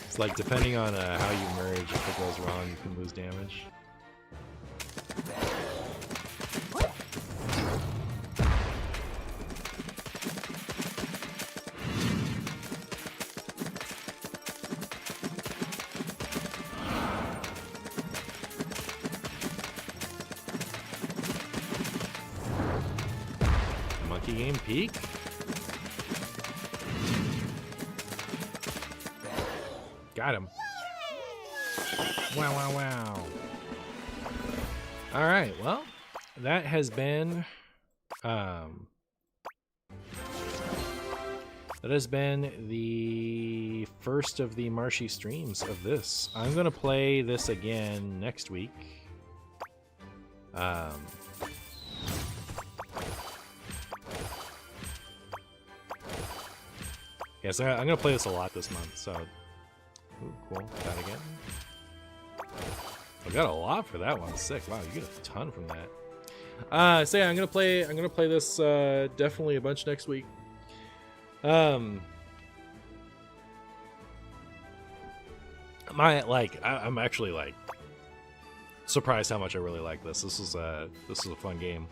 It's like depending on how you merge, if it goes wrong, you can lose damage. Monkey game peak? Got him. Wow, wow, wow. Alright, well, that has been the first of the Marshy streams of this. I'm gonna play this again next week. Yeah, so I'm gonna play this a lot this month, so Ooh, cool. That again. I got a lot for that one. Sick. Wow, you get a ton from that. So yeah, I'm gonna play this definitely a bunch next week. I'm actually like surprised how much I really like this. This is a fun game.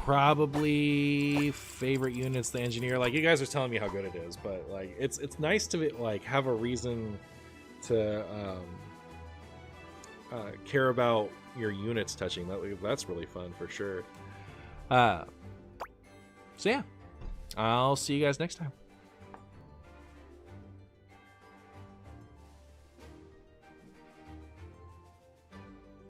Probably favorite unit's the engineer. Like, you guys are telling me how good it is, but like it's nice to like have a reason to care about your units touching. That's really fun for sure. So yeah, I'll see you guys next time.